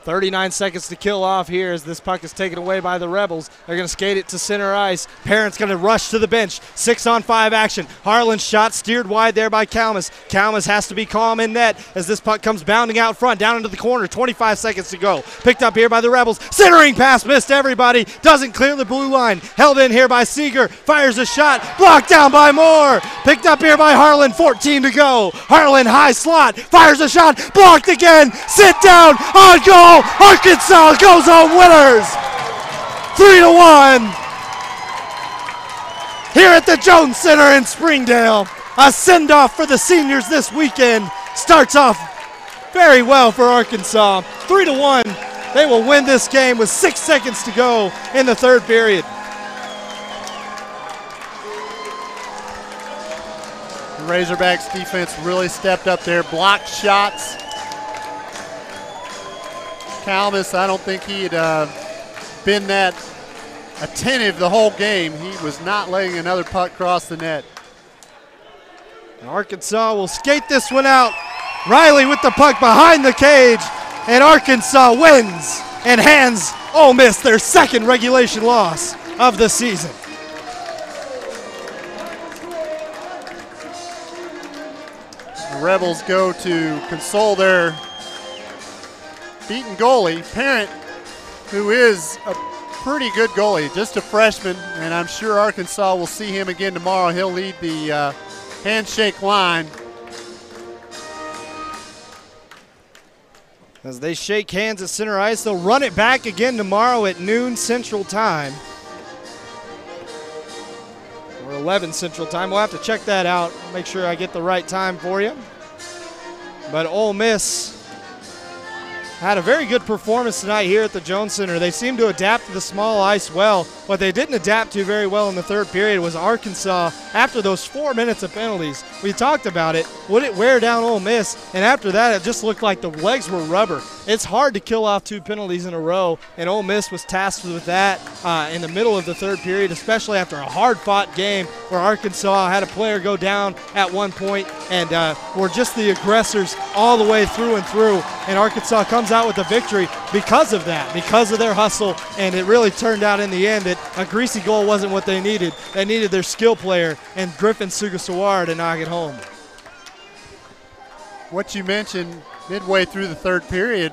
39 seconds to kill off here as this puck is taken away by the Rebels. They're going to skate it to center ice. Parent's going to rush to the bench. 6-on-5 action. Harlan's shot steered wide there by Kalmus. Kalmus has to be calm in net as this puck comes bounding out front, down into the corner. 25 seconds to go. Picked up here by the Rebels. Centering pass missed everybody. Doesn't clear the blue line. Held in here by Seeger. Fires a shot. Blocked down by Moore. Picked up here by Harlan. 14 to go. Harlan high slot. Fires a shot. Blocked again. Sit down. On goal. Arkansas goes home winners. 3-1. Here at the Jones Center in Springdale. A send-off for the seniors this weekend. Starts off very well for Arkansas. 3-1. They will win this game with 6 seconds to go in the third period. The Razorbacks defense really stepped up there, blocked shots. Kalmus, I don't think he had been that attentive the whole game. He was not letting another puck cross the net. Arkansas will skate this one out. Riley with the puck behind the cage, and Arkansas wins and hands Ole Miss their second regulation loss of the season. The Rebels go to console their beaten goalie, Parent, who is a pretty good goalie, just a freshman, and I'm sure Arkansas will see him again tomorrow. He'll lead the handshake line. As they shake hands at center ice, they'll run it back again tomorrow at noon Central Time. Or 11 Central Time. We'll have to check that out. Make sure I get the right time for you. But Ole Miss had a very good performance tonight here at the Jones Center. They seemed to adapt to the small ice well. What they didn't adapt to very well in the third period was Arkansas, after those 4 minutes of penalties, we talked about it, would it wear down Ole Miss? And after that, it just looked like the legs were rubber. It's hard to kill off 2 penalties in a row, and Ole Miss was tasked with that in the middle of the third period, especially after a hard-fought game where Arkansas had a player go down at one point and were just the aggressors all the way through and through, and Arkansas comes out with the victory because of that, because of their hustle, and it really turned out in the end that a greasy goal wasn't what they needed. They needed their skill player and Griffin Sugasawara to knock it home. What you mentioned midway through the third period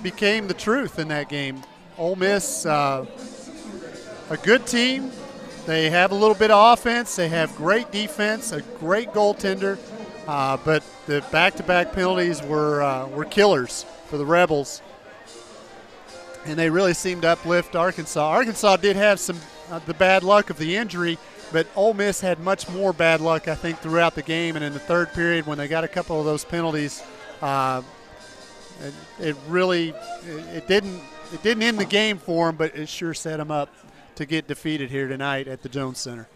became the truth in that game. Ole Miss, a good team. They have a little bit of offense. They have great defense, a great goaltender, but the back-to-back penalties were killers for the Rebels, and they really seemed to uplift Arkansas. Arkansas did have some the bad luck of the injury, but Ole Miss had much more bad luck, I think, throughout the game. And in the third period, when they got a couple of those penalties, it didn't end the game for them, but it sure set them up to get defeated here tonight at the Jones Center.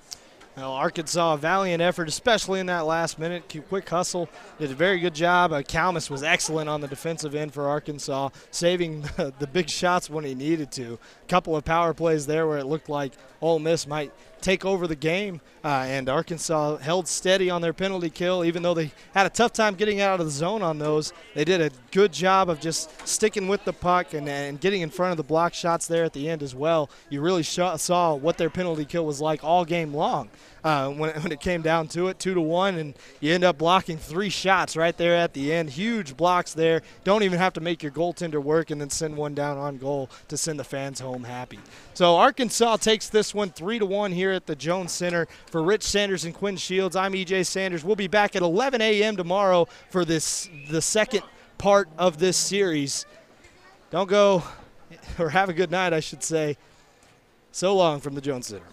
Well, Arkansas, a valiant effort, especially in that last minute. Quick hustle, did a very good job. Kalmus was excellent on the defensive end for Arkansas, saving the big shots when he needed to. A couple of power plays there where it looked like Ole Miss might take over the game, and Arkansas held steady on their penalty kill. Even though they had a tough time getting out of the zone on those, they did a good job of just sticking with the puck and getting in front of the block shots there at the end as well. You really saw what their penalty kill was like all game long. When it came down to it, 2-1, and you end up blocking 3 shots right there at the end. Huge blocks there. Don't even have to make your goaltender work and then send one down on goal to send the fans home happy. So Arkansas takes this one 3-1 here at the Jones Center. For Rich Sanders and Quinn Shields, I'm EJ Sanders. We'll be back at 11 a.m. tomorrow for the second part of this series. Don't go, or have a good night, I should say. So long from the Jones Center.